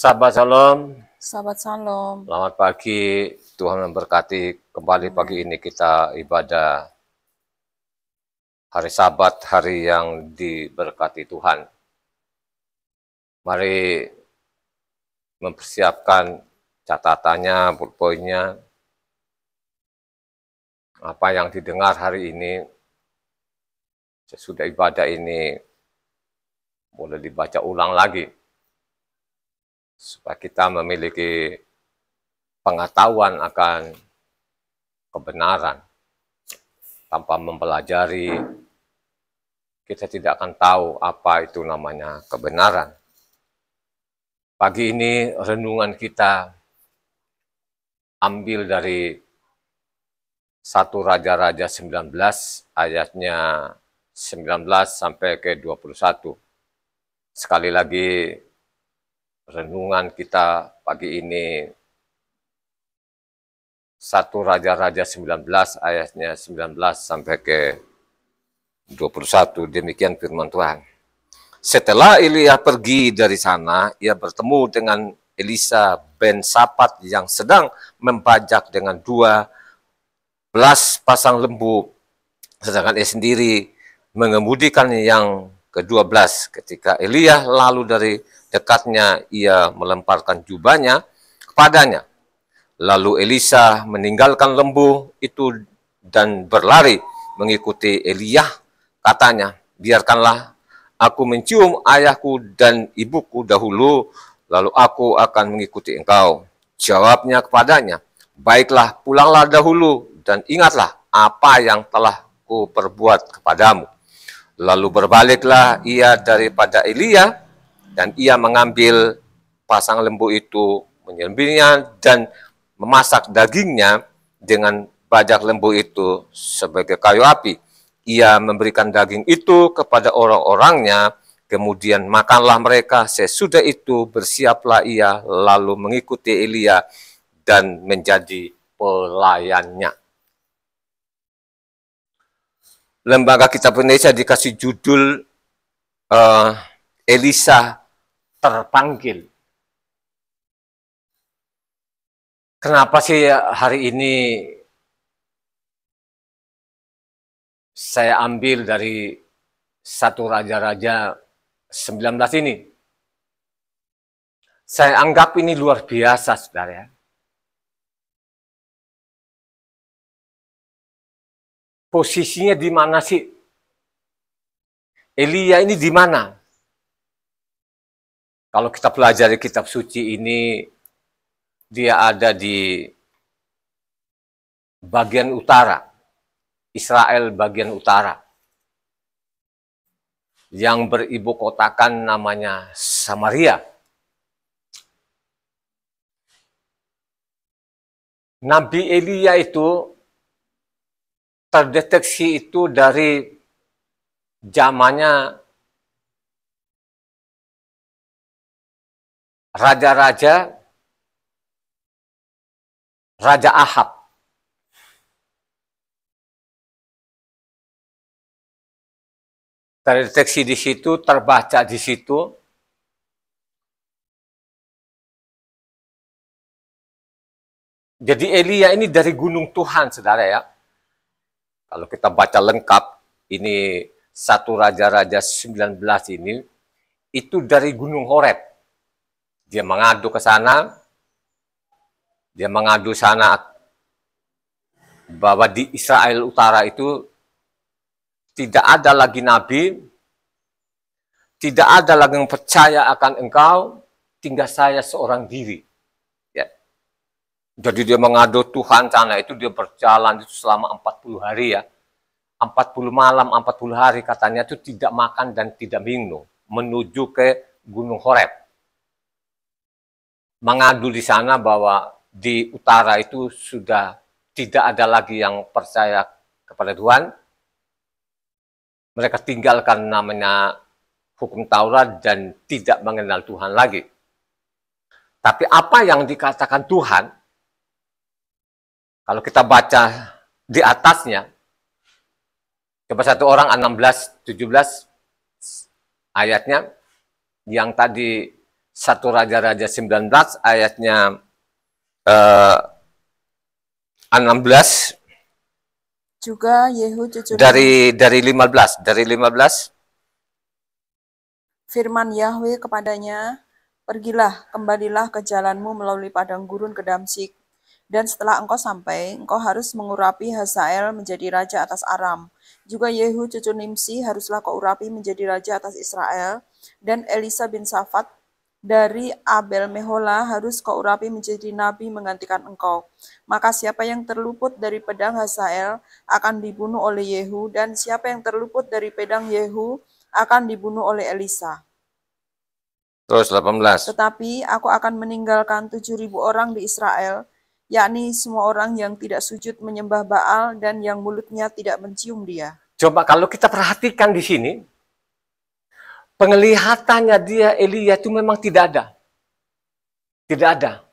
Sahabat Shalom, Sahabat Shalom. selamat pagi. Tuhan memberkati kembali pagi ini kita ibadah hari Sabat, hari yang diberkati Tuhan. Mari mempersiapkan catatannya, poinnya, apa yang didengar hari ini, sesudah ibadah ini boleh dibaca ulang lagi, supaya kita memiliki pengetahuan akan kebenaran. Tanpa mempelajari, kita tidak akan tahu apa itu namanya kebenaran. Pagi ini renungan kita ambil dari 1 Raja-Raja 19 ayatnya 19 sampai ke 21. Sekali lagi renungan kita pagi ini 1 Raja-Raja 19 ayatnya 19 sampai ke 21. Demikian firman Tuhan. Setelah Elia pergi dari sana, ia bertemu dengan Elisa bin Safat yang sedang membajak dengan 12 pasang lembu, sedangkan ia sendiri mengemudikan yang ke-12. Ketika Elia lalu dari dekatnya, ia melemparkan jubahnya kepadanya. Lalu Elisa meninggalkan lembu itu dan berlari mengikuti Elia. Katanya, biarkanlah aku mencium ayahku dan ibuku dahulu, lalu aku akan mengikuti engkau. Jawabnya kepadanya, baiklah, pulanglah dahulu dan ingatlah apa yang telah kuperbuat kepadamu. Lalu berbaliklah ia daripada Elia, dan ia mengambil pasang lembu itu, menyembelihnya dan memasak dagingnya dengan bajak lembu itu sebagai kayu api. Ia memberikan daging itu kepada orang-orangnya, kemudian makanlah mereka. Sesudah itu bersiaplah ia lalu mengikuti Elia dan menjadi pelayannya. Lembaga Kitab Indonesia dikasih judul Elisa terpanggil. Kenapa sih hari ini saya ambil dari 1 Raja-Raja 19 ini? Saya anggap ini luar biasa, saudara. Posisinya di mana sih? Elia ini di mana? Kalau kita pelajari kitab suci ini, dia ada di bagian utara, Israel bagian utara, yang beribu kotakan namanya Samaria. Nabi Elia itu terdeteksi itu dari zamannya raja-raja, Raja Ahab. Terdeteksi di situ, terbaca di situ. Jadi Elia ini dari gunung Tuhan, saudara ya. Kalau kita baca lengkap, ini 1 Raja-Raja 19 ini, itu dari gunung Horeb. Dia mengadu ke sana, bahwa di Israel Utara itu tidak ada lagi nabi, tidak ada lagi yang percaya akan engkau, tinggal saya seorang diri. Ya. Jadi dia mengadu Tuhan sana itu, dia berjalan itu selama 40 hari ya. 40 malam, 40 hari katanya itu tidak makan dan tidak minum, menuju ke Gunung Horeb. Mengadu di sana bahwa di utara itu sudah tidak ada lagi yang percaya kepada Tuhan. Mereka tinggalkan namanya hukum Taurat dan tidak mengenal Tuhan lagi. Tapi apa yang dikatakan Tuhan, kalau kita baca di atasnya, coba 1 Orang 16, 17 ayatnya, yang tadi 1 Raja-Raja 19 ayatnya 16 Juga Yehu cucu dari 15 firman Yahweh kepadanya, pergilah, kembalilah ke jalanmu melalui padang gurun ke Damsyik. Dan setelah engkau sampai, engkau harus mengurapi Hazael menjadi raja atas Aram. Juga Yehu cucu Nimsi haruslah kau urapi menjadi raja atas Israel. Dan Elisa bin Safat dari Abel Mehola harus kau urapi menjadi nabi menggantikan engkau. Maka siapa yang terluput dari pedang Hazael akan dibunuh oleh Yehu, dan siapa yang terluput dari pedang Yehu akan dibunuh oleh Elisa. terus 18. Tetapi aku akan meninggalkan 7.000 orang di Israel, yakni semua orang yang tidak sujud menyembah Baal dan yang mulutnya tidak mencium dia. Coba kalau kita perhatikan di sini, penglihatannya dia Elia itu memang tidak ada. Tidak ada.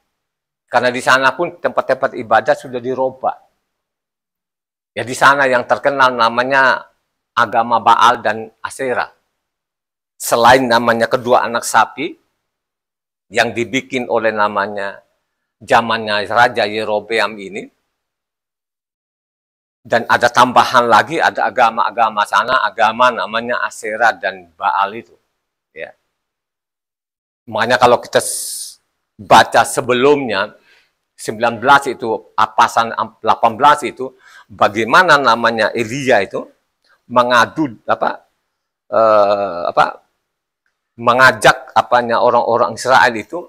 Karena di sana pun tempat-tempat ibadah sudah dirubah. Ya di sana yang terkenal namanya agama Baal dan Aserah. Selain namanya kedua anak sapi yang dibikin oleh namanya zamannya Raja Yerobeam ini, dan ada tambahan lagi, ada agama-agama sana, agama namanya Aserah dan Baal itu. Ya. Makanya kalau kita baca sebelumnya, 19 itu, pasal 18 itu, bagaimana namanya Elia itu mengadu mengajak orang-orang Israel itu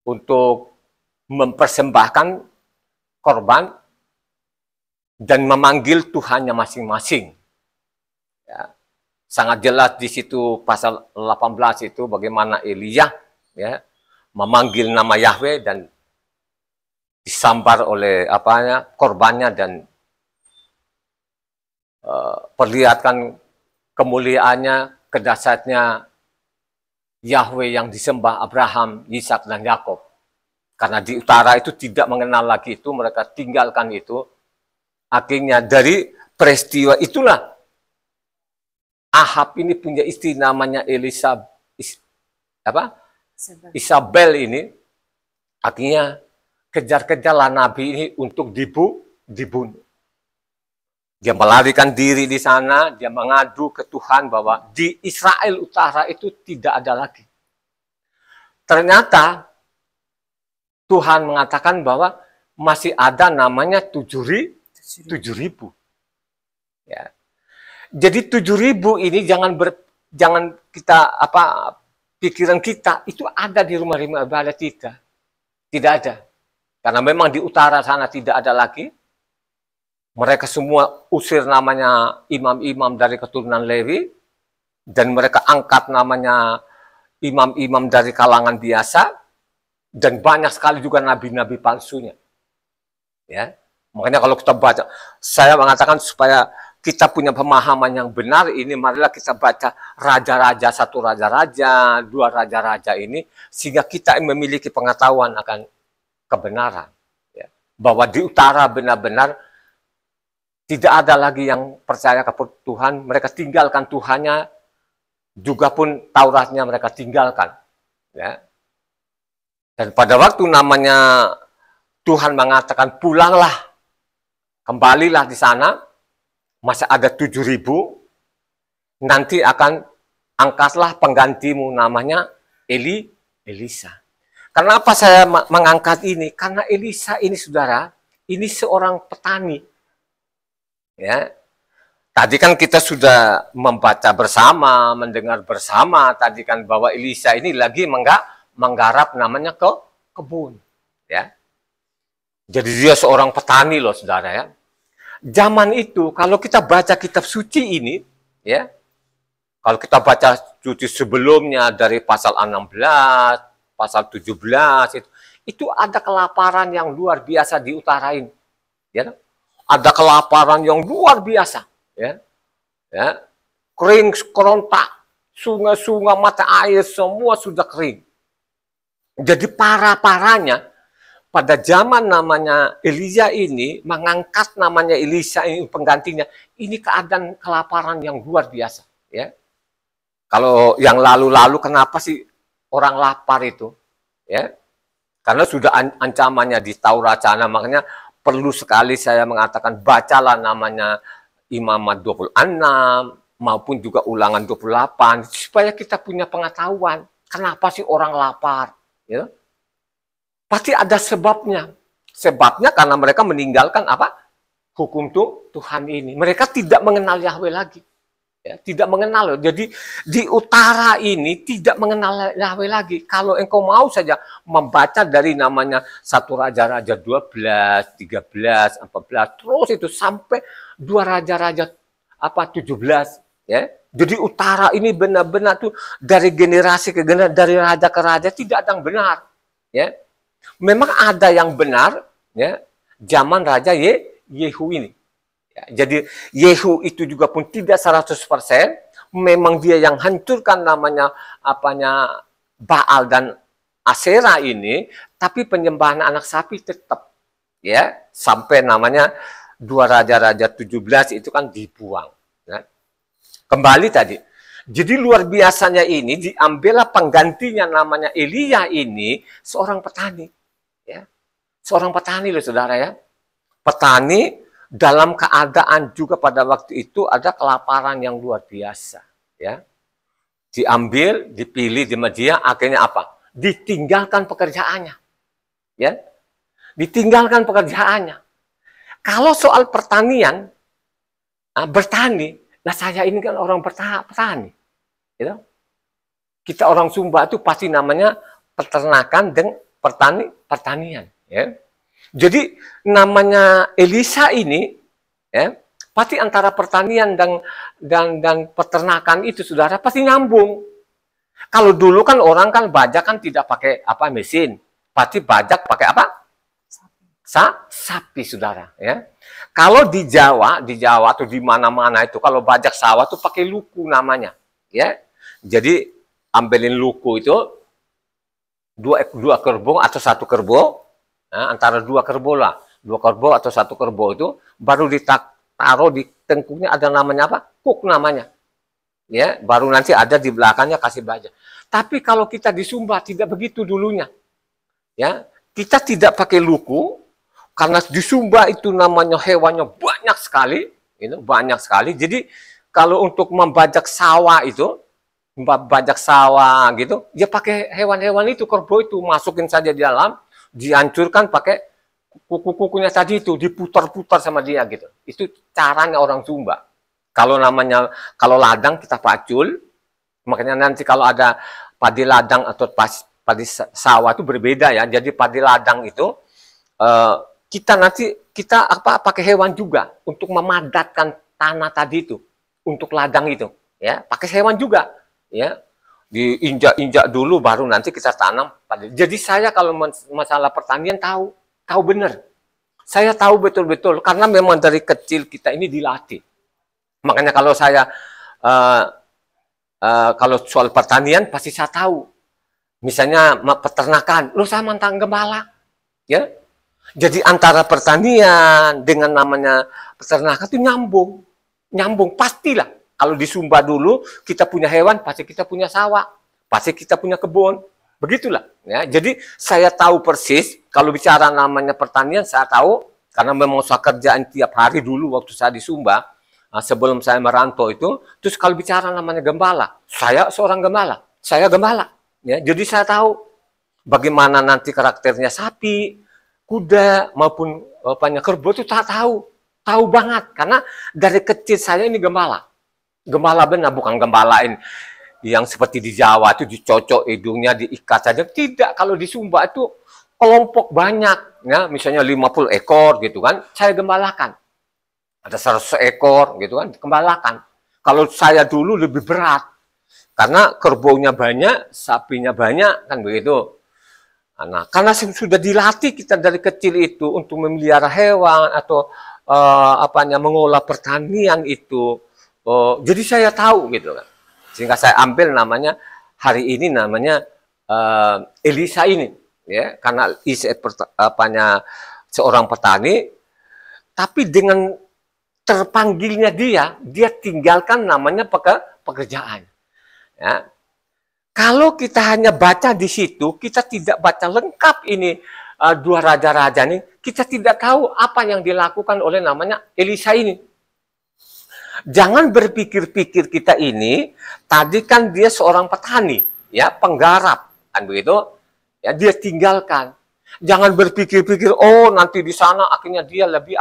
untuk mempersembahkan korban dan memanggil Tuhannya masing-masing. Ya. Sangat jelas di situ pasal 18 itu bagaimana Elia ya memanggil nama Yahweh dan disambar oleh korbannya dan perlihatkan kemuliaannya, kedahsyatnya Yahweh yang disembah Abraham, Ishak dan Yakub. Karena di utara itu tidak mengenal lagi itu, mereka tinggalkan itu. Akhirnya dari peristiwa itulah Ahab ini punya istri namanya Isabel ini. Akhirnya kejar-kejarlah nabi ini untuk dibunuh. Dia melarikan diri di sana, dia mengadu ke Tuhan bahwa di Israel Utara itu tidak ada lagi. Ternyata Tuhan mengatakan bahwa masih ada namanya 7.000. Ya. Jadi 7.000 ini jangan kita pikiran kita itu ada di rumah-rumah ibadah kita. Tidak ada. Karena memang di utara sana tidak ada lagi. Mereka semua usir namanya imam-imam dari keturunan Lewi, dan mereka angkat namanya imam-imam dari kalangan biasa, dan banyak sekali juga nabi-nabi palsunya. Ya, makanya kalau kita baca, saya mengatakan supaya kita punya pemahaman yang benar ini, marilah kita baca raja-raja, 1 raja-raja, 2 raja-raja ini, sehingga kita memiliki pengetahuan akan kebenaran. Ya. Bahwa di utara benar-benar tidak ada lagi yang percaya kepada Tuhan, mereka tinggalkan Tuhannya, juga pun Tauratnya mereka tinggalkan. Ya. Dan pada waktu namanya Tuhan mengatakan pulanglah, kembalilah di sana, masih ada 7.000, nanti akan angkatlah penggantimu namanya Elisa. Kenapa saya mengangkat ini? Karena Elisa ini saudara, ini seorang petani. Ya, tadi kan kita sudah membaca bersama, mendengar bersama tadi kan bahwa Elisa ini lagi menggarap namanya kebun, ya. Jadi dia seorang petani loh, saudara ya. Zaman itu kalau kita baca kitab suci ini, ya, kalau kita baca suci sebelumnya dari pasal 16, pasal 17 itu ada kelaparan yang luar biasa di utara ini, ya. Ada kelaparan yang luar biasa, ya, ya, kering kerontak, sungai-sungai, mata air semua sudah kering. Jadi parah-parahnya pada zaman namanya Elia ini mengangkat namanya Elisa ini penggantinya, ini keadaan kelaparan yang luar biasa. Ya, kalau yang lalu-lalu kenapa sih orang lapar itu, ya. Karena sudah ancamannya di Taurat sana, makanya perlu sekali saya mengatakan bacalah namanya Imamat 26 maupun juga Ulangan 28 supaya kita punya pengetahuan kenapa sih orang lapar, ya. Pasti ada sebabnya. Sebabnya karena mereka meninggalkan apa? Hukum Tuhan ini. Mereka tidak mengenal Yahweh lagi. Ya, tidak mengenal. Jadi di utara ini tidak mengenal Yahweh lagi. Kalau engkau mau saja membaca dari namanya 1 Raja-Raja 12, 13, 14, terus itu sampai 2 Raja-Raja 17, ya. Jadi utara ini benar-benar tuh dari generasi ke generasi, dari raja ke raja tidak ada yang benar, ya. Memang ada yang benar, ya, zaman Raja Yehu ini. Ya, jadi Yehu itu juga pun tidak 100%, memang dia yang hancurkan namanya apanya Baal dan Asera ini, tapi penyembahan anak sapi tetap, ya, sampai namanya 2 Raja-Raja 17 itu kan dibuang. Ya. Kembali tadi. Jadi luar biasanya ini diambillah penggantinya namanya Elia ini seorang petani. Ya. Seorang petani loh saudara ya. Petani dalam keadaan juga pada waktu itu ada kelaparan yang luar biasa. Ya. Diambil, dipilih di media, akhirnya apa? Ditinggalkan pekerjaannya. Ya. Ditinggalkan pekerjaannya. Kalau soal pertanian, bertani, nah saya ini kan orang petani. Gitu. Kita orang Sumba itu pasti namanya peternakan dan pertanian. Ya. Jadi namanya Elisa ini, ya, pasti antara pertanian dan peternakan itu saudara pasti nyambung. Kalau dulu kan orang kan bajak kan tidak pakai apa mesin, pasti bajak pakai apa? Sapi saudara. Ya. Kalau di Jawa atau di mana-mana itu kalau bajak sawah tuh pakai luku namanya. Ya. Jadi ambilin luku itu dua kerbau atau 1 kerbau, nah, antara 2 kerbau lah, 2 kerbau atau 1 kerbau itu baru ditaruh di tengkuknya ada namanya apa? Kuk namanya. Ya, baru nanti ada di belakangnya kasih baja. Tapi kalau kita di Sumba tidak begitu dulunya. Ya, kita tidak pakai luku karena di Sumba itu namanya hewannya banyak sekali, itu banyak sekali. Jadi kalau untuk membajak sawah itu bajak sawah gitu, dia pakai hewan-hewan itu, kerbau itu, masukin saja di dalam, dihancurkan pakai kuku-kukunya tadi itu, diputar-putar sama dia gitu. Itu caranya orang Sumba. Kalau ladang kita pacul, makanya nanti kalau ada padi ladang atau padi sawah itu berbeda ya. Jadi padi ladang itu kita pakai hewan juga untuk memadatkan tanah tadi itu, untuk ladang itu, ya, pakai hewan juga. Ya, diinjak-injak dulu baru nanti kita tanam. Jadi saya kalau masalah pertanian tahu benar. Saya tahu betul-betul karena memang dari kecil kita ini dilatih. Makanya kalau saya kalau soal pertanian pasti saya tahu. Misalnya peternakan, lu saya mantan gembala, ya. Jadi antara pertanian dengan namanya peternakan itu nyambung pastilah. Kalau di Sumba dulu kita punya hewan, pasti kita punya sawah, pasti kita punya kebun, begitulah. Ya, jadi saya tahu persis kalau bicara namanya pertanian saya tahu karena memang saya kerjaan tiap hari dulu waktu saya di Sumba sebelum saya merantau itu. Terus kalau bicara namanya gembala, saya seorang gembala, saya gembala. Ya, jadi saya tahu bagaimana nanti karakternya sapi, kuda maupun kerbau itu tak tahu banget karena dari kecil saya ini gembala. Gembala benar, bukan gembalain yang seperti di Jawa itu dicocok hidungnya, diikat saja. Tidak, kalau di Sumba itu kelompok banyak, ya, misalnya 50 ekor gitu kan, saya gembalakan. Ada 100 ekor gitu kan, gembalakan. Kalau saya dulu lebih berat, karena kerbaunya banyak, sapinya banyak, kan begitu. Nah, karena sudah dilatih kita dari kecil itu untuk memelihara hewan atau mengolah pertanian itu. Jadi saya tahu gitu kan, sehingga saya ambil namanya hari ini namanya Elisa ini, ya, karena seorang petani, tapi dengan terpanggilnya dia tinggalkan namanya pekerjaan. Ya. Kalau kita hanya baca di situ, kita tidak baca lengkap ini dua raja-raja ini, kita tidak tahu apa yang dilakukan oleh namanya Elisa ini. Jangan berpikir-pikir kita ini, tadi kan dia seorang petani, ya, penggarap, kan begitu? Ya, dia tinggalkan. Jangan berpikir-pikir, oh nanti di sana akhirnya dia lebih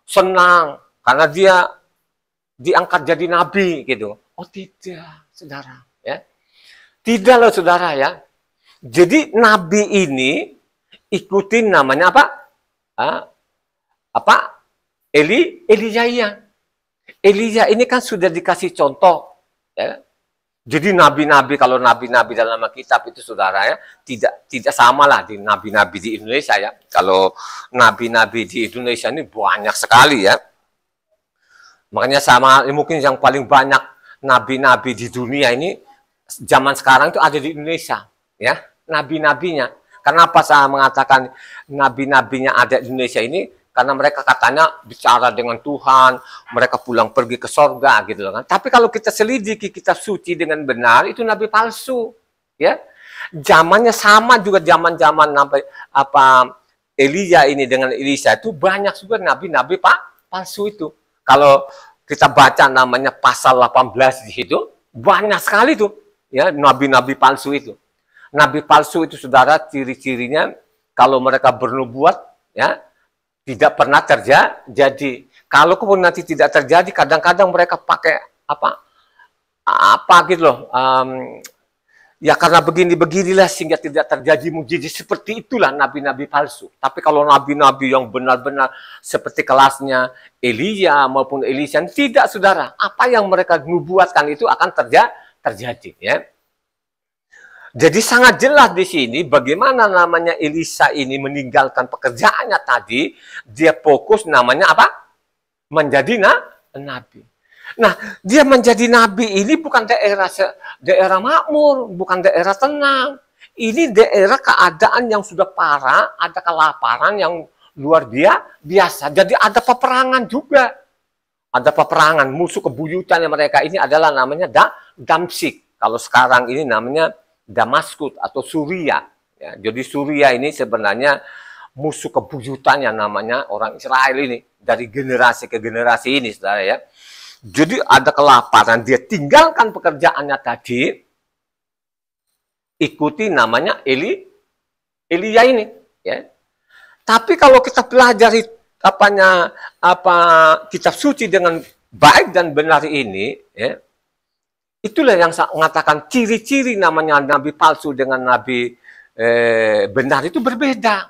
senang karena dia diangkat jadi nabi gitu. Oh tidak, saudara, ya. Tidak loh saudara ya. Jadi nabi ini ikutin namanya Elia. Elia ini kan sudah dikasih contoh, ya. Jadi nabi-nabi, kalau nabi-nabi dalam kitab itu saudara ya, tidak sama lah di nabi-nabi di Indonesia ya. Kalau nabi-nabi di Indonesia ini banyak sekali ya. Makanya sama mungkin yang paling banyak nabi-nabi di dunia ini zaman sekarang itu ada di Indonesia ya, nabi-nabinya. Kenapa saya mengatakan nabi-nabinya ada di Indonesia ini? Karena mereka katanya bicara dengan Tuhan, mereka pulang pergi ke sorga gitu kan. Tapi kalau kita selidiki kitab suci dengan benar, itu nabi palsu, ya. Zamannya sama juga zaman-zaman Elia ini dengan Elisa itu banyak juga nabi-nabi palsu itu. Kalau kita baca namanya pasal 18 di situ, banyak sekali tuh, ya, nabi-nabi palsu itu. Nabi palsu itu saudara ciri-cirinya kalau mereka bernubuat, ya, tidak pernah terjadi. Kalau pun nanti tidak terjadi, kadang-kadang mereka pakai apa gitu loh. Ya karena beginilah sehingga tidak terjadi mujizat. Seperti itulah nabi-nabi palsu. Tapi kalau nabi-nabi yang benar-benar seperti kelasnya Elia maupun Elisa, tidak saudara. Apa yang mereka nubuatkan itu akan terjadi. Ya. Jadi sangat jelas di sini bagaimana namanya Elisa ini meninggalkan pekerjaannya tadi, dia fokus namanya menjadi nabi. Nah, dia menjadi nabi ini bukan daerah makmur, bukan daerah tenang. Ini daerah keadaan yang sudah parah, ada kelaparan yang luar biasa. Jadi ada peperangan juga. Ada peperangan, musuh kebuyutannya mereka ini adalah namanya Damsyik. Kalau sekarang ini namanya Damaskus atau Suria. Ya, jadi Suria ini sebenarnya musuh kebuyutannya namanya orang Israel ini. Dari generasi ke generasi ini, saudara ya. Jadi ada kelaparan, dia tinggalkan pekerjaannya tadi, ikuti namanya Elia ini. Ya. Tapi kalau kita pelajari kitab suci dengan baik dan benar ini, ya, itulah yang saya mengatakan ciri-ciri namanya nabi palsu dengan nabi benar itu berbeda.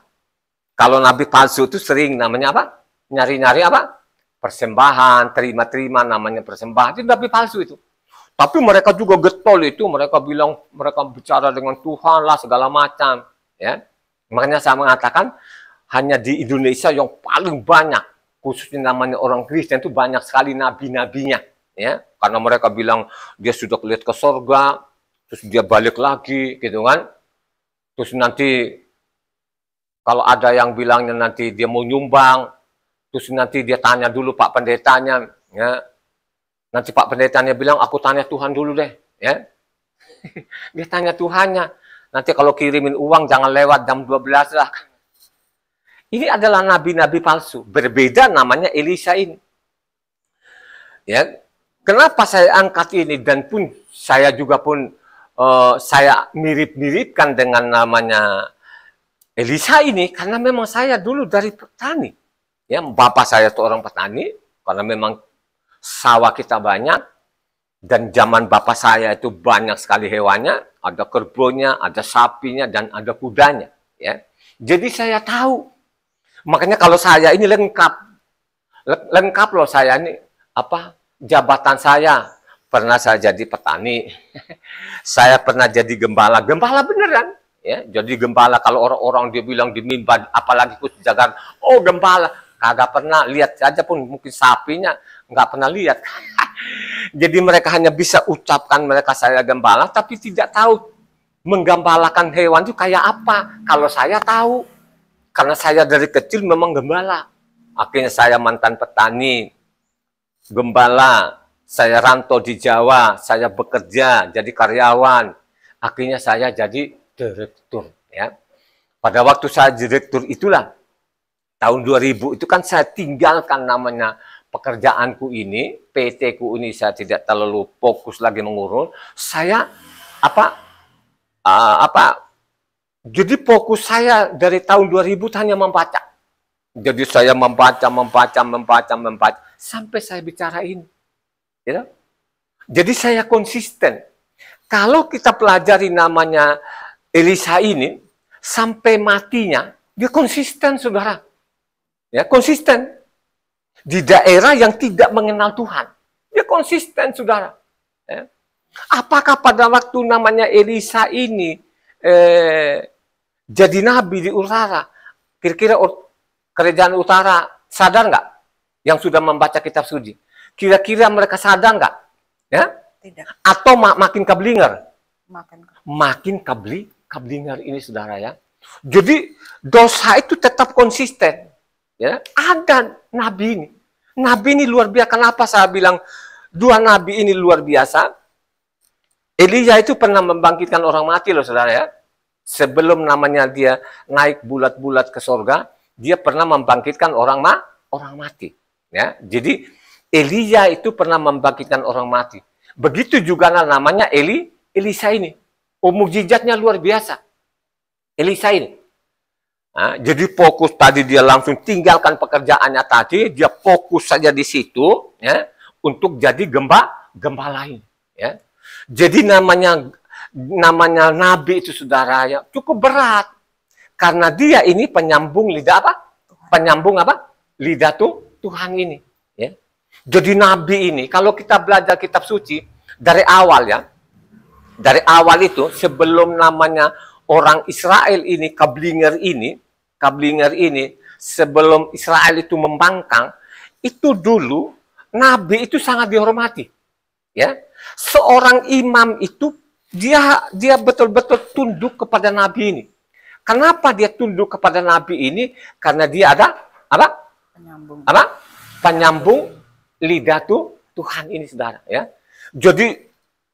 Kalau nabi palsu itu sering namanya nyari-nyari persembahan, terima-terima namanya persembahan, itu nabi palsu itu. Tapi mereka juga getol itu, mereka bilang, mereka bicara dengan Tuhan lah segala macam. Ya. Makanya saya mengatakan hanya di Indonesia yang paling banyak, khususnya namanya orang Kristen itu banyak sekali nabi-nabinya. Ya, karena mereka bilang dia sudah lihat ke sorga, terus dia balik lagi, gitu kan. Terus nanti kalau ada yang bilangnya nanti dia mau nyumbang, terus nanti dia tanya dulu Pak Pendetanya, ya. Nanti Pak Pendetanya bilang aku tanya Tuhan dulu deh, ya. Dia tanya Tuhannya. Nanti kalau kirimin uang jangan lewat jam 12 lah. Ini adalah nabi-nabi palsu, berbeda namanya Elisa ini. Ya. Kenapa saya angkat ini dan pun saya juga pun saya mirip-miripkan dengan namanya Elisa ini karena memang saya dulu dari petani. Ya, bapak saya itu orang petani karena memang sawah kita banyak dan zaman bapak saya itu banyak sekali hewannya, ada kerbaunya, ada sapinya dan ada kudanya, ya. Jadi saya tahu. Makanya kalau saya ini lengkap loh saya ini jabatan saya, pernah saya jadi petani, saya pernah jadi gembala beneran, ya. Jadi gembala kalau orang-orang dia bilang di mimbar, apalagi khusus jagaan, oh gembala, kagak pernah lihat saja pun mungkin sapinya nggak pernah lihat. Jadi mereka hanya bisa ucapkan mereka saya gembala, tapi tidak tahu menggembalakan hewan itu kayak apa. Kalau saya tahu, karena saya dari kecil memang gembala. Akhirnya saya mantan petani. Gembala, saya rantau di Jawa, saya bekerja jadi karyawan. Akhirnya saya jadi direktur. Ya. Pada waktu saya direktur itulah, tahun 2000 itu kan saya tinggalkan namanya pekerjaanku ini, PT-ku ini saya tidak terlalu fokus lagi mengurus. Saya jadi fokus saya dari tahun 2000 hanya membaca. Jadi saya membaca sampai saya bicarain. Ya. Jadi saya konsisten. Kalau kita pelajari namanya Elisa ini, sampai matinya, dia konsisten, saudara. Ya, konsisten. Di daerah yang tidak mengenal Tuhan. Dia konsisten, saudara. Ya. Apakah pada waktu namanya Elisa ini jadi nabi di utara, kira-kira kerajaan utara sadar nggak yang sudah membaca kitab suci? Kira-kira mereka sadar nggak? Ya? Tidak. Atau makin keblinger? Makin keblinger ini, saudara ya. Jadi dosa itu tetap konsisten. Ya, ada nabi ini. Nabi ini luar biasa. Kenapa saya bilang dua nabi ini luar biasa? Elia itu pernah membangkitkan orang mati loh, saudara ya. Sebelum namanya dia naik bulat-bulat ke sorga, dia pernah membangkitkan orang mati. Ya, jadi Elia itu pernah membangkitkan orang mati. Begitu juga namanya Elisa ini. Mukjizatnya luar biasa. Elisa ini. Nah, jadi fokus tadi dia langsung tinggalkan pekerjaannya tadi, dia fokus saja di situ, ya, untuk jadi gembala ini. Ya. Jadi namanya nabi itu, saudara, ya, cukup berat karena dia ini penyambung lidah lidah Tuhan ini. Ya. Jadi nabi ini, kalau kita belajar kitab suci dari awal ya, dari awal itu sebelum namanya orang Israel ini keblinger ini, sebelum Israel itu membangkang, itu dulu nabi itu sangat dihormati. Ya, seorang imam itu dia betul-betul tunduk kepada nabi ini. Kenapa dia tunduk kepada nabi ini? Karena dia ada penyambung lidah Tuhan ini, saudara. Ya, jadi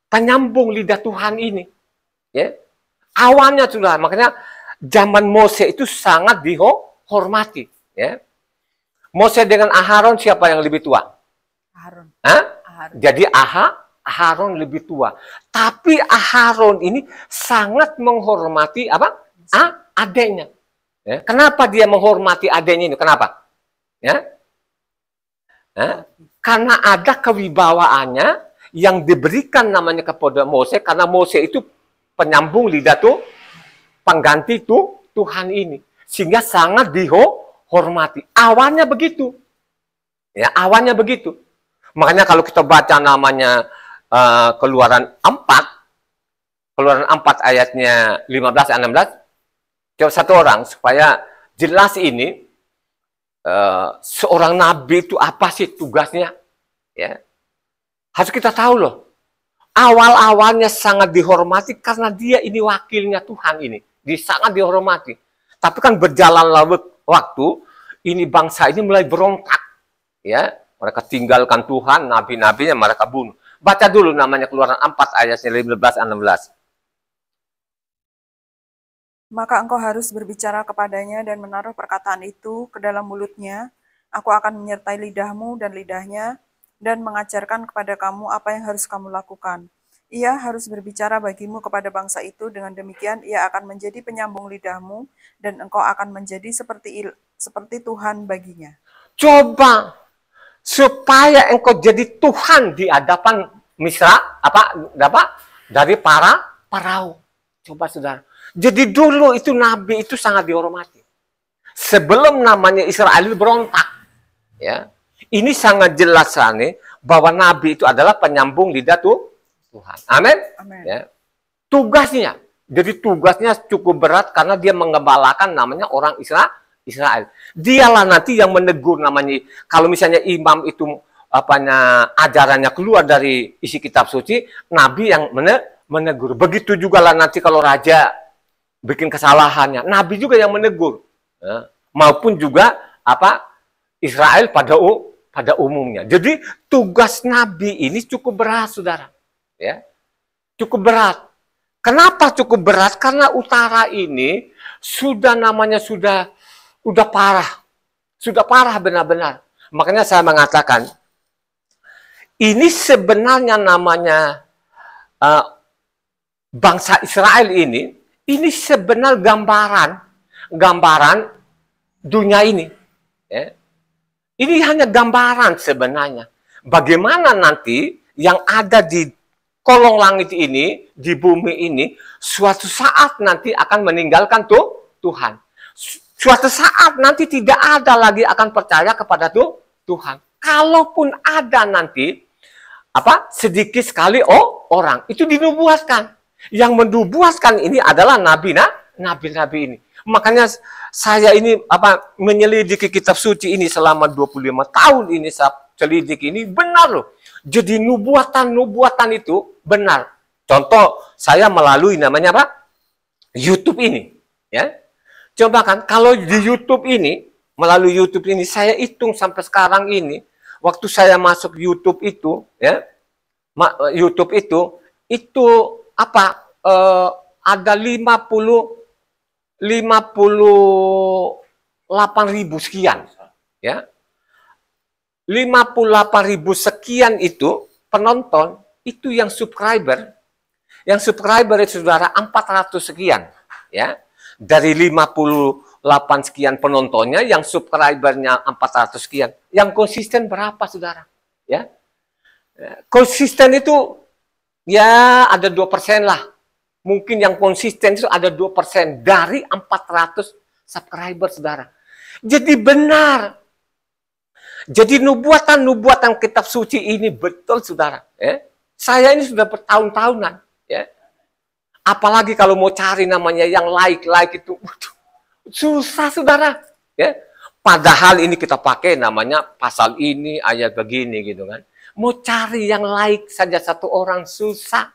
penyambung lidah Tuhan ini. Ya, awalnya sudah, makanya zaman Mose itu sangat dihormati. Ya. Mose dengan Aharon siapa yang lebih tua? Aharon. Jadi Aharon lebih tua. Tapi Aharon ini sangat menghormati adiknya. Ya. Kenapa dia menghormati adiknya ini? Kenapa? Ya. Karena ada kewibawaannya yang diberikan namanya kepada Mose, karena Mose itu penyambung lidah pengganti Tuhan ini, sehingga sangat dihormati. Awalnya begitu. Ya, awalnya begitu. Makanya kalau kita baca namanya Keluaran 4 ayatnya 15-16, coba satu orang supaya jelas ini seorang nabi itu apa sih tugasnya? Ya. Harus kita tahu loh. Awal-awalnya sangat dihormati karena dia ini wakilnya Tuhan ini. Dia sangat dihormati. Tapi kan berjalan waktu, ini bangsa ini mulai berontak. Ya, mereka tinggalkan Tuhan, nabi-nabinya mereka bunuh. Baca dulu namanya Keluaran 4 ayatnya 15-16. Maka engkau harus berbicara kepadanya dan menaruh perkataan itu ke dalam mulutnya. Aku akan menyertai lidahmu dan lidahnya, dan mengajarkan kepada kamu apa yang harus kamu lakukan. Ia harus berbicara bagimu kepada bangsa itu, dengan demikian ia akan menjadi penyambung lidahmu, dan engkau akan menjadi seperti Tuhan baginya. Coba, supaya engkau jadi Tuhan di hadapan dari para Farao. Coba, saudara. Jadi dulu itu nabi itu sangat dihormati. Sebelum namanya Israel berontak. Ya. Ini sangat jelas nih bahwa nabi itu adalah penyambung lidah Tuhan. Amin. Ya. Tugasnya, jadi tugasnya cukup berat karena dia mengembalakan namanya orang Israel. Dialah nanti yang menegur namanya. Kalau misalnya imam itu ajarannya keluar dari isi kitab suci, nabi yang menegur. Begitu juga lah nanti kalau raja bikin kesalahannya, nabi juga yang menegur. Ya. Maupun juga Israel pada umumnya. Jadi tugas nabi ini cukup berat, saudara. Ya, cukup berat. Kenapa cukup berat? Karena utara ini sudah namanya sudah parah benar-benar. Makanya saya mengatakan ini sebenarnya namanya bangsa Israel ini sebenarnya gambaran dunia ini. Ya. Ini hanya gambaran sebenarnya. Bagaimana nanti yang ada di kolong langit ini, di bumi ini, suatu saat nanti akan meninggalkan Tuhan. Suatu saat nanti tidak ada lagi akan percaya kepada Tuhan. Kalaupun ada nanti, sedikit sekali orang, itu dinubuatkan. Yang menubuatkan ini adalah nabi-nabi ini. Makanya saya ini menyelidiki kitab suci ini selama 25 tahun ini, saya selidiki ini benar loh. Jadi nubuatan itu benar. Contoh saya melalui namanya YouTube ini, ya. Coba kan kalau di YouTube ini, melalui YouTube ini saya hitung sampai sekarang ini, waktu saya masuk YouTube itu, ya. YouTube itu ada 58.000 sekian, ya. 58.000 sekian itu penonton, itu yang subscriber. Yang subscriber itu saudara 400 sekian, ya. Dari 58 sekian penontonnya, yang subscribernya 400 sekian. Yang konsisten berapa saudara? Ya. Konsisten itu ya ada 2% lah. Mungkin yang konsisten itu ada 2% dari 400 subscriber saudara. Jadi benar. Jadi nubuatan kitab suci ini betul saudara. Ya. Saya ini sudah bertahun-tahunan. Ya. Apalagi kalau mau cari namanya yang like itu. Susah saudara. Ya. Padahal ini kita pakai namanya pasal ini, ayat begini gitu kan. Mau cari yang like saja satu orang susah.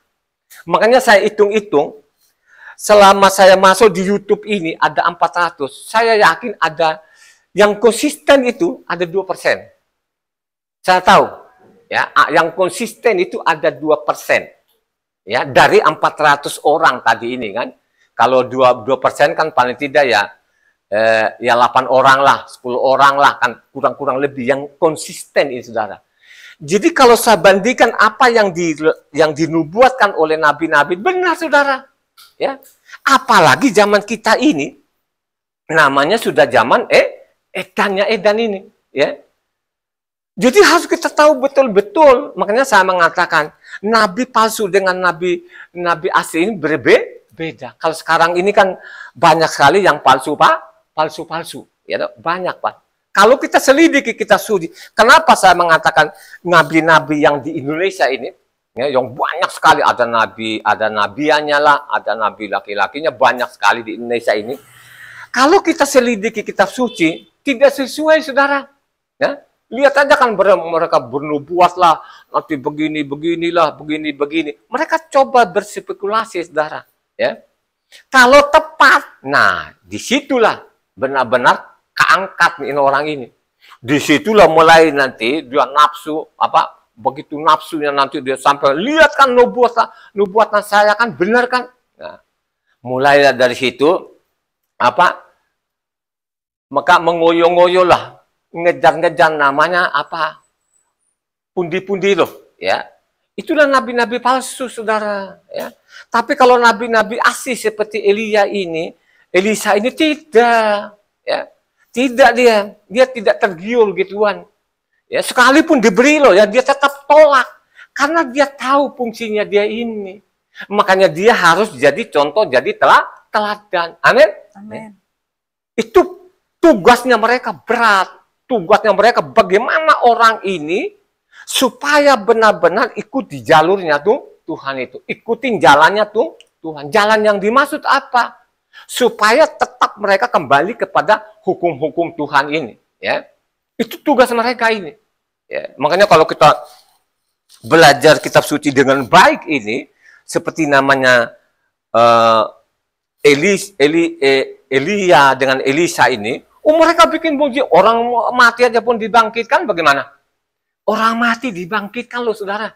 Makanya saya hitung-hitung, selama saya masuk di YouTube ini ada 400, saya yakin ada yang konsisten itu ada 2%. Saya tahu, ya, yang konsisten itu ada 2%. Ya, dari 400 orang tadi ini kan. Kalau 2% kan paling tidak ya 8 orang lah, 10 orang lah kan, kurang-kurang lebih yang konsisten ini saudara. Jadi kalau saya bandingkan apa yang dinubuatkan oleh nabi-nabi, benar saudara. Ya. Apalagi zaman kita ini, namanya sudah zaman edan ini. Ya. Jadi harus kita tahu betul-betul. Makanya saya mengatakan, nabi palsu dengan nabi asli ini berbeda. Kalau sekarang ini kan banyak sekali yang palsu, Pak. Palsu-palsu. Ya, banyak, Pak. Kalau kita selidiki, kita studi, kenapa saya mengatakan nabi-nabi yang di Indonesia ini, ya, yang banyak sekali, ada nabiannya lah, ada nabi laki-lakinya, banyak sekali di Indonesia ini. Kalau kita selidiki kitab suci, tidak sesuai, saudara. Ya, lihat aja kan mereka bernubuat lah, nanti begini-beginilah, begini-begini. Mereka coba berspekulasi, saudara. Ya. Kalau tepat, nah disitulah benar-benar keangkat nih orang ini. Disitulah mulai nanti dia nafsu, begitu nafsunya nanti dia sampai lihat kan nubuatan saya kan benar kan. Nah, mulai dari situ maka mengoyo-ngoyo lah, ngejar-ngejar namanya pundi-pundi loh, ya. Itulah nabi-nabi palsu saudara, ya. Tapi kalau nabi-nabi asli seperti Elisa ini tidak, ya. Tidak dia tidak tergiur gituan. Ya, sekalipun diberi loh ya, dia tetap tolak. Karena dia tahu fungsinya dia ini. Makanya dia harus jadi contoh, jadi teladan. Amin. Amin. Itu tugasnya mereka berat. Tugasnya mereka bagaimana orang ini supaya benar-benar ikut di jalurnya Tuhan itu. Ikutin jalannya Tuhan. Jalan yang dimaksud apa? Supaya tetap mereka kembali kepada hukum-hukum Tuhan ini, ya. Itu tugas mereka ini. Ya. Makanya kalau kita belajar kitab suci dengan baik ini, seperti namanya Elia dengan Elisa ini, mereka bikin mujizat, orang mati aja pun dibangkitkan, bagaimana? Orang mati dibangkitkan loh, saudara.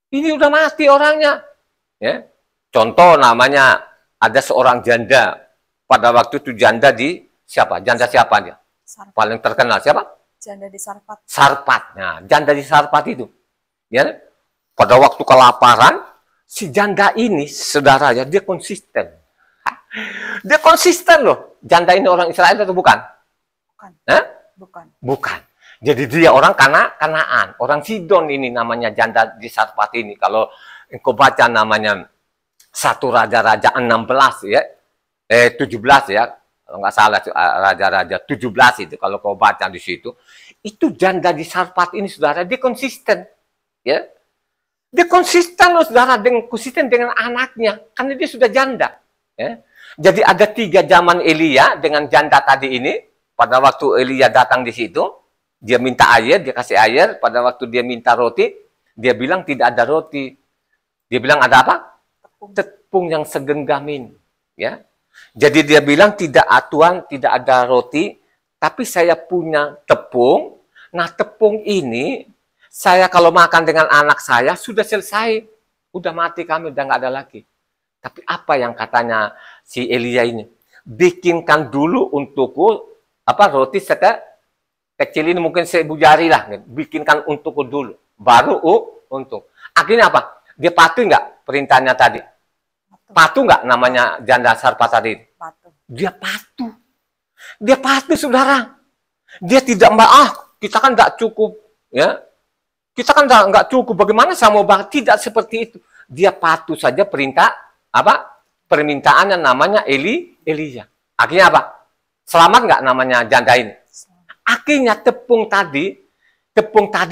Ini udah mati orangnya, ya. Contoh namanya ada seorang janda. Pada waktu itu janda di siapa? Janda siapa dia? Sarpat. Paling terkenal siapa? Janda di Sarpat. Sarpat. Nah, janda di Sarpat itu. Ya, pada waktu kelaparan, si janda ini, saudara ya, dia konsisten. Dia konsisten loh. Janda ini orang Israel atau bukan? Bukan. Hah? Bukan. Bukan. Jadi dia orang Kanaan, orang Sidon ini namanya janda di Sarpat ini. Kalau engkau baca namanya 1 Raja-Raja 16 ya, 17 ya, kalau nggak salah Raja-Raja 17 itu kalau kau baca di situ, itu janda di Sarpat ini saudara, dia konsisten, ya, dia konsisten loh saudara, konsisten dengan anaknya, karena dia sudah janda, ya. Jadi ada 3 zaman Elia dengan janda tadi ini. Pada waktu Elia datang di situ, dia minta air, dia kasih air. Pada waktu dia minta roti, dia bilang tidak ada roti. Dia bilang ada apa? Tepung yang segenggamin, ya. Jadi dia bilang tidak Tuhan, tidak ada roti, tapi saya punya tepung. Nah, tepung ini saya kalau makan dengan anak saya sudah selesai, udah mati kami, udah nggak ada lagi. Tapi apa yang katanya si Elia ini? Bikinkan dulu untukku roti kecil ini mungkin seribu jari lah, bikinkan untukku dulu, baru untuk. Akhirnya apa? Dia patuh nggak perintahnya tadi? Patuh nggak namanya janda Sarpat tadi? Patuh. Dia patuh. Dia patuh, saudara. Dia tidak kita kan nggak cukup, ya. Kita kan nggak cukup. Bagaimana saya mau bahas? Tidak seperti itu. Dia patuh saja perintah permintaannya namanya Elia. Akhirnya apa? Selamat nggak namanya janda ini? Akhirnya tepung tadi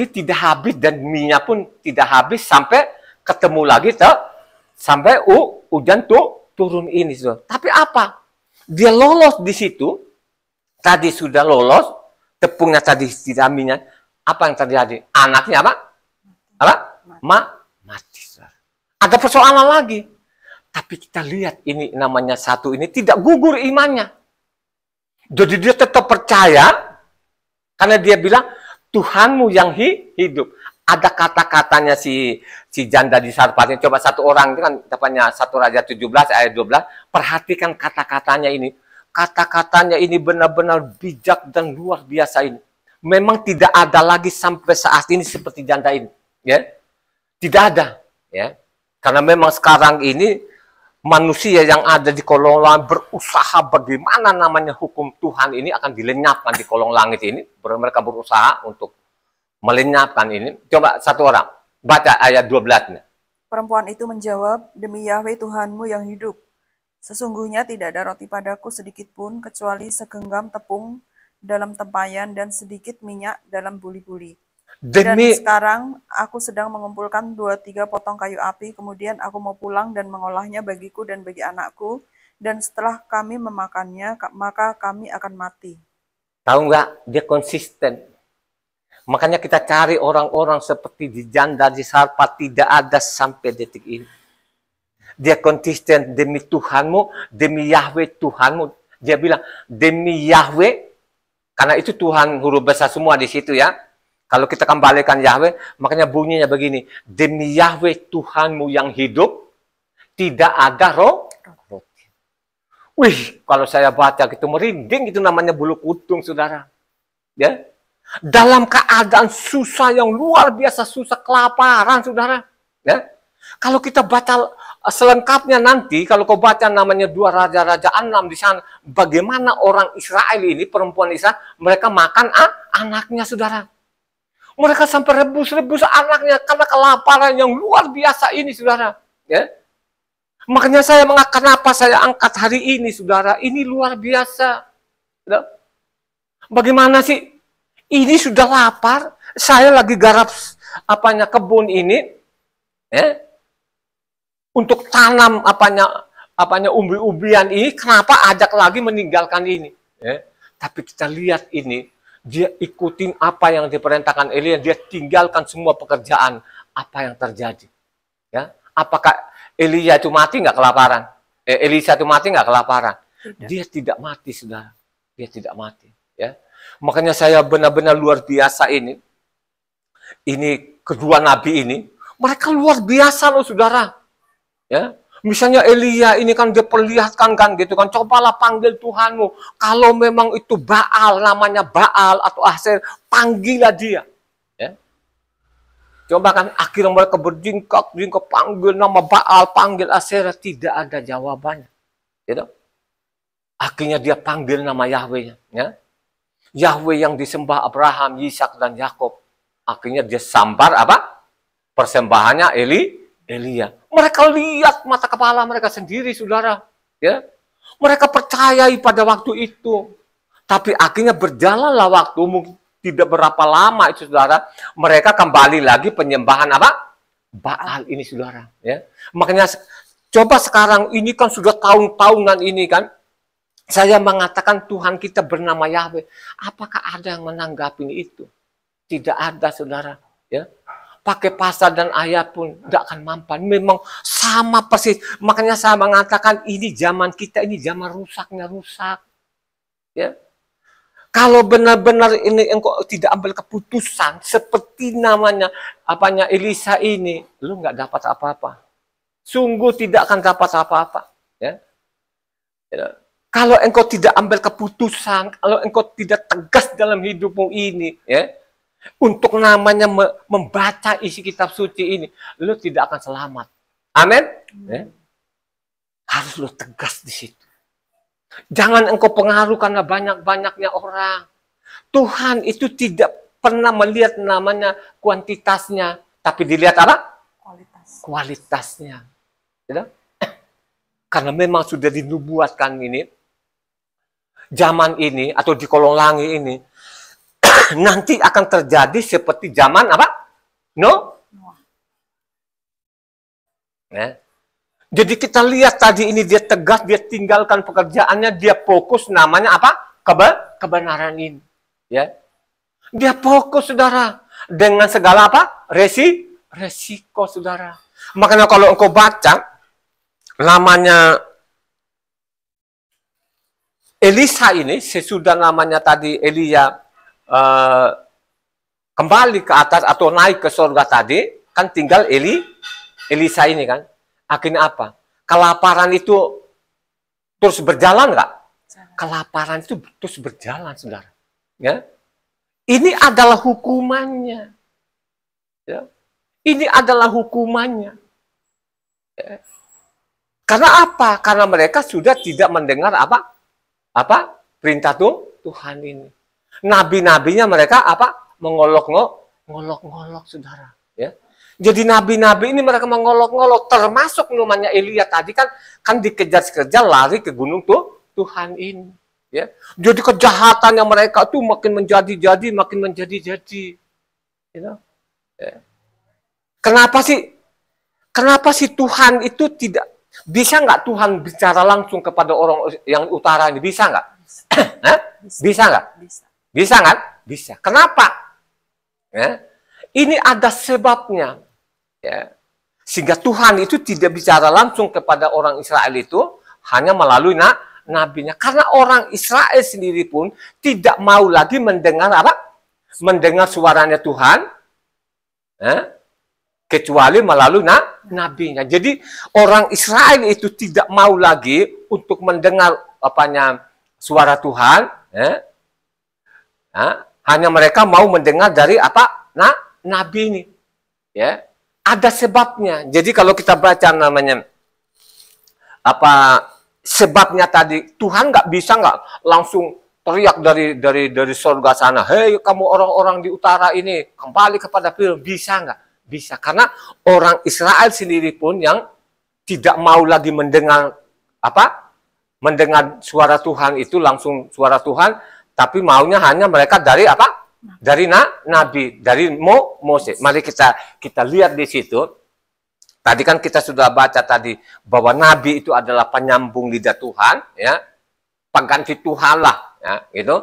tidak habis dan minyak pun tidak habis sampai ketemu lagi sampai hujan turun ini. Tapi apa? Dia lolos di situ. Tadi sudah lolos, tepungnya tadi tidak minyak. Apa yang terjadi? Anaknya apa? Mati. Ada persoalan lagi. Tapi kita lihat ini namanya satu ini tidak gugur imannya. Jadi dia tetap percaya karena dia bilang Tuhanmu yang hidup. Ada kata-katanya si janda di Sarpat. Coba satu orang itu kan dapatnya 1 Raja 17 ayat 12. Perhatikan kata-katanya ini. Kata-katanya ini benar-benar bijak dan luar biasa ini. Memang tidak ada lagi sampai saat ini seperti janda ini, ya. Tidak ada, ya. Karena memang sekarang ini manusia yang ada di kolong langit berusaha bagaimana namanya hukum Tuhan ini akan dilenyapkan di kolong langit ini. Mereka berusaha untuk melenyapkan ini. Coba satu orang baca ayat 12-nya. Perempuan itu menjawab, demi Yahweh Tuhanmu yang hidup, sesungguhnya tidak ada roti padaku sedikit pun kecuali segenggam tepung dalam tempayan dan sedikit minyak dalam buli-buli. Dan sekarang aku sedang mengumpulkan 2-3 potong kayu api, kemudian aku mau pulang dan mengolahnya bagiku dan bagi anakku, dan setelah kami memakannya, maka kami akan mati. Tahu nggak? Dia konsisten. Makanya kita cari orang-orang seperti di janda di Sarpat, tidak ada sampai detik ini. Dia konsisten demi Tuhanmu, demi Yahweh Tuhanmu. Dia bilang demi Yahweh, karena itu Tuhan huruf besar semua di situ ya. Kalau kita kembalikan Yahweh, makanya bunyinya begini. Demi Yahweh Tuhanmu yang hidup, tidak ada roti. Wih, kalau saya baca gitu merinding, itu namanya bulu kudung, saudara. Ya, dalam keadaan susah yang luar biasa, susah kelaparan, saudara. Ya, kalau kita baca selengkapnya nanti, kalau kau baca namanya 2 Raja-Raja 6 di sana, bagaimana orang Israel ini, perempuan Israel, mereka makan anaknya, saudara. Mereka sampai rebus-rebus anaknya karena kelaparan yang luar biasa ini, saudara. Ya. Makanya kenapa saya angkat hari ini, saudara? Ini luar biasa. Ya. Bagaimana sih? Ini sudah lapar. Saya lagi garap kebun ini, ya, untuk tanam umbi-umbian ini. Kenapa ajak lagi meninggalkan ini? Ya. Tapi kita lihat ini. Dia ikutin apa yang diperintahkan Elia, dia tinggalkan semua pekerjaan. Apa yang terjadi? Ya, apakah Elia itu mati nggak kelaparan? Elisa itu mati nggak kelaparan? Tidak. Dia tidak mati, saudara. Dia tidak mati. Ya, makanya saya benar-benar luar biasa ini. Ini kedua nabi ini, mereka luar biasa loh, saudara. Ya, Misalnya Elia ini kan dia perlihatkan kan gitu kan, cobalah panggil Tuhanmu. Kalau memang itu Baal, namanya Baal atau Asher, panggillah dia. Ya. Coba kan akhirnya mereka berjingkak, panggil nama Baal, panggil Asher, tidak ada jawabannya. Gitu. Akhirnya dia panggil nama Yahweh. Ya. Yahweh yang disembah Abraham, Ishak dan Yakub. Akhirnya dia sambar apa? Persembahannya Elia. Mereka lihat mata kepala mereka sendiri, saudara. Ya, mereka percayai pada waktu itu. Tapi akhirnya berjalanlah waktu, mungkin tidak berapa lama itu, saudara. Mereka kembali lagi penyembahan apa? Baal ini, saudara. Ya, makanya coba sekarang ini kan sudah tahun-tahunan ini kan. Saya mengatakan Tuhan kita bernama Yahweh. Apakah ada yang menanggapi itu? Tidak ada, saudara. Ya, pakai pasal dan ayat pun tidak akan mampan. Memang sama persis. Makanya saya mengatakan ini zaman kita, ini zaman rusaknya rusak. Ya. Kalau benar-benar ini engkau tidak ambil keputusan seperti namanya apanya Elisa ini, lu nggak dapat apa-apa. Sungguh tidak akan dapat apa-apa. Ya. Ya. Kalau engkau tidak ambil keputusan, kalau engkau tidak tegas dalam hidupmu ini, ya, untuk namanya membaca isi kitab suci ini, lu tidak akan selamat. Amin. Ya. Harus lu tegas di situ. Jangan engkau pengaruh karena banyak-banyaknya orang. Tuhan itu tidak pernah melihat namanya kuantitasnya, tapi dilihat apa? Kualitasnya. Gitu? Karena memang sudah dinubuatkan ini, zaman ini atau di kolong langit ini, nanti akan terjadi seperti zaman apa? Ya. Jadi kita lihat tadi ini dia tegas, dia tinggalkan pekerjaannya, dia fokus namanya apa? Kebenaran ini. Ya. Dia fokus, saudara, dengan segala apa? Resiko, saudara. Makanya kalau engkau baca namanya Elisa ini, sesudah namanya tadi Elia kembali ke atas atau naik ke surga tadi, kan tinggal Elisa ini kan. Akhirnya apa? Kelaparan itu terus berjalan nggak? Kelaparan itu terus berjalan, saudara. Ya, ini adalah hukumannya. Ya, ini adalah hukumannya. Ya. Karena apa? Karena mereka sudah tidak mendengar apa? Perintah Tuhan ini. Nabi-nabinya mereka apa? Mengolok-ngolok, saudara. Ya. Jadi nabi-nabi ini mereka mengolok-ngolok, termasuk namanya Elia tadi kan dikejar-kejar lari ke gunung Tuhan ini. Ya. Jadi kejahatannya mereka tuh makin menjadi-jadi, makin menjadi-jadi. You know? Ya. Kenapa sih Tuhan itu tidak bisa nggak Tuhan bicara langsung kepada orang yang utara ini? Bisa nggak? Bisa nggak? Bisa kan? Bisa. Kenapa? Ya. Ini ada sebabnya. Ya. Sehingga Tuhan itu tidak bicara langsung kepada orang Israel itu hanya melalui nabinya. Karena orang Israel sendiri pun tidak mau lagi mendengar apa? Mendengar suaranya Tuhan. Ya. Kecuali melalui nabinya. Jadi orang Israel itu tidak mau lagi untuk mendengar suara Tuhan. Ya. Ya. Hanya mereka mau mendengar dari apa? Nabi ini. Ya. Ada sebabnya. Jadi kalau kita baca namanya sebabnya tadi, Tuhan nggak bisa nggak langsung teriak dari surga sana, hei kamu orang-orang di utara ini kembali kepada Firman. Bisa nggak? Bisa. Karena orang Israel sendiri pun yang tidak mau lagi mendengar mendengar suara Tuhan itu langsung suara Tuhan, tapi maunya hanya mereka dari apa? Dari nabi, dari Moses. Mari kita lihat di situ. Tadi kan kita sudah baca tadi bahwa nabi itu adalah penyambung lidah Tuhan, ya, pengganti Tuhan lah, ya, gitu.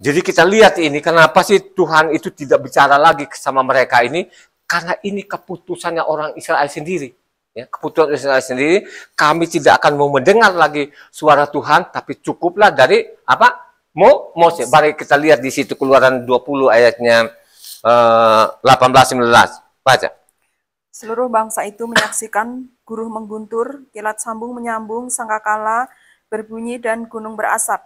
Jadi kita lihat ini kenapa sih Tuhan itu tidak bicara lagi sama mereka ini? Karena ini keputusannya orang Israel sendiri. Ya, keputusan Israel sendiri. Kami tidak akan mau mendengar lagi suara Tuhan, tapi cukuplah dari apa? Moses. Mari kita lihat di situ Keluaran 20 ayatnya 18-19. Baca. Seluruh bangsa itu menyaksikan guruh mengguntur, kilat sambung menyambung, sangkakala berbunyi, dan gunung berasap.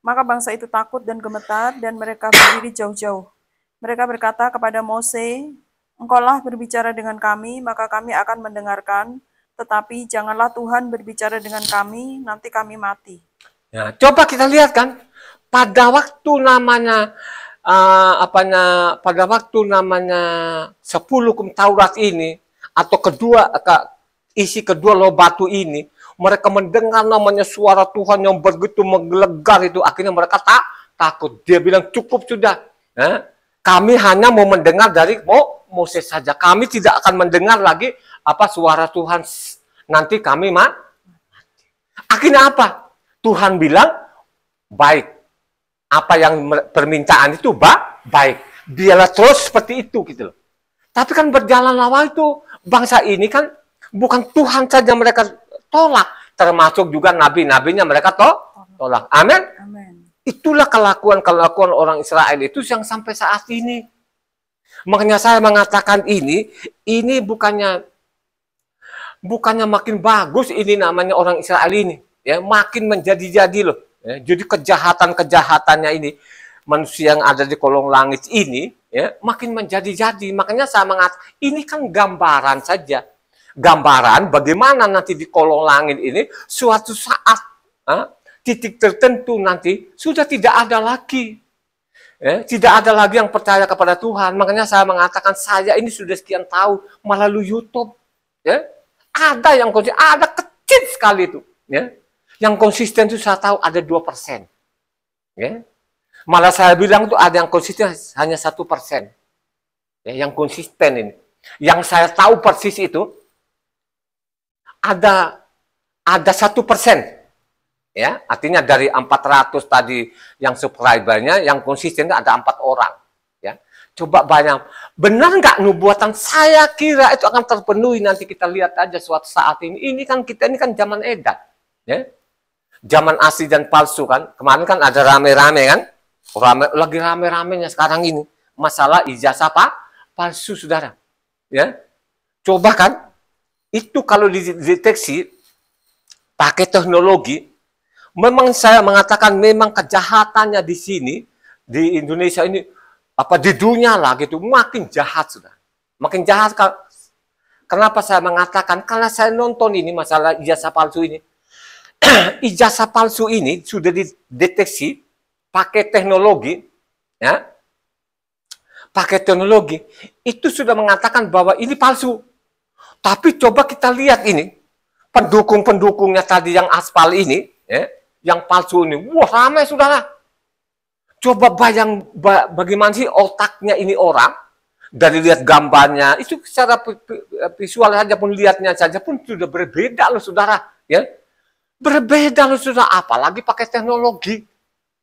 Maka bangsa itu takut dan gemetar, dan mereka berdiri jauh-jauh. Mereka berkata kepada Mose, "Engkaulah berbicara dengan kami, maka kami akan mendengarkan. Tetapi janganlah Tuhan berbicara dengan kami, nanti kami mati." Ya, coba kita lihat kan, pada waktu namanya pada waktu namanya 10 hukum Taurat ini, atau isi kedua loh batu ini, mereka mendengar namanya suara Tuhan yang begitu menggelegar itu, akhirnya mereka takut. Dia bilang, cukup sudah. Kami hanya mau mendengar dari Moses saja. Kami tidak akan mendengar lagi suara Tuhan. Nanti kami mati. Akhirnya apa? Tuhan bilang, baik. Apa yang permintaan itu baik. Biarlah terus seperti itu gitu loh. Tapi kan berjalan lama itu, bangsa ini kan bukan Tuhan saja mereka tolak, termasuk juga nabi-nabinya mereka tolak. Amin. Itulah kelakuan orang Israel itu yang sampai saat ini. Makanya saya mengatakan ini bukannya makin bagus ini namanya orang Israel ini. Ya, makin menjadi-jadi loh. Ya, jadi kejahatan-kejahatannya ini, manusia yang ada di kolong langit ini, ya, makin menjadi-jadi. Makanya saya mengatakan, ini kan gambaran saja. Gambaran bagaimana nanti di kolong langit ini, suatu saat, titik tertentu nanti, sudah tidak ada lagi. Ya, tidak ada lagi yang percaya kepada Tuhan. Makanya saya mengatakan, saya ini sudah sekian tahun melalui YouTube. Ya, ada yang ada kecil sekali itu. Ya. Yang konsisten itu saya tahu ada 2%. Ya. Malah saya bilang itu ada yang konsisten hanya 1%. Ya, yang konsisten ini. Yang saya tahu persis itu ada 1%. Ya, artinya dari 400 tadi yang subscribernya, yang konsisten ada 4 orang. Ya. Coba banyak. Benar nggak nubuatan? Saya kira itu akan terpenuhi, nanti kita lihat aja suatu saat ini. Ini kan zaman edan. Ya. Zaman asli dan palsu kan. Kemarin kan ada rame-rame kan. Lagi rame-ramenya sekarang ini. Masalah ijazah palsu, saudara. Ya. Coba kan. Itu kalau dideteksi pakai teknologi. Memang saya mengatakan memang kejahatannya di sini. Di Indonesia ini. Di dunia lah gitu. Makin jahat, saudara. Makin jahat. Kenapa saya mengatakan? Karena saya nonton ini masalah ijazah palsu ini. Ijazah palsu ini sudah dideteksi pakai teknologi, ya, pakai teknologi itu sudah mengatakan bahwa ini palsu. Tapi coba kita lihat ini pendukung-pendukungnya tadi yang aspal ini, ya, yang palsu ini, wah ramai saudara. Coba bayang bagaimana sih otaknya ini orang dari lihat gambarnya itu secara visual saja pun lihatnya saja pun sudah berbeda loh saudara, ya. Berbeda loh saudara, apalagi pakai teknologi.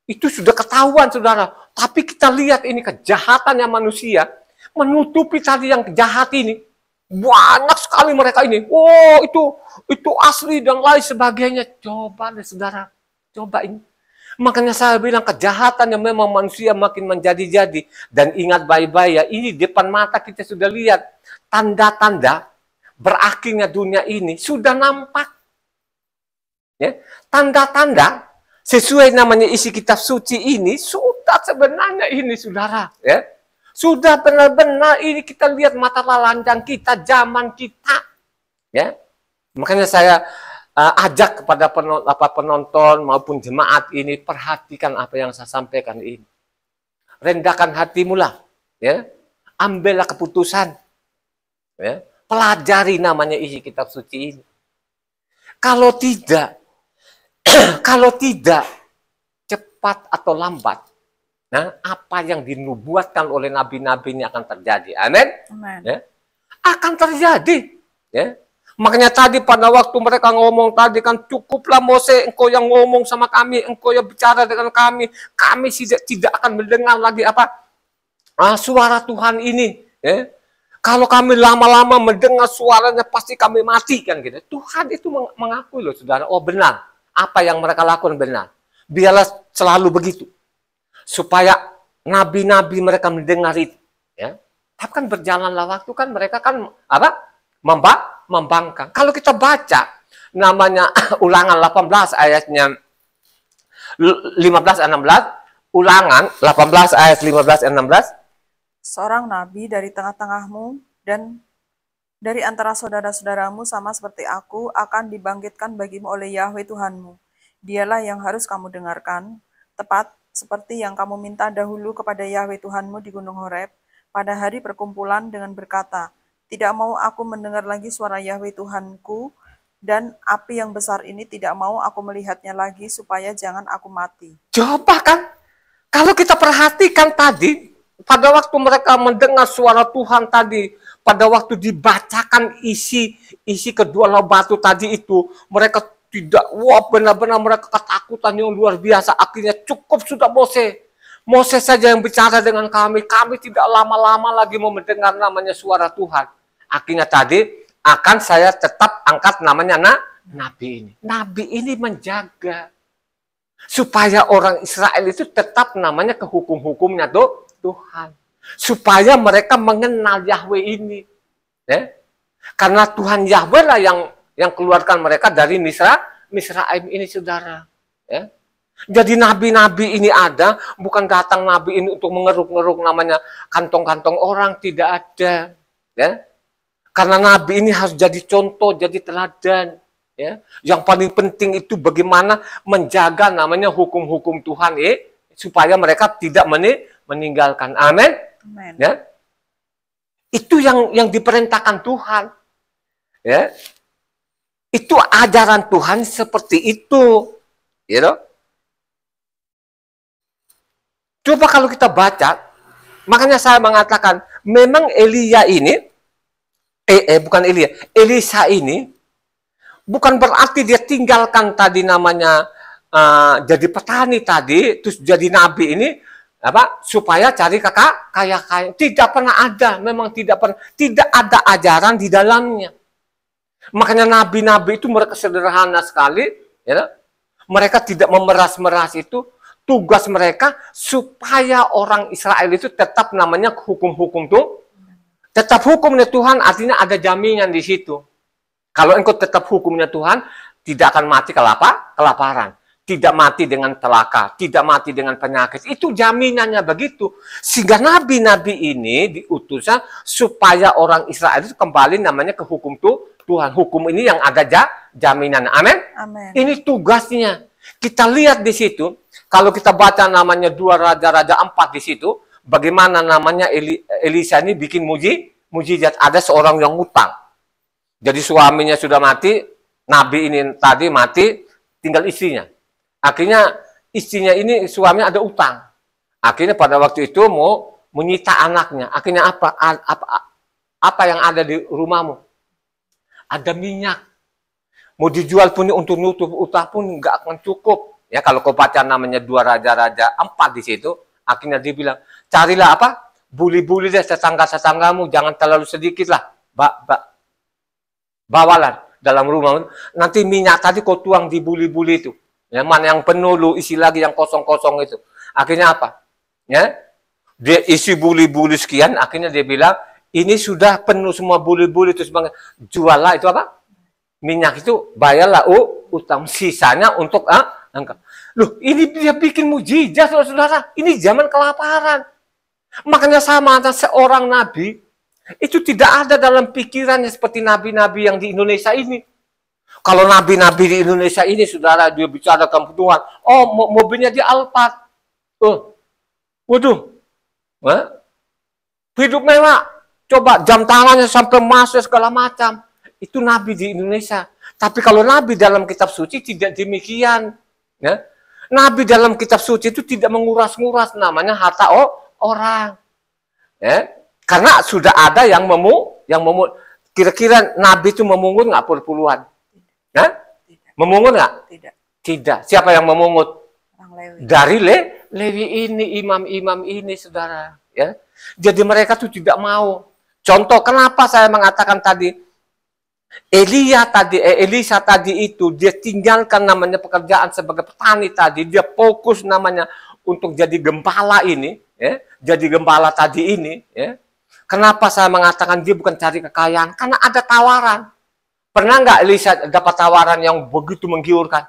Itu sudah ketahuan saudara. Tapi kita lihat ini kejahatannya manusia. Menutupi tadi yang jahat ini. Banyak sekali mereka ini. Oh itu asli dan lain sebagainya. Coba deh saudara. Coba ini. Makanya saya bilang kejahatan yang memang manusia makin menjadi-jadi. Dan ingat baik-baik ya. Ini depan mata kita sudah lihat. Tanda-tanda berakhirnya dunia ini sudah nampak. Ya, tanda-tanda sesuai namanya isi kitab suci ini sudah sebenarnya ini saudara, ya. Sudah benar-benar ini kita lihat mata telanjang kita, zaman kita, ya. Makanya saya ajak kepada penonton maupun jemaat ini, perhatikan apa yang saya sampaikan ini. Rendahkan hatimu lah, ya. Ambillah keputusan, ya. Pelajari namanya isi kitab suci ini. Kalau tidak, cepat atau lambat, nah apa yang dinubuatkan oleh nabi-nabi ini akan terjadi. Amin. Ya, akan terjadi. Ya. Makanya tadi pada waktu mereka ngomong tadi kan, cukuplah Mose, engkau yang ngomong sama kami, engkau yang bicara dengan kami tidak akan mendengar lagi suara Tuhan ini. Ya. Kalau kami lama-lama mendengar suaranya pasti kami mati kan gitu. Tuhan itu mengakui loh saudara, oh benar. Apa yang mereka lakukan benar. Biarlah selalu begitu. Supaya nabi-nabi mereka mendengar itu. Ya. Tapi kan berjalanlah waktu kan mereka kan membangkang. Kalau kita baca namanya Ulangan 18 ayatnya 15-16, Ulangan 18 ayat 15-16. Seorang nabi dari tengah-tengahmu dan dari antara saudara-saudaramu sama seperti aku akan dibangkitkan bagimu oleh Yahweh Tuhanmu. Dialah yang harus kamu dengarkan, tepat seperti yang kamu minta dahulu kepada Yahweh Tuhanmu di Gunung Horeb pada hari perkumpulan dengan berkata, tidak mau aku mendengar lagi suara Yahweh Tuhanku, dan api yang besar ini tidak mau aku melihatnya lagi supaya jangan aku mati. Coba kan, kalau kita perhatikan tadi, pada waktu mereka mendengar suara Tuhan tadi, pada waktu dibacakan isi kedua laut batu tadi itu, mereka tidak, wah benar-benar mereka ketakutan yang luar biasa. Akhirnya cukup sudah Moses saja yang bicara dengan kami tidak lama-lama lagi mau mendengar namanya suara Tuhan. Akhirnya tadi, akan saya tetap angkat namanya nabi ini. Nabi ini menjaga supaya orang Israel itu tetap namanya ke hukum-hukumnya Tuhan. Supaya mereka mengenal Yahweh ini. Ya? Karena Tuhan Yahweh lah yang keluarkan mereka dari Misraim ini, saudara. Ya? Jadi nabi-nabi ini ada, bukan datang nabi ini untuk mengeruk-ngeruk namanya kantong-kantong orang, tidak ada. Ya? Karena nabi ini harus jadi contoh, jadi teladan. Ya. Yang paling penting itu bagaimana menjaga namanya hukum-hukum Tuhan, supaya mereka tidak meninggalkan. Amin. Ya. Itu yang diperintahkan Tuhan. Ya. Itu ajaran Tuhan seperti itu. You know? Coba kalau kita baca, makanya saya mengatakan, memang Elia ini, bukan Elia, Elisa ini bukan berarti dia tinggalkan tadi namanya jadi petani tadi, terus jadi nabi ini supaya cari kaya. Tidak pernah ada, memang tidak ada ajaran di dalamnya. Makanya nabi-nabi itu mereka sederhana sekali, ya. Mereka tidak memeras-meras itu. Tugas mereka supaya orang Israel itu tetap namanya hukum-hukum tuh. Tetap hukumnya Tuhan artinya ada jaminan di situ. Kalau engkau tetap hukumnya Tuhan, tidak akan mati kelaparan. Tidak mati dengan celaka, tidak mati dengan penyakit. Itu jaminannya begitu. Sehingga nabi-nabi ini diutusnya supaya orang Israel itu kembali namanya ke hukum Tuhan. Hukum ini yang ada jaminan. Amin? Amin. Ini tugasnya. Kita lihat di situ, kalau kita baca namanya 2 Raja-Raja 4 di situ, bagaimana namanya Elisa ini bikin mujizat. Ada seorang yang ngutang. Jadi suaminya sudah mati, nabi ini tadi mati, tinggal istrinya. Akhirnya istrinya ini suaminya ada utang. Akhirnya pada waktu itu mau menyita anaknya. Akhirnya apa yang ada di rumahmu? Ada minyak. Mau dijual pun untuk nutup utang pun nggak akan cukup. Ya kalau kau baca namanya 2 Raja-Raja 4 di situ, akhirnya dia bilang, carilah buli-buli deh tetangga-tetanggamu, jangan terlalu sedikit lah. Bawalah dalam rumah. Nanti minyak tadi kau tuang di buli-buli itu. Ya, mana yang penuh lu isi lagi yang kosong-kosong itu. Akhirnya apa? Ya, dia isi buli-buli sekian, akhirnya dia bilang, ini sudah penuh semua buli-buli itu sebagai jualah itu minyak itu, bayarlah utang, sisanya untuk Loh, ini dia bikin mujizat, saudara. Ini zaman kelaparan. Makanya sama ada seorang nabi itu tidak ada dalam pikirannya seperti nabi-nabi yang di Indonesia ini. Kalau nabi-nabi di Indonesia ini, saudara, dia bicara kebutuhan. Oh, mobilnya di Alphard. Waduh. Hidup mewah. Coba jam tangannya sampai emas segala macam. Itu nabi di Indonesia. Tapi kalau nabi dalam kitab suci tidak demikian. Ya. Nabi dalam kitab suci itu tidak menguras-nguras namanya harta orang. Ya. Karena sudah ada yang kira-kira nabi itu memungut nggak puluhan? Nah, memungut nggak? Tidak. Siapa yang memungut? Lewi. Dari Lewi ini, imam-imam ini, saudara. Ya. Jadi mereka tuh tidak mau. Contoh, kenapa saya mengatakan tadi, Elisa tadi itu, dia tinggalkan namanya pekerjaan sebagai petani tadi, dia fokus namanya untuk jadi gembala ini, ya. Jadi gembala tadi ini, ya. Kenapa saya mengatakan dia bukan cari kekayaan? Karena ada tawaran. Pernah nggak Elisa dapat tawaran yang begitu menggiurkan?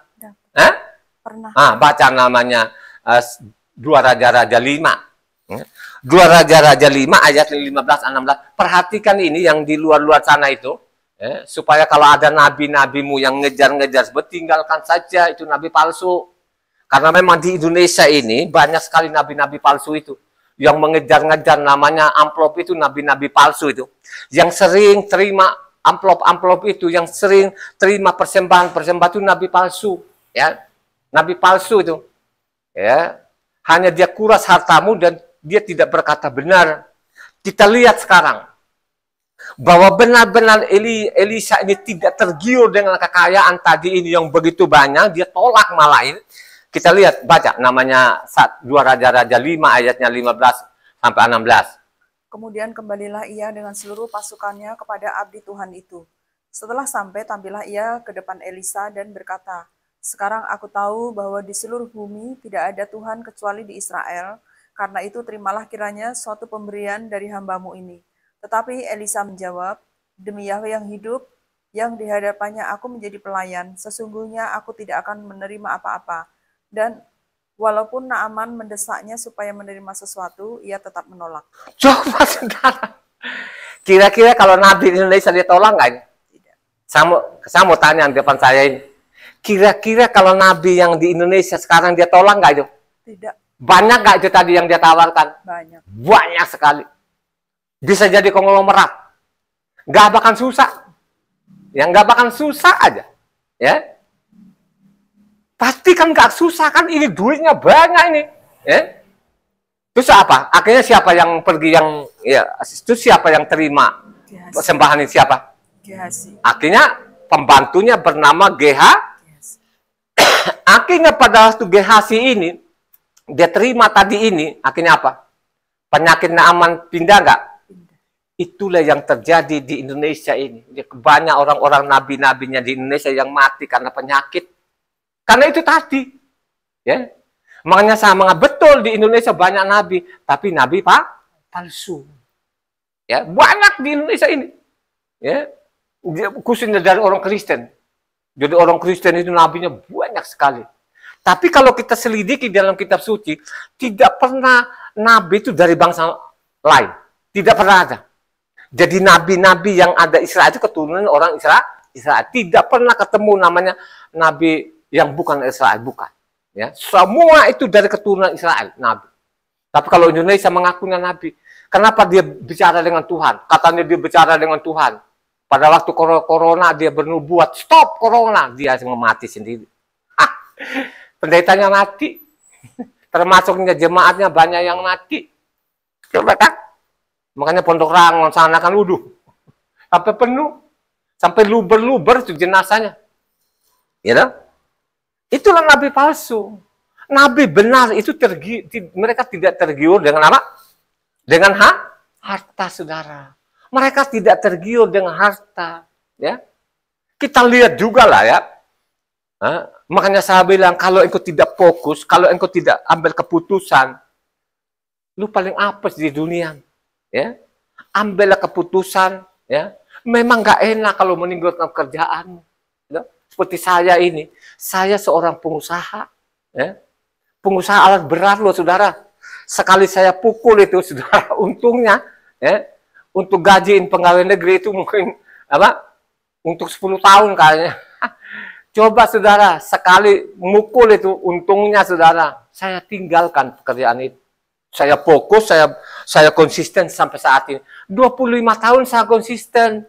Hah? Pernah. Baca namanya 2 Raja-Raja 5. 2 Raja-Raja 5 ayat 15-16. Perhatikan ini yang di luar-luar sana itu. Supaya kalau ada nabi-nabimu yang ngejar-ngejar, tinggalkan saja itu nabi palsu. Karena memang di Indonesia ini banyak sekali nabi-nabi palsu itu. Yang mengejar-ngejar namanya amplop itu nabi-nabi palsu itu. Yang sering terima amplop-amplop itu, yang sering terima persembahan-persembahan itu nabi palsu. Ya, nabi palsu itu. Ya, hanya dia kuras hartamu dan dia tidak berkata benar. Kita lihat sekarang bahwa benar-benar Elisa ini tidak tergiur dengan kekayaan tadi ini yang begitu banyak, dia tolak malah ini. Kita lihat, baca namanya 2 Raja-Raja 5 ayatnya 15-16. Kemudian kembalilah ia dengan seluruh pasukannya kepada abdi Tuhan itu. Setelah sampai, tampillah ia ke depan Elisa dan berkata, "Sekarang aku tahu bahwa di seluruh bumi tidak ada Tuhan kecuali di Israel. Karena itu terimalah kiranya suatu pemberian dari hambamu ini." Tetapi Elisa menjawab, "Demi Yahwe yang hidup, yang di hadapannya aku menjadi pelayan, sesungguhnya aku tidak akan menerima apa-apa." Dan walaupun Naaman mendesaknya supaya menerima sesuatu, ia tetap menolak. Coba saudara, kira-kira kalau Nabi Indonesia dia tolak nggak? Tidak. Saya mau tanya di depan saya ini. Kira-kira kalau Nabi yang di Indonesia sekarang dia tolak nggak itu? Tidak. Banyak nggak itu tadi yang dia tawarkan? Banyak. Banyak sekali. Bisa jadi konglomerat. Nggak bakal susah. Yang nggak bakal susah aja. Ya. Pasti kan nggak susah kan, ini duitnya banyak ini. Ya. Terus apa? Akhirnya siapa yang pergi yang ya itu siapa yang terima persembahan ini siapa? Gehasi. Akhirnya pembantunya bernama Gehasi. Akhirnya pada waktu Gehasi ini dia terima tadi ini, akhirnya apa? Penyakit Naaman pindah nggak? Itulah yang terjadi di Indonesia ini. Banyak orang-orang nabi-nabinya di Indonesia yang mati karena penyakit. Karena itu tadi. Ya. Makanya sama betul di Indonesia banyak nabi, tapi nabi palsu. Ya, banyak di Indonesia ini. Ya. Khususnya dari orang Kristen. Jadi orang Kristen itu nabinya banyak sekali. Tapi kalau kita selidiki dalam kitab suci, tidak pernah nabi itu dari bangsa lain. Tidak pernah ada. Jadi nabi-nabi yang ada Israel itu keturunan orang Israel. Tidak pernah ketemu namanya nabi yang bukan Israel, bukan. Ya, semua itu dari keturunan Israel, nabi. Tapi kalau Indonesia mengakunya nabi, kenapa dia bicara dengan Tuhan? Katanya dia bicara dengan Tuhan. Pada waktu corona dia bernubuat, stop corona, dia mati sendiri. Pendetanya mati, termasuknya jemaatnya banyak yang mati. Coba kan? Makanya Pondok Rangon sana kan sampai penuh, sampai luber-luber itu jenazahnya. Ya dong? Itulah nabi palsu. Nabi benar itu mereka tidak tergiur dengan apa? Dengan harta, saudara. Mereka tidak tergiur dengan harta. Ya, kita lihat juga lah ya. Makanya saya bilang kalau engkau tidak fokus, kalau engkau tidak ambil keputusan, lu paling apes di dunia. Ya, ambillah keputusan. Ya, memang nggak enak kalau meninggalkan pekerjaan. Ya. Seperti saya ini, saya seorang pengusaha, ya. Pengusaha alat berat loh, saudara. Sekali saya pukul itu, saudara, untungnya, ya, untuk gajiin pegawai negeri itu mungkin apa? Untuk 10 tahun kayaknya. Coba saudara, sekali mukul itu, untungnya saudara, saya tinggalkan pekerjaan itu. Saya fokus, saya konsisten sampai saat ini. 25 tahun saya konsisten.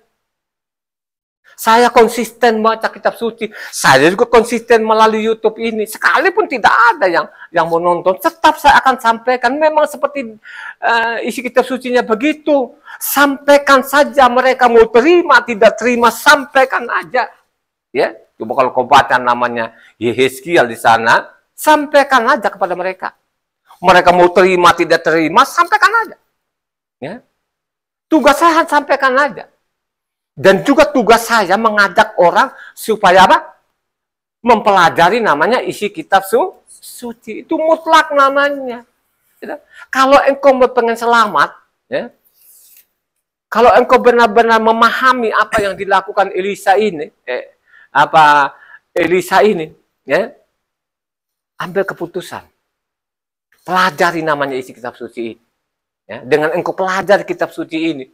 Saya konsisten baca kitab suci. Saya juga konsisten melalui YouTube ini. Sekalipun tidak ada yang menonton, tetap saya akan sampaikan. Memang seperti isi kitab sucinya begitu. Sampaikan saja, mereka mau terima, tidak terima, sampaikan aja. Ya, coba kalau kau baca namanya Yehezkiel di sana, sampaikan aja kepada mereka. Mereka mau terima, tidak terima, sampaikan aja. Ya. Tugas saya sampaikan aja. Dan juga tugas saya mengajak orang supaya apa? Mempelajari namanya isi kitab suci. Itu mutlak namanya. Kalau engkau pengen selamat, ya, Kalau engkau benar-benar memahami apa yang dilakukan Elisa ini, Elisa ini, ya, ambil keputusan. Pelajari namanya isi kitab suci ini. Ya, dengan engkau pelajari kitab suci ini,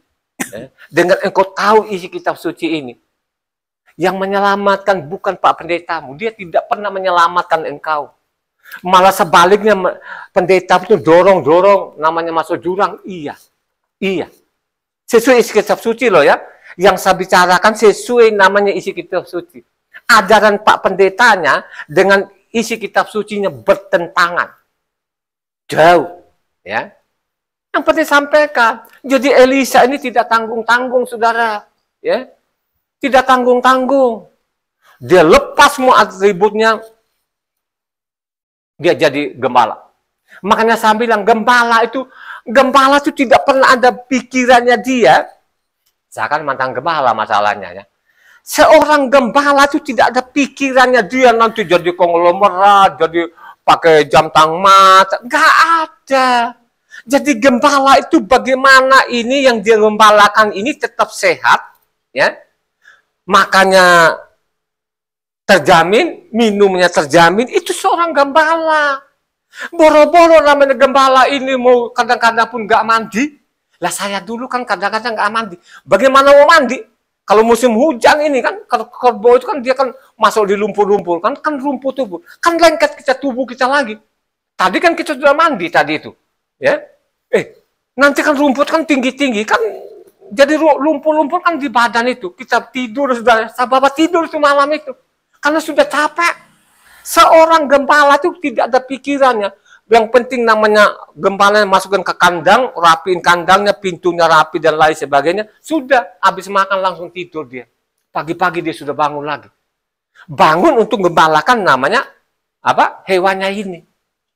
ya, dengan engkau tahu isi kitab suci ini, yang menyelamatkan bukan Pak Pendetamu, dia tidak pernah menyelamatkan engkau. Malah sebaliknya pendeta itu dorong-dorong namanya masuk jurang. Iya. Sesuai isi kitab suci loh ya. Yang saya bicarakan sesuai namanya isi kitab suci. Ajaran Pak Pendetanya dengan isi kitab sucinya bertentangan. Jauh. Ya. Yang penting sampaikan. Jadi Elisa ini tidak tanggung-tanggung, saudara. Ya. Tidak tanggung-tanggung. Dia lepas semua atributnya. Dia jadi gembala. Makanya saya bilang gembala itu tidak pernah ada pikirannya dia. Saya kan mantan gembala masalahnya ya. Seorang gembala itu tidak ada pikirannya dia nanti jadi konglomerat, jadi pakai jam tangan mata. Nggak ada. Jadi gembala itu bagaimana ini yang dia gembalakan ini tetap sehat. Ya. Makanya terjamin, minumnya terjamin, itu seorang gembala. Boro-boro namanya gembala ini mau kadang-kadang pun nggak mandi. Lah saya dulu kan kadang-kadang nggak mandi. Bagaimana mau mandi? Kalau musim hujan ini kan, kalau kerbau itu kan dia kan masuk di lumpur-lumpur, kan rumput tubuh. Kan lengket kita tubuh kita lagi. Tadi kan kita sudah mandi tadi itu. Ya. Nanti kan rumput kan tinggi-tinggi, kan jadi lumpur-lumpur kan di badan itu. Kita tidur, sudah sababa tidur itu malam itu. Karena sudah capek. Seorang gembala itu tidak ada pikirannya. Yang penting namanya gembala masukkan ke kandang, rapiin kandangnya, pintunya rapi dan lain sebagainya. Sudah, habis makan langsung tidur dia. Pagi-pagi dia sudah bangun lagi. Bangun untuk gembalakan namanya apa? Hewannya ini.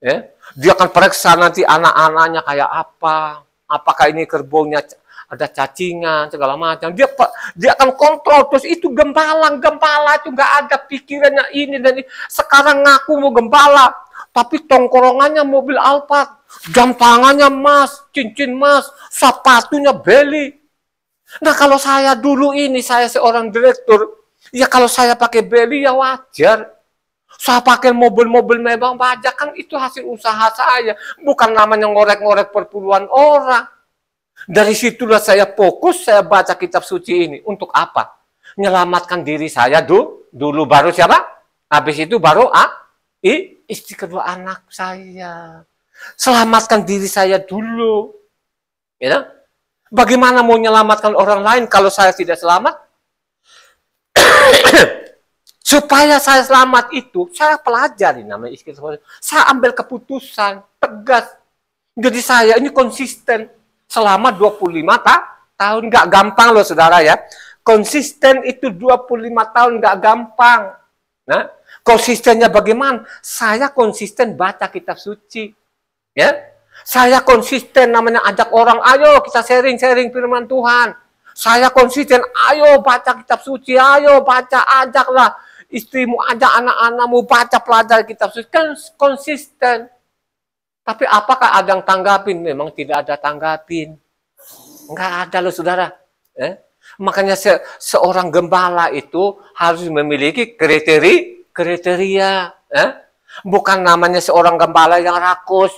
Ya. Dia akan periksa nanti anak-anaknya kayak apa. Apakah ini kerbaunya ada cacingan segala macam, dia akan kontrol. Terus itu gembala itu nggak ada pikirannya ini dan ini. Sekarang ngaku mau gembala, tapi tongkrongannya mobil Alphard, jam tangannya emas, cincin emas, sepatunya Beli. Nah kalau saya dulu ini, saya seorang direktur, ya kalau saya pakai Beli ya wajar. Saya pakai mobil-mobil mewah pajak kan itu hasil usaha saya, bukan namanya ngorek-ngorek perpuluhan orang. Dari situlah saya fokus, saya baca kitab suci ini. Untuk apa? Menyelamatkan diri saya dulu baru siapa? Habis itu baru istri kedua anak saya. Selamatkan diri saya dulu. Ya? Bagaimana mau menyelamatkan orang lain kalau saya tidak selamat? Supaya saya selamat itu, saya pelajari namanya istri. Saya ambil keputusan, tegas. Jadi saya ini konsisten. Selama 25 tahun, nggak gampang loh saudara ya. Konsisten itu 25 tahun nggak gampang. Nah, konsistennya bagaimana? Saya konsisten baca kitab suci. Ya, saya konsisten namanya ajak orang, ayo kita sharing-sharing firman Tuhan. Saya konsisten, ayo baca kitab suci, ayo baca, ajaklah istrimu, ajak anak-anakmu baca pelajari kitab suci. Kan konsisten. Tapi apakah ada yang tanggapin? Memang tidak ada tanggapin. Enggak ada loh saudara. Makanya seorang gembala itu harus memiliki kriteria. Bukan namanya seorang gembala yang rakus.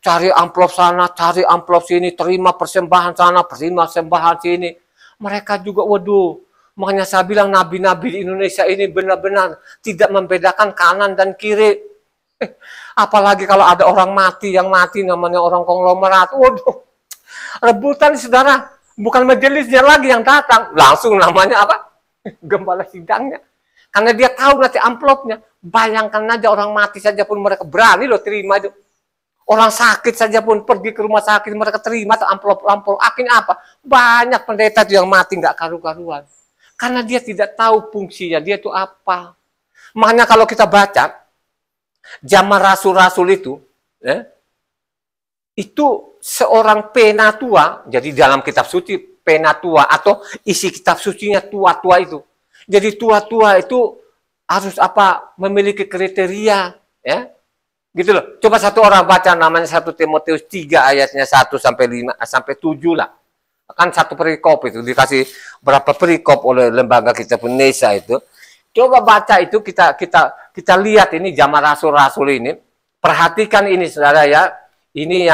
Cari amplop sana, cari amplop sini, terima persembahan sana, terima persembahan sini. Mereka juga, waduh. Makanya saya bilang nabi-nabi di Indonesia ini benar-benar tidak membedakan kanan dan kiri. Apalagi kalau ada orang mati, yang mati namanya orang konglomerat. Waduh, rebutan saudara. Bukan majelisnya lagi yang datang. Langsung namanya apa? Gembala sidangnya. Karena dia tahu nanti amplopnya. Bayangkan aja orang mati saja pun mereka berani loh terima itu. Orang sakit saja pun pergi ke rumah sakit mereka terima amplop-amplop. Akhirnya apa? Banyak pendeta itu yang mati nggak karu-karuan. Karena dia tidak tahu fungsinya. Dia itu apa. Makanya kalau kita baca zaman rasul-rasul itu seorang penatua, jadi dalam kitab suci penatua atau isi kitab sucinya tua-tua itu. Jadi tua-tua itu harus apa? Memiliki kriteria, ya. Gitu loh. Coba satu orang baca namanya 1 Timotius 3 ayatnya 1 sampai 5 sampai 7 lah. Kan satu perikop itu dikasih berapa perikop oleh lembaga kita Indonesia itu. Coba baca itu, kita lihat ini zaman rasul-rasul ini. Perhatikan ini saudara ya. Ini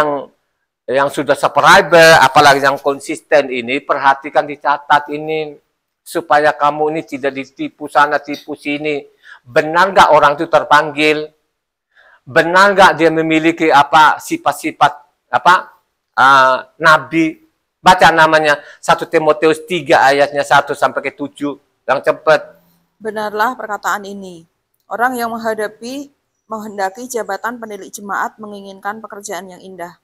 yang sudah subscriber, apalagi yang konsisten ini, perhatikan, dicatat ini supaya kamu ini tidak ditipu sana tipu sini. Benar nggak orang itu terpanggil? Benar nggak dia memiliki apa sifat-sifat nabi? Baca namanya 1 Timotius 3 ayatnya 1 sampai ke 7 yang cepat. Benarlah perkataan ini. Orang yang menghendaki jabatan penilik jemaat menginginkan pekerjaan yang indah.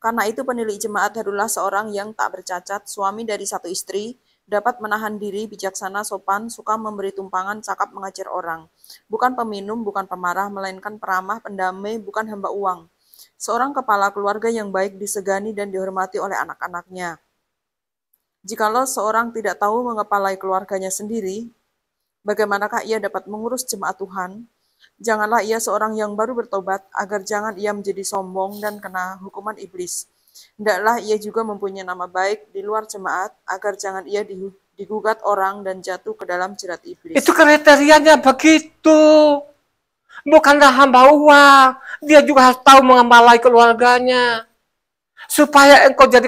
Karena itu penilik jemaat adalah seorang yang tak bercacat, suami dari satu istri, dapat menahan diri, bijaksana, sopan, suka memberi tumpangan, cakap mengajar orang. Bukan peminum, bukan pemarah, melainkan peramah, pendamai, bukan hamba uang. Seorang kepala keluarga yang baik disegani dan dihormati oleh anak-anaknya. Jikalau seorang tidak tahu mengepalai keluarganya sendiri, bagaimanakah ia dapat mengurus jemaat Tuhan? Janganlah ia seorang yang baru bertobat, agar jangan ia menjadi sombong dan kena hukuman iblis. Hendaklah ia juga mempunyai nama baik di luar jemaat, agar jangan ia digugat orang dan jatuh ke dalam jerat iblis. Itu kriterianya begitu. Bukanlah hamba uang. Dia juga harus tahu mengamalai keluarganya. Supaya engkau jadi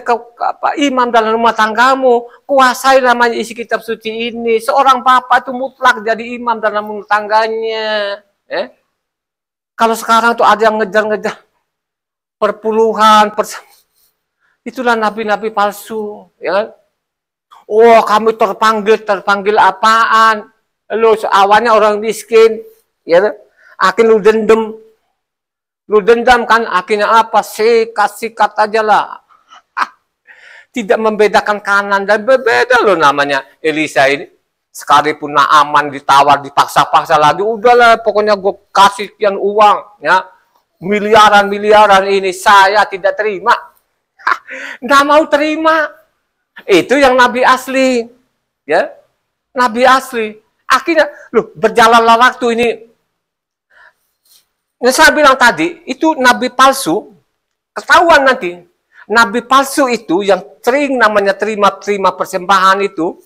imam dalam rumah tanggamu. Kuasai namanya isi kitab suci ini. Seorang bapak itu mutlak jadi imam dalam rumah tangganya. Kalau sekarang tuh ada yang ngejar-ngejar perpuluhan, itulah nabi-nabi palsu, ya kan? Oh, kami terpanggil apaan? Lu awalnya orang miskin, ya kan? Akhirnya lu dendam kan? Akhirnya apa? Sikat aja lah. Tidak membedakan kanan dan berbeda loh namanya Elisa ini. Sekalipun Naaman ditawar, dipaksa-paksa lagi, udahlah pokoknya gue kasih sekian uang, ya, miliaran ini saya tidak terima. Nggak mau terima. Itu yang nabi asli, ya, nabi asli. Akhirnya, loh, berjalanlah waktu ini. Yang saya bilang tadi, itu nabi palsu, ketahuan nanti. Nabi palsu itu yang sering namanya terima persembahan itu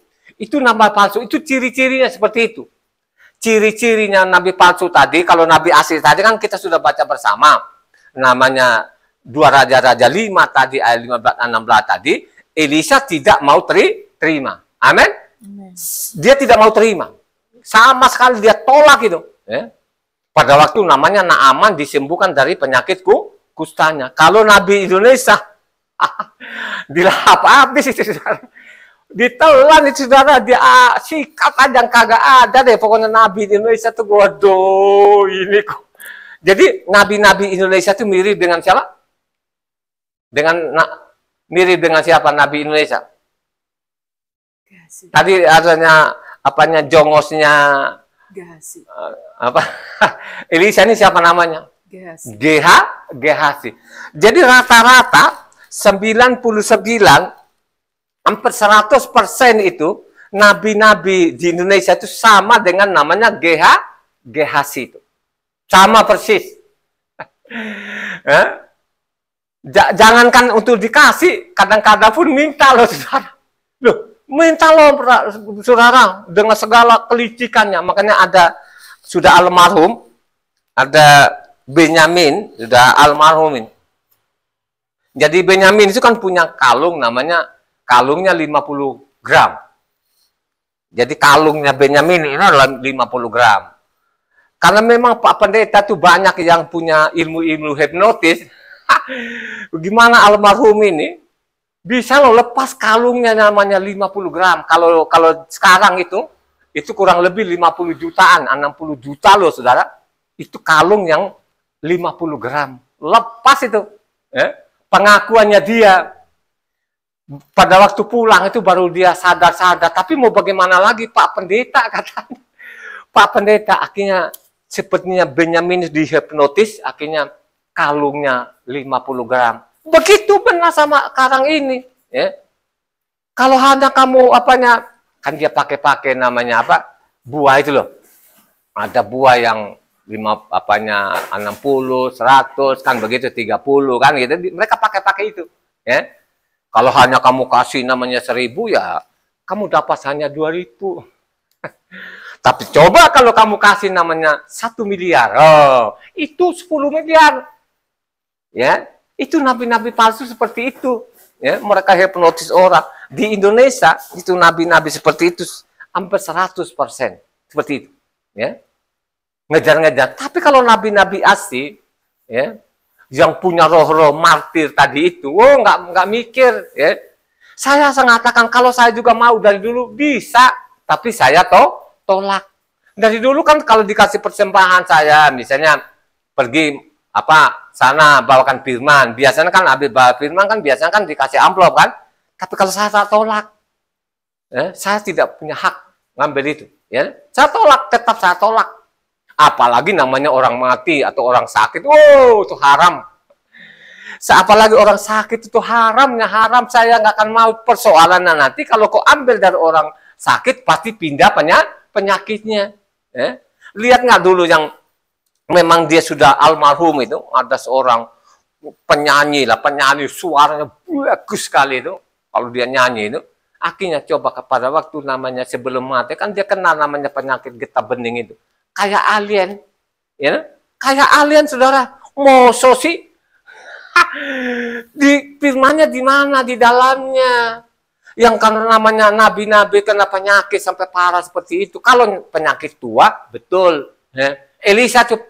nabi palsu. Itu ciri-cirinya seperti itu. Ciri-cirinya nabi palsu tadi, kalau nabi asli tadi kan kita sudah baca bersama. Namanya 2 Raja-Raja 5 tadi, ayat 15-16 tadi, Elisa tidak mau terima. Amin? Dia tidak mau terima. Sama sekali dia tolak itu. Ya. Pada waktu namanya Naaman disembuhkan dari penyakit kustanya. Kalau Nabi Indonesia, dilahap habis itu, saudara. Ditelan itu, saudara. Dia sikat aja yang kagak ada deh. Pokoknya Nabi Indonesia tuh, waduh, ini kok. Jadi Nabi-Nabi Indonesia itu mirip dengan siapa? Mirip dengan siapa Nabi Indonesia? Gahasi. Tadi adanya apanya jongosnya apa? Elisa ini siapa namanya? Gehasi. Jadi rata-rata 99 hampir 100% itu nabi-nabi di Indonesia itu sama dengan namanya Gehasi itu. Sama persis. Jangankan untuk dikasih, kadang-kadang pun minta loh, saudara. Loh, minta loh, saudara, dengan segala kelicikannya. Makanya sudah almarhum, ada Benyamin, sudah almarhum ini. Jadi Benyamin itu kan punya kalung, namanya kalungnya 50 gram. Jadi kalungnya Benyamin ini adalah 50 gram. Karena memang Pak Pendeta tuh banyak yang punya ilmu-ilmu hipnotis. Gimana almarhum ini bisa lo lepas kalungnya namanya 50 gram. Kalau sekarang itu kurang lebih 50 jutaan, 60 juta loh, saudara. Itu kalung yang 50 gram. Lepas itu. Pengakuannya dia. Pada waktu pulang itu baru dia sadar-sadar. Tapi mau bagaimana lagi Pak Pendeta, katanya. Pak Pendeta akhirnya sepertinya Benyamin dihipnotis, akhirnya kalungnya 50 gram. Begitu benar sama sekarang ini. Ya. Kalau hanya kamu kan dia pakai namanya apa? Buah itu loh. Ada buah yang 60, 100 kan begitu, 30 kan gitu. Mereka pakai itu. Ya. Kalau hanya kamu kasih namanya 1.000 ya, kamu dapat hanya 2.000. Tapi coba kalau kamu kasih namanya 1 miliar, oh, itu 10 miliar. Ya, itu nabi-nabi palsu seperti itu. Ya, mereka hipnotis orang. Di Indonesia itu nabi-nabi seperti itu hampir 100% seperti itu. Ya, ngejar-ngejar. Tapi kalau nabi-nabi asli, ya, yang punya roh-roh martir tadi itu, oh nggak mikir, ya. Saya mengatakan kalau saya juga mau dari dulu bisa, tapi saya tolak. Dari dulu kan kalau dikasih persembahan saya, misalnya pergi sana bawakan firman, biasanya kan habis bawa firman kan biasanya kan dikasih amplop kan, tapi kalau saya tolak, ya, saya tidak punya hak ngambil itu, ya. Saya tolak, tetap saya tolak. Apalagi namanya orang mati atau orang sakit, oh itu haram. Apalagi orang sakit itu haramnya haram, saya nggak akan mau. Persoalannya nanti kalau kau ambil dari orang sakit pasti pindah penyakitnya. Ya. Lihat nggak dulu yang memang dia sudah almarhum itu, ada seorang penyanyi suaranya bagus sekali itu, kalau dia nyanyi itu, akhirnya coba pada waktu namanya sebelum mati kan dia kena namanya penyakit getah bening itu. Kayak alien, ya, kayak alien saudara. Moso sih, di firmannya di mana di dalamnya, yang karena namanya nabi-nabi kena penyakit sampai parah seperti itu. Kalau penyakit tua, betul. Ya. Elisa tuh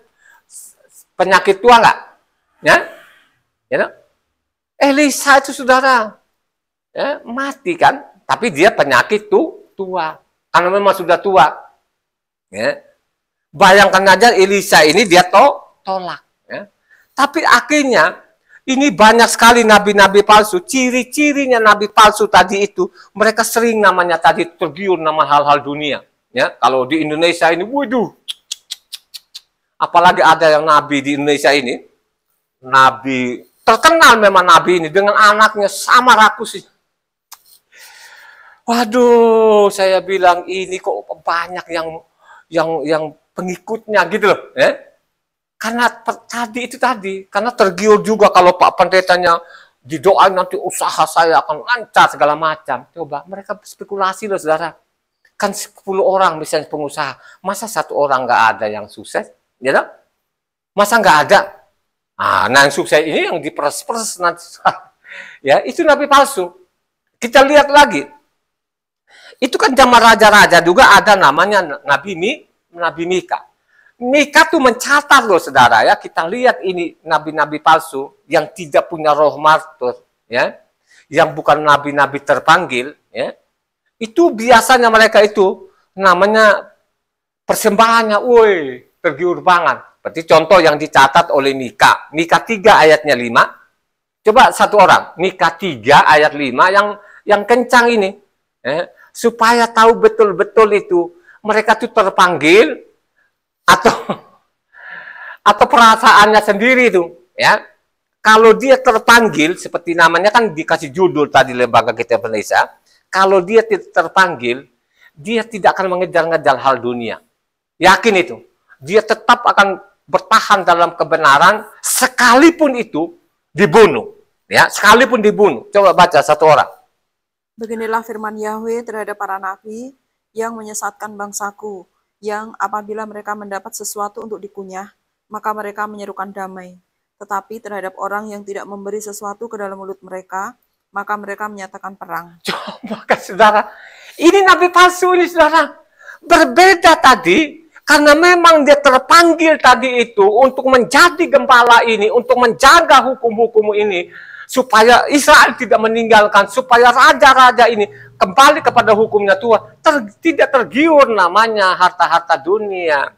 penyakit tua nggak? Ya, ya, Elisa itu saudara, ya, mati kan, tapi dia penyakit tua, karena memang sudah tua. Ya. Bayangkan aja Elisa ini dia tolak. Ya. Tapi akhirnya ini banyak sekali nabi-nabi palsu. Ciri-cirinya nabi palsu tadi itu, mereka sering namanya tadi tergiur nama hal-hal dunia. Ya, kalau di Indonesia ini, waduh, apalagi ada yang nabi di Indonesia ini, nabi terkenal memang nabi ini dengan anaknya sama rakus. Waduh, saya bilang ini kok banyak yang pengikutnya gitu loh, ya. Karena karena tergiur juga kalau Pak Pendetanya didoain nanti usaha saya akan lancar segala macam. Coba mereka spekulasi loh saudara. Kan 10 orang misalnya pengusaha, masa 1 orang nggak ada yang sukses, ya kan? Masa nggak ada? Nah yang sukses ini yang diperes-peres nanti, ya itu nabi palsu. Kita lihat lagi, itu kan zaman raja-raja juga ada namanya Nabi Mika. Mika tuh mencatat loh saudara ya, kita lihat ini nabi-nabi palsu yang tidak punya roh martir, ya, yang bukan nabi-nabi terpanggil, ya, itu biasanya mereka itu namanya persembahannya, woi tergiur banget. Berarti contoh yang dicatat oleh Mika 3 ayatnya 5, coba 1 orang, Mika 3 ayat 5 yang kencang ini, ya, supaya tahu betul-betul itu mereka tuh terpanggil atau perasaannya sendiri itu, ya. Kalau dia terpanggil seperti namanya kan dikasih judul tadi Lembaga Kitab Indonesia, kalau dia terpanggil, dia tidak akan mengejar-ngejar hal dunia. Yakin itu. Dia tetap akan bertahan dalam kebenaran sekalipun itu dibunuh, ya, sekalipun dibunuh. Coba baca 1 orang. Beginilah firman Yahweh terhadap para nabi yang menyesatkan bangsaku, yang apabila mereka mendapat sesuatu untuk dikunyah, maka mereka menyerukan damai. Tetapi terhadap orang yang tidak memberi sesuatu ke dalam mulut mereka, maka mereka menyatakan perang. Coba saudara, ini nabi palsu ini saudara. Berbeda tadi, karena memang dia terpanggil tadi itu untuk menjadi gembala ini, untuk menjaga hukum-hukum ini, supaya Israel tidak meninggalkan, supaya raja-raja ini kembali kepada hukumnya Tuhan, tidak tergiur namanya harta-harta dunia.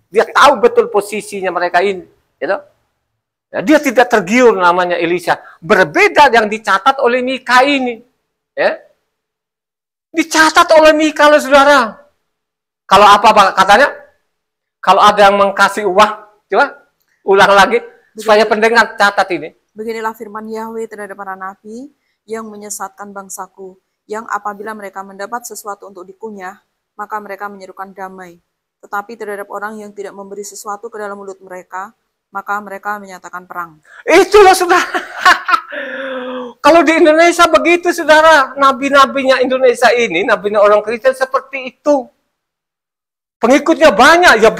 Dia tahu betul posisinya mereka ini, gitu. Ya, dia tidak tergiur namanya Elisa. Berbeda yang dicatat oleh Mika ini, ya. Dicatat oleh Mika loh saudara. Kalau apa katanya? Kalau ada yang mengkasih uang, coba ulang lagi supaya pendengar catat ini. Beginilah firman Yahweh terhadap para nabi yang menyesatkan bangsaku, yang apabila mereka mendapat sesuatu untuk dikunyah, maka mereka menyerukan damai. Tetapi terhadap orang yang tidak memberi sesuatu ke dalam mulut mereka, maka mereka menyatakan perang. Itulah saudara. Kalau di Indonesia begitu, saudara. Nabi-nabinya Indonesia ini, nabinya orang Kristen seperti itu. Pengikutnya banyak. Ya,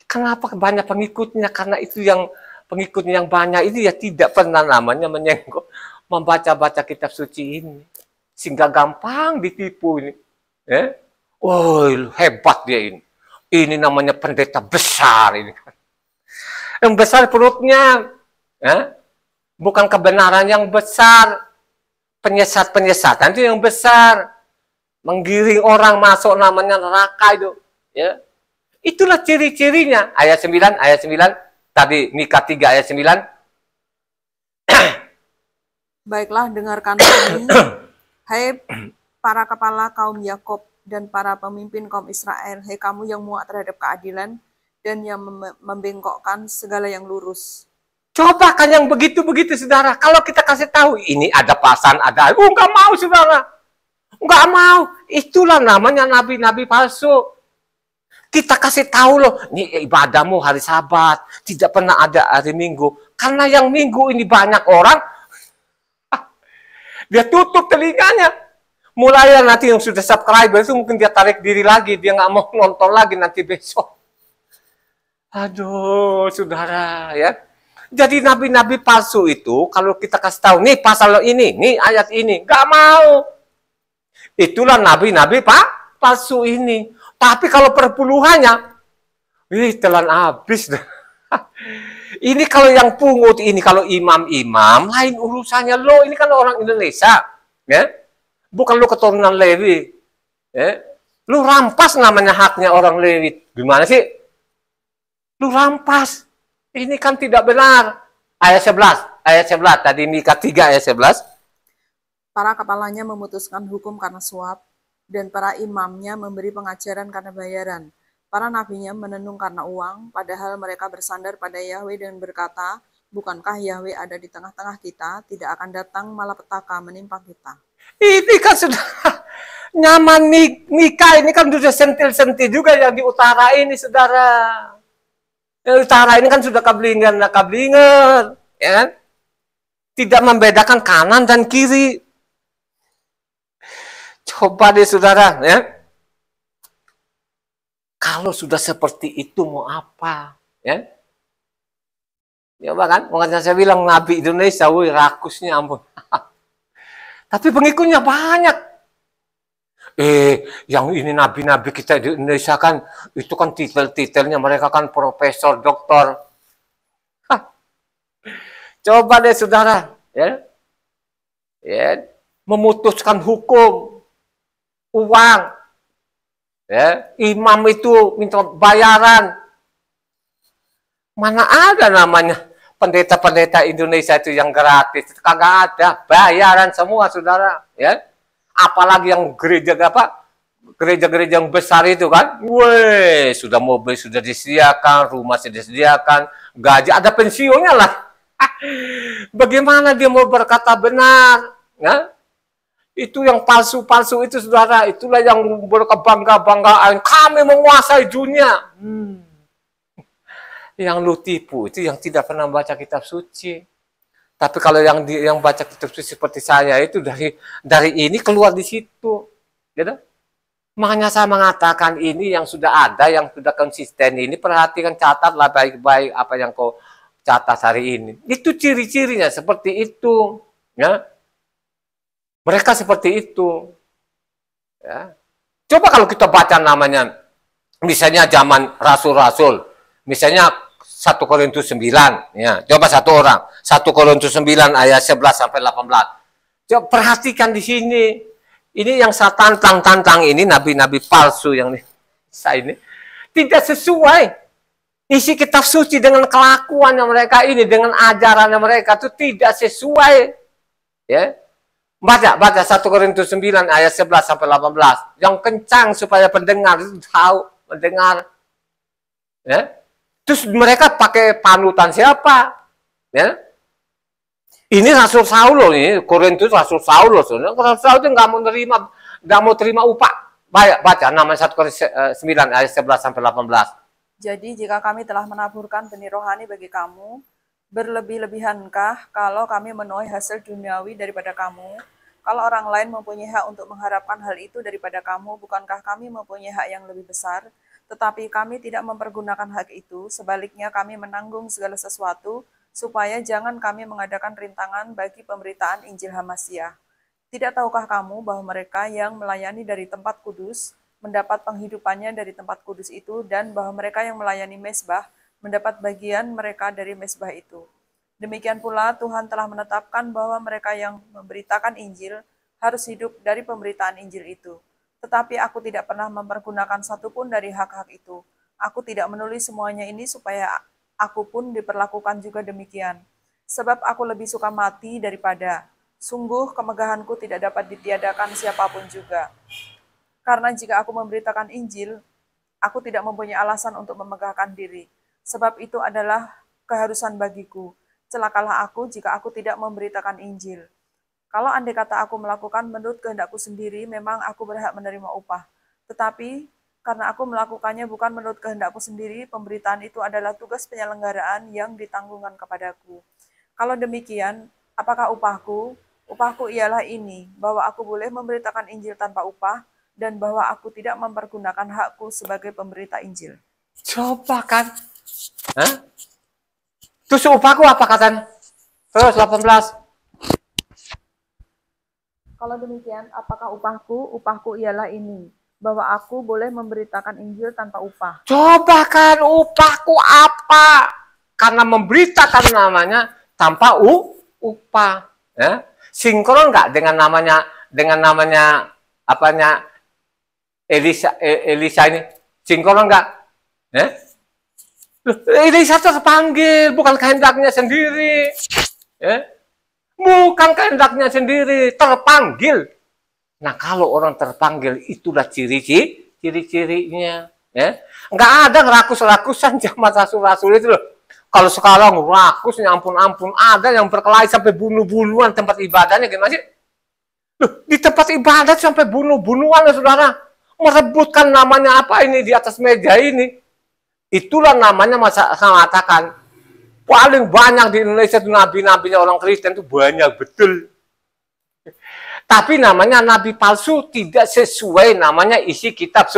kenapa banyak pengikutnya? Karena itu yang pengikutnya yang banyak ini ya tidak pernah namanya menyenggol, membaca-baca kitab suci ini. Sehingga gampang ditipu ini. Ya? Oh, hebat dia ini. Ini namanya pendeta besar ini. Yang besar perutnya. Ya? Bukan kebenaran yang besar. Penyesat-penyesatan itu yang besar. Menggiring orang masuk namanya neraka itu. Ya? Itulah ciri-cirinya. Ayat 9, ayat 9. Tadi Mika 3 ayat 9. Baiklah, dengarkanlah ini, hai para kepala kaum Yakob dan para pemimpin kaum Israel, hai kamu yang muak terhadap keadilan dan yang membengkokkan segala yang lurus. Coba kan yang begitu-begitu, saudara. Kalau kita kasih tahu, ini ada pasan, ada... nggak mau, saudara. Nggak mau. Itulah namanya nabi-nabi palsu. Kita kasih tahu loh, ini ibadahmu hari Sabat. Tidak pernah ada hari Minggu. Karena yang Minggu ini banyak orang, dia tutup telinganya. Mulai nanti yang sudah subscriber itu mungkin dia tarik diri lagi. Dia nggak mau nonton lagi nanti besok. Aduh, saudara, ya. Jadi nabi-nabi palsu itu, kalau kita kasih tahu, nih pasal ini, nih ayat ini, nggak mau. Itulah nabi-nabi palsu ini. Tapi kalau perpuluhannya, telan habis. Ini kalau yang pungut ini, kalau imam-imam, lain urusannya lo. Ini kan orang Indonesia, ya, bukan lo keturunan Lewi. Ya. Lo rampas namanya haknya orang Lewi. Gimana sih? Lo rampas. Ini kan tidak benar. Ayat 11. Ayat 11. Tadi Mika 3 ayat 11. Para kepalanya memutuskan hukum karena suap, dan para imamnya memberi pengajaran karena bayaran. Para nabinya menenung karena uang, padahal mereka bersandar pada Yahweh dan berkata, bukankah Yahweh ada di tengah-tengah kita, tidak akan datang malapetaka menimpa kita. Ini kan sudah nyaman nikah, ini kan sudah sentil-sentil juga yang di utara ini, saudara. Utara ini kan sudah kablingan, ya kan? Tidak membedakan kanan dan kiri. Coba deh, saudara, ya. Kalau sudah seperti itu mau apa, ya? Coba kan, makanya saya bilang Nabi Indonesia, wih, rakusnya ampun. Tapi pengikutnya banyak. Yang ini nabi-nabi kita di Indonesia kan, itu kan titel-titelnya mereka kan profesor, doktor. Coba deh, saudara, ya, memutuskan hukum, uang, ya, imam itu minta bayaran. Mana ada namanya pendeta-pendeta Indonesia itu yang gratis? Kagak ada, bayaran semua, saudara, ya. Apalagi yang gereja-gereja yang besar itu kan, weh, sudah mobil sudah disediakan, rumah sudah disediakan, gaji ada pensiunnya lah. Bagaimana dia mau berkata benar? Ya? Itu yang palsu-palsu itu, saudara, itulah yang berkebangga-banggaan, kami menguasai dunia. Yang lu tipu itu yang tidak pernah baca kitab suci. Tapi kalau yang baca kitab suci seperti saya itu dari ini keluar di situ, gitu. Makanya saya mengatakan ini yang sudah ada, yang sudah konsisten ini, perhatikan, catatlah baik-baik apa yang kau catat hari ini. Itu ciri-cirinya seperti itu, ya. Mereka seperti itu, ya. Coba kalau kita baca namanya, misalnya zaman rasul-rasul, misalnya 1 Korintus 9, ya. Coba satu orang, 1 Korintus 9 ayat 11 sampai 18. Coba perhatikan di sini. Ini yang saya tantang ini, nabi-nabi palsu yang saya ini tidak sesuai isi kitab suci dengan kelakuannya mereka ini, dengan ajarannya mereka itu tidak sesuai. Ya. Baca 1 Korintus 9 ayat 11 sampai 18. Yang kencang supaya pendengar itu tahu, mendengar. Ya. Terus mereka pakai panutan siapa? Ya. Ini Rasul Saulus, ini Korintus Rasul Saulus. Rasul Saulus itu nggak mau terima upah. Baca namanya 1 Korintus 9 ayat 11 sampai 18. Jadi jika kami telah menaburkan benih rohani bagi kamu, Berlebih-lebihankah kalau kami menuai hasil duniawi daripada kamu? Kalau orang lain mempunyai hak untuk mengharapkan hal itu daripada kamu, bukankah kami mempunyai hak yang lebih besar? Tetapi kami tidak mempergunakan hak itu, sebaliknya kami menanggung segala sesuatu, supaya jangan kami mengadakan rintangan bagi pemberitaan Injil Hamasyah. Tidak tahukah kamu bahwa mereka yang melayani dari tempat kudus mendapat penghidupannya dari tempat kudus itu, dan bahwa mereka yang melayani mezbah mendapat bagian mereka dari mezbah itu. Demikian pula Tuhan telah menetapkan bahwa mereka yang memberitakan Injil harus hidup dari pemberitaan Injil itu. Tetapi aku tidak pernah mempergunakan satupun dari hak-hak itu. Aku tidak menulis semuanya ini supaya aku pun diperlakukan juga demikian. Sebab aku lebih suka mati daripada. Sungguh kemegahanku tidak dapat ditiadakan siapapun juga. Karena jika aku memberitakan Injil, aku tidak mempunyai alasan untuk memegahkan diri. Sebab itu adalah keharusan bagiku. Celakalah aku jika aku tidak memberitakan Injil. Kalau andai kata aku melakukan menurut kehendakku sendiri, memang aku berhak menerima upah. Tetapi karena aku melakukannya bukan menurut kehendakku sendiri, pemberitaan itu adalah tugas penyelenggaraan yang ditanggungkan kepadaku. Kalau demikian, apakah upahku? Upahku ialah ini, bahwa aku boleh memberitakan Injil tanpa upah, dan bahwa aku tidak mempergunakan hakku sebagai pemberita Injil. Coba kan. Hah? Terus upahku apa katanya? Terus 18. Kalau demikian, apakah upahku? Upahku ialah ini, bahwa aku boleh memberitakan Injil tanpa upah. Coba kan upahku apa? Karena memberitakan namanya tanpa upah. Ya? Sinkron nggak dengan namanya apanya Elisa ini? Sinkron nggak? Ya? Elisa terpanggil, bukan kehendaknya sendiri. Ya? Bukan kehendaknya sendiri, terpanggil. Nah, kalau orang terpanggil, itulah ciri-cirinya. Ya? Nggak ada rakus-rakusan zaman rasul-rasul itu loh. Kalau sekarang rakusnya ampun-ampun, ada yang berkelahi sampai bunuh-bunuhan tempat ibadahnya, gimana sih? Loh, di tempat ibadah sampai bunuh-bunuhan ya saudara. Merebutkan namanya apa ini di atas meja ini. Itulah namanya saya mengatakan, paling banyak di Indonesia itu nabi-nabinya orang Kristen itu banyak betul. Tapi namanya nabi palsu tidak sesuai namanya isi kitab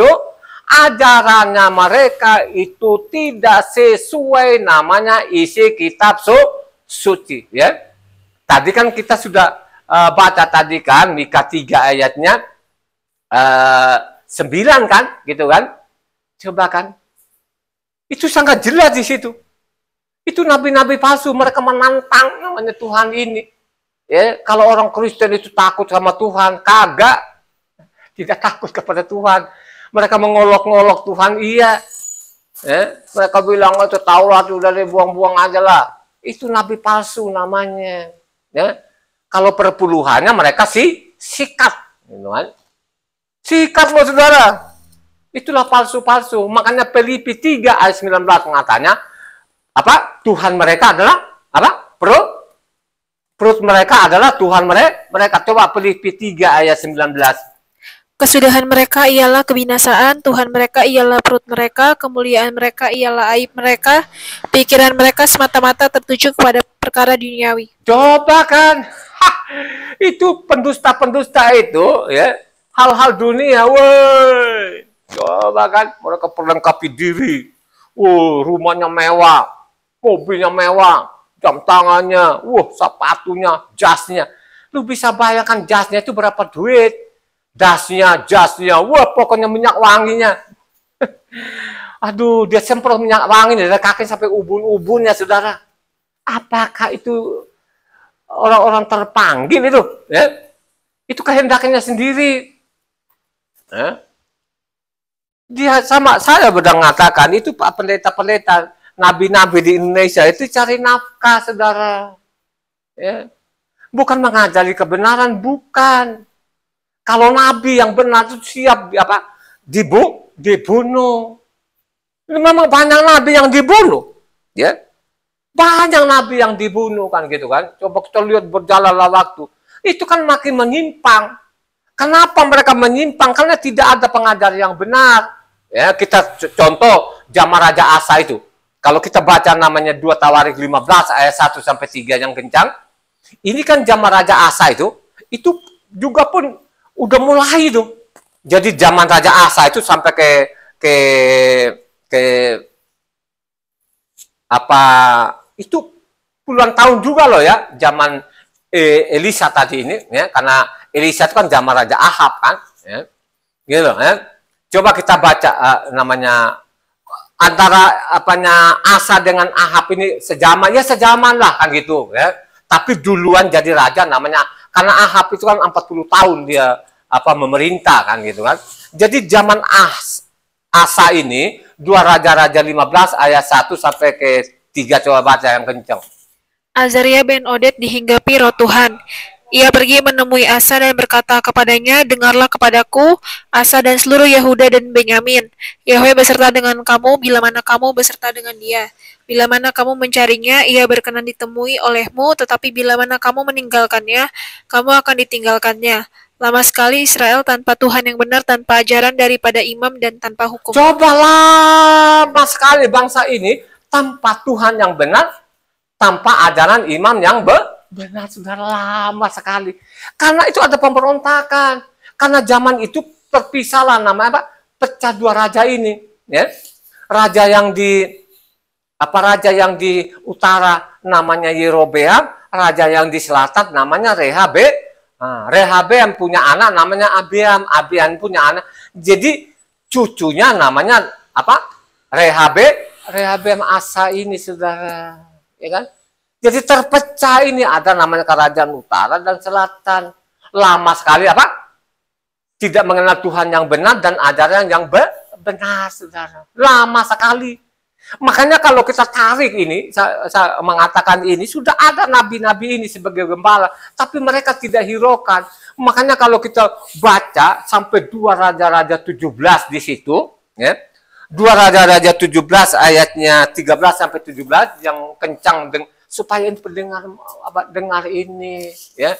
ajarannya mereka itu tidak sesuai namanya isi kitab suci. Ya, tadi kan kita sudah baca tadi kan Mika 3 ayatnya 9 kan, gitu kan? Coba kan, itu sangat jelas di situ. Itu nabi-nabi palsu, mereka menantang namanya Tuhan ini. Ya, kalau orang Kristen itu takut sama Tuhan, kagak. Tidak takut kepada Tuhan. Mereka mengolok-ngolok Tuhan, iya. Ya, mereka bilang, itu Taurat udah dibuang-buang aja lah. Itu nabi palsu namanya. Ya, kalau perpuluhannya mereka sikat. Gitu kan? Sikat loh saudara. Itulah palsu-palsu. Makanya Filipi 3 ayat 19 mengatakannya, apa? Tuhan mereka adalah apa? Perut mereka adalah Tuhan mereka. Coba Filipi 3 ayat 19. Kesudahan mereka ialah kebinasaan, Tuhan mereka ialah perut mereka, kemuliaan mereka ialah aib mereka, pikiran mereka semata-mata tertuju kepada perkara duniawi. Coba kan, itu pendusta-pendusta itu, ya, hal-hal dunia, woi. Coba kan, mereka perlengkapi diri, rumahnya mewah, mobilnya mewah, jam tangannya, sepatunya, jasnya. Lu bisa bayangkan jasnya itu berapa duit? Jasnya, pokoknya minyak wanginya. Aduh, dia semprot minyak wangi dari kaki sampai ubun-ubunnya, saudara. Apakah itu orang-orang terpanggil itu? Ya? Itu kehendaknya sendiri. Ya? Dia sama saya sudah mengatakan itu Pak pendeta-pendeta, nabi-nabi di Indonesia itu cari nafkah, saudara. Ya. Bukan mengajari kebenaran, bukan. Kalau nabi yang benar itu siap dibunuh. Memang banyak nabi yang dibunuh, ya. Banyak nabi yang dibunuh kan gitu kan. Coba kita lihat berjalanlah waktu. Itu kan makin menyimpang. Kenapa mereka menyimpang? Karena tidak ada pengajaran yang benar. Ya, kita contoh zaman Raja Asa itu. Kalau kita baca namanya 2 Tawarik 15 ayat 1 sampai 3 yang kencang, ini kan zaman Raja Asa itu juga pun udah mulai itu. Jadi zaman Raja Asa itu sampai ke apa itu puluhan tahun juga loh ya, zaman Elisa tadi ini ya, karena Elisa itu kan zaman Raja Ahab kan ya. Gitu ya. Coba kita baca namanya antara Asa dengan Ahab ini sejaman ya, sejaman lah kan gitu ya. Tapi duluan jadi raja namanya, karena Ahab itu kan 40 tahun dia memerintah kan gitu kan. Jadi zaman Asa ini 2 Raja-Raja 15 ayat 1 sampai ke 3, coba baca yang kencang. Azaria bin Oded dihinggapi roh Tuhan. Ia pergi menemui Asa dan berkata kepadanya, dengarlah kepadaku, Asa dan seluruh Yehuda dan Benyamin. Yahweh beserta dengan kamu bila mana kamu beserta dengan dia. Bila mana kamu mencarinya, ia berkenan ditemui olehmu, tetapi bila mana kamu meninggalkannya, kamu akan ditinggalkannya. Lama sekali Israel tanpa Tuhan yang benar, tanpa ajaran daripada imam dan tanpa hukum. Coba lama sekali bangsa ini tanpa Tuhan yang benar, tanpa ajaran imam yang benar, sudah lama sekali. Karena itu ada pemberontakan. Karena zaman itu terpisahlah namanya pecah 2 raja ini, ya. Raja yang di utara namanya Yerobeam, raja yang di selatan namanya Rehabeam punya anak namanya Abiam, Abiam punya anak. Jadi cucunya namanya Rehabeam Asa ini, saudara, ya kan? Jadi terpecah ini, ada namanya kerajaan utara dan selatan. Lama sekali tidak mengenal Tuhan yang benar dan ajaran yang benar, saudara. Lama sekali. Makanya kalau kita tarik ini, saya mengatakan ini, sudah ada nabi-nabi ini sebagai gembala, tapi mereka tidak hiraukan. Makanya kalau kita baca sampai 2 Raja-Raja 17 di situ, ya, 2 Raja-Raja 17 ayatnya 13 sampai 17 yang kencang supaya pendengar dengar ini, ya.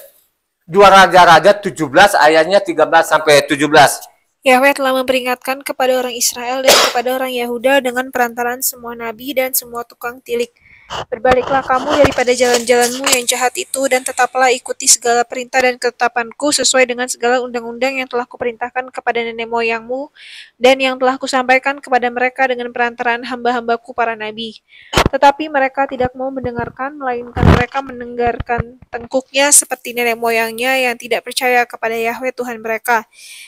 2 Raja-Raja 17 ayatnya 13 sampai 17. Yahweh telah memperingatkan kepada orang Israel dan kepada orang Yehuda dengan perantaraan semua nabi dan semua tukang tilik. Berbaliklah kamu daripada jalan-jalanmu yang jahat itu, dan tetaplah ikuti segala perintah dan ketetapanku sesuai dengan segala undang-undang yang telah kuperintahkan kepada nenek moyangmu dan yang telah kusampaikan kepada mereka dengan perantaraan hamba-hambaku para nabi. Tetapi mereka tidak mau mendengarkan, melainkan mereka menenggarkan tengkuknya seperti nenek moyangnya yang tidak percaya kepada Yahweh Tuhan mereka.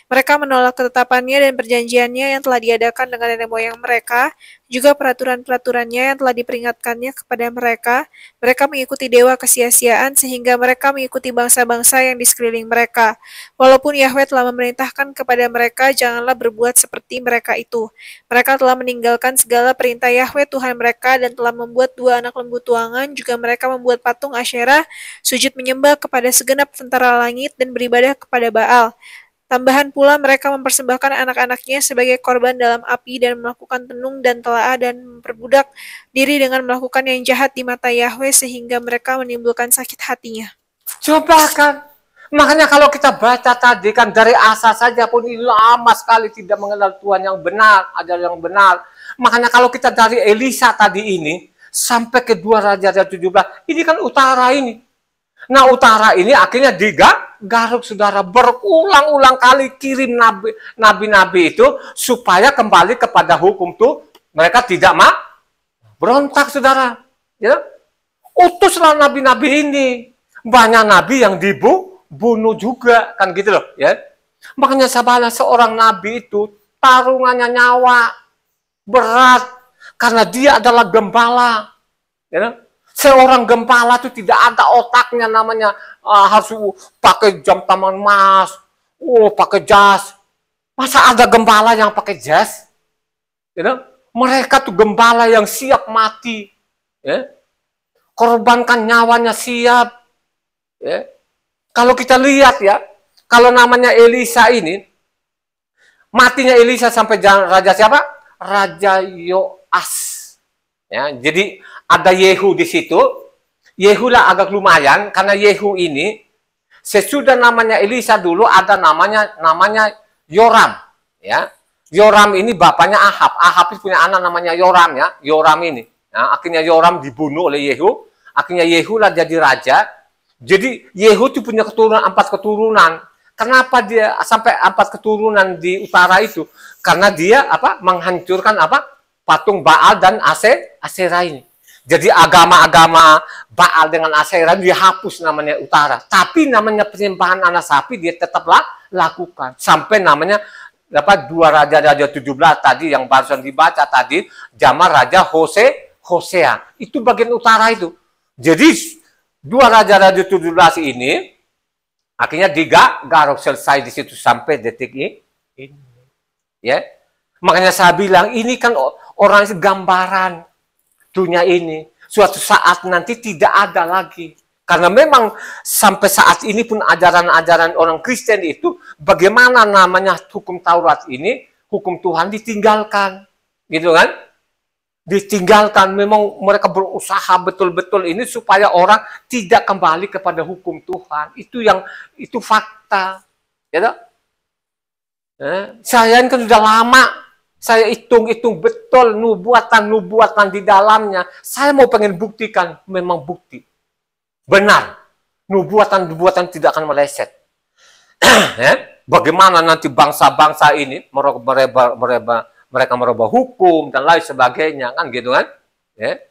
Mereka menolak ketetapannya dan perjanjiannya yang telah diadakan dengan nenek moyang mereka, juga peraturan-peraturannya yang telah diperingatkannya kepada mereka. Mereka mengikuti dewa kesia-siaan sehingga mereka mengikuti bangsa-bangsa yang di sekeliling mereka. Walaupun Yahweh telah memerintahkan kepada mereka, janganlah berbuat seperti mereka itu. Mereka telah meninggalkan segala perintah Yahweh Tuhan mereka dan telah membuat 2 anak lembu tuangan. Juga mereka membuat patung Asyerah, sujud menyembah kepada segenap tentara langit dan beribadah kepada Baal. Tambahan pula mereka mempersembahkan anak-anaknya sebagai korban dalam api dan melakukan tenung dan telaah dan memperbudak diri dengan melakukan yang jahat di mata Yahweh sehingga mereka menimbulkan sakit hatinya. Coba kan, makanya kalau kita baca tadi kan dari Asa saja pun ini lama sekali tidak mengenal Tuhan yang benar, ajaran yang benar. Makanya kalau kita dari Elisa tadi ini sampai ke 2 Raja-Raja 17, ini kan utara ini. Nah utara ini akhirnya digaruk, saudara, berulang-ulang kali kirim nabi-nabi itu supaya kembali kepada hukum tuh mereka tidak berontak, saudara. Ya? Utuslah nabi-nabi ini, banyak nabi yang dibunuh juga kan gitu loh, ya. Makanya sabarlah seorang nabi itu taruhannya nyawa berat karena dia adalah gembala, ya. Seorang gembala itu tidak ada otaknya namanya harus pakai jam tangan emas, pakai jas. Masa ada gembala yang pakai jas? You mereka tuh gembala yang siap mati, ya. Korbankan nyawanya siap. Ya. Kalau kita lihat ya, kalau namanya Elisa ini, matinya Elisa sampai raja siapa? Raja Yoas. Ya, jadi ada Yehu di situ. Yehu lah agak lumayan karena Yehu ini sesudah namanya Elisa dulu ada namanya Yoram, ya. Yoram ini bapaknya Ahab. Ahab itu punya anak namanya Yoram, ya. Yoram ini. Nah, akhirnya Yoram dibunuh oleh Yehu. Akhirnya Yehu lah jadi raja. Jadi Yehu itu punya keturunan 4 keturunan. Kenapa dia sampai 4 keturunan di utara itu? Karena dia menghancurkan patung Baal dan Aserah ini. Jadi agama-agama Baal dengan Aserah dihapus namanya utara. Tapi namanya penyembahan anak sapi dia tetaplah lakukan. Sampai namanya 2 Raja-Raja 17 tadi yang barusan dibaca tadi, zaman Raja Hosea. Itu bagian utara itu. Jadi 2 Raja-Raja 17 ini akhirnya digaruk selesai di situ sampai detik ini. Ya. Makanya saya bilang ini kan orang gambaran dunia ini. Suatu saat nanti tidak ada lagi. Karena memang sampai saat ini pun ajaran-ajaran orang Kristen itu bagaimana namanya hukum Taurat ini, hukum Tuhan ditinggalkan. Gitu kan? Ditinggalkan, memang mereka berusaha betul-betul ini supaya orang tidak kembali kepada hukum Tuhan. Itu fakta. Ya, saya ini kan sudah lama, saya hitung-hitung betul nubuatan di dalamnya. Saya mau pengen buktikan, memang bukti. Benar, nubuatan tidak akan meleset. Bagaimana nanti bangsa-bangsa ini mereka merubah hukum dan lain sebagainya, kan gitu kan? Ya.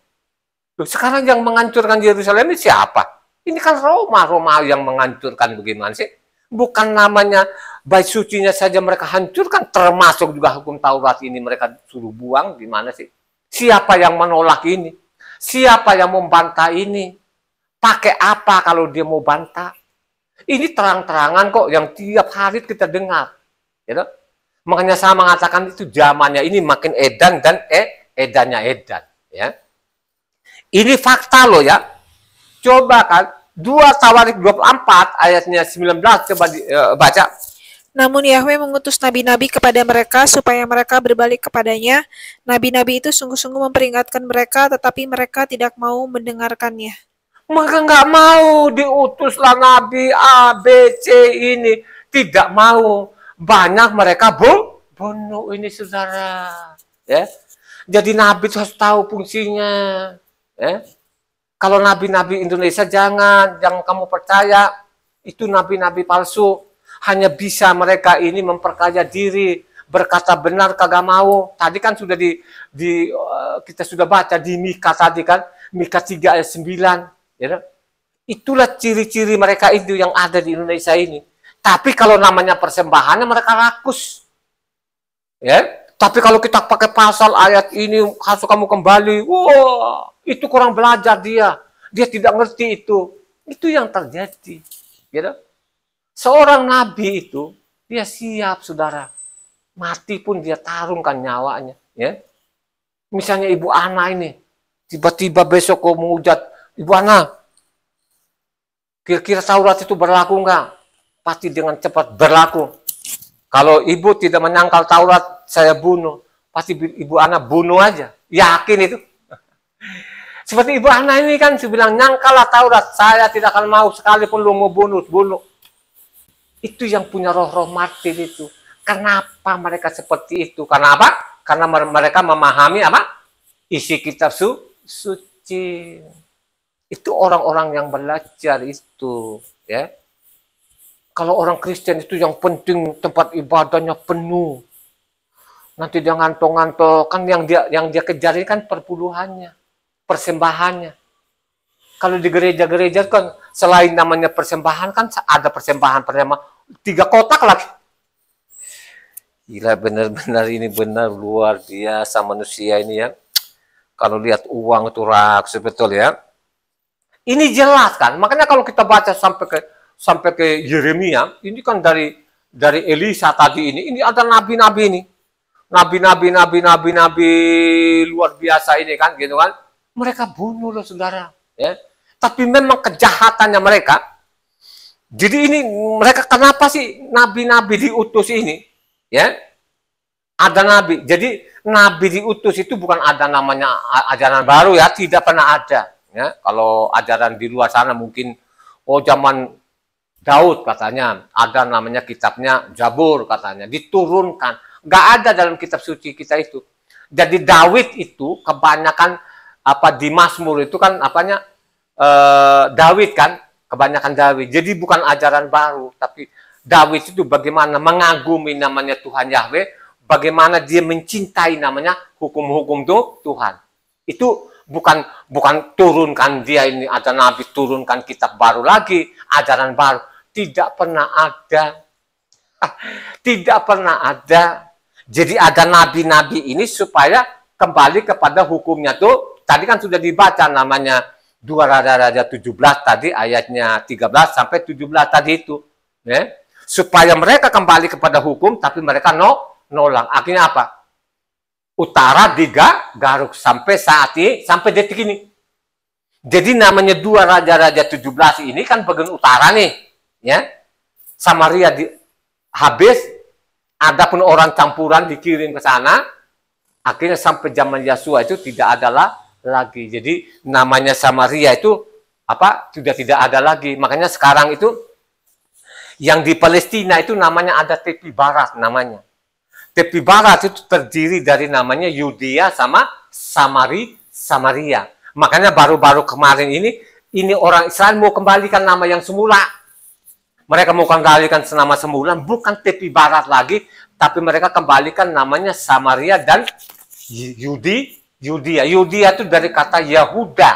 Sekarang yang menghancurkan Yerusalem ini siapa? Ini kan Roma yang menghancurkan, bagaimana sih? Bukan namanya bait sucinya saja mereka hancurkan, termasuk juga hukum Taurat ini mereka suruh buang, gimana sih? Siapa yang menolak ini? Siapa yang membantah ini? Pakai apa kalau dia mau bantah? Ini terang-terangan kok yang tiap hari kita dengar, gitu. Makanya saya mengatakan itu zamannya ini makin edan dan edannya edan. Ya. Ini fakta loh ya. Coba kan 2 Tawarik 24 ayatnya 19 coba baca. Namun Yahweh mengutus nabi-nabi kepada mereka supaya mereka berbalik kepadanya. Nabi-nabi itu sungguh-sungguh memperingatkan mereka, tetapi mereka tidak mau mendengarkannya. Maka nggak mau diutuslah nabi A, B, C ini. Tidak mau. Banyak mereka bunuh ini saudara. Ya. Jadi nabi itu harus tahu fungsinya. Ya. Kalau nabi-nabi Indonesia jangan kamu percaya. Itu nabi-nabi palsu. Hanya bisa mereka ini memperkaya diri. Berkata benar kagak mau. Tadi kan sudah kita sudah baca di Mika tadi kan. Mika 3 ayat 9. Ya. Itulah ciri-ciri mereka itu yang ada di Indonesia ini. Tapi kalau namanya persembahannya mereka rakus. Ya. Tapi kalau kita pakai pasal ayat ini, harus kamu kembali. Wah, itu kurang belajar dia. Dia tidak ngerti itu. Itu yang terjadi. Gitu. Seorang nabi itu, dia siap, saudara. Mati pun dia tarungkan nyawanya. Ya. Misalnya Ibu Ana ini. Tiba-tiba besok kau menghujat. Ibu Ana, kira-kira Taurat itu berlaku enggak? Pasti dengan cepat berlaku. Kalau ibu tidak menyangkal Taurat, saya bunuh. Pasti Ibu Ana bunuh aja. Yakin itu. Seperti Ibu Ana ini kan, saya bilang, nyangkallah Taurat. Saya tidak akan mau sekalipun lu mau bunuh. Itu yang punya roh-roh martir itu. Kenapa mereka seperti itu? Karena apa? Karena mereka memahami apa? Isi kitab suci. Itu orang-orang yang belajar itu. Ya. Kalau orang Kristen itu yang penting tempat ibadahnya penuh. Nanti dia ngantok-ngantok, kan yang dia kejar ini kan perpuluhannya, persembahannya. Kalau di gereja-gereja kan selain namanya persembahan kan ada persembahan 3 kotak lagi. Gila, benar-benar ini benar luar biasa manusia ini ya. Kalau lihat uang itu rakus betul ya. Ini jelas kan, makanya kalau kita baca sampai ke Yeremia, ini kan dari Elisa tadi ini ada nabi-nabi ini. Nabi luar biasa ini kan, gitu kan. Mereka bunuh loh saudara. Ya. Tapi memang kejahatannya mereka. Jadi ini mereka kenapa sih nabi-nabi diutus ini? Ya. Ada nabi. Jadi nabi diutus itu bukan ada namanya ajaran baru ya, tidak pernah ada. Ya. Kalau ajaran di luar sana mungkin zaman Daud katanya, ada namanya kitabnya Zabur katanya, diturunkan. Nggak ada dalam kitab suci kita itu. Jadi Daud itu kebanyakan di Mazmur itu kan apanya Daud kan, kebanyakan Daud. Jadi bukan ajaran baru, tapi Daud itu bagaimana mengagumi namanya Tuhan Yahweh, bagaimana dia mencintai namanya hukum-hukum Tuhan. Itu bukan turunkan dia ini ada nabi turunkan kitab baru lagi, ajaran baru. Tidak pernah ada. Tidak pernah ada. Jadi ada nabi-nabi ini supaya kembali kepada hukumnya tuh. Tadi kan sudah dibaca namanya 2 Raja-Raja 17 tadi ayatnya 13 sampai 17 tadi itu. Ya. Supaya mereka kembali kepada hukum tapi mereka nolak. Akhirnya apa? Utara digaruk sampai saat ini, sampai detik ini. Jadi namanya 2 Raja-Raja 17 ini kan bagian utara nih. Ya. Samaria habis, ada pun orang campuran dikirim ke sana, akhirnya sampai zaman Yosua itu tidak ada lagi. Jadi namanya Samaria itu sudah tidak ada lagi. Makanya sekarang itu yang di Palestina itu namanya ada tepi barat namanya. Tepi barat itu terdiri dari namanya Yudea sama Samaria. Makanya baru-baru kemarin ini orang Israel mau kembalikan nama yang semula. Mereka mau kembalikan nama semula, bukan tepi barat lagi, tapi mereka kembalikan namanya Samaria dan Yudea. Yudea itu dari kata Yahuda.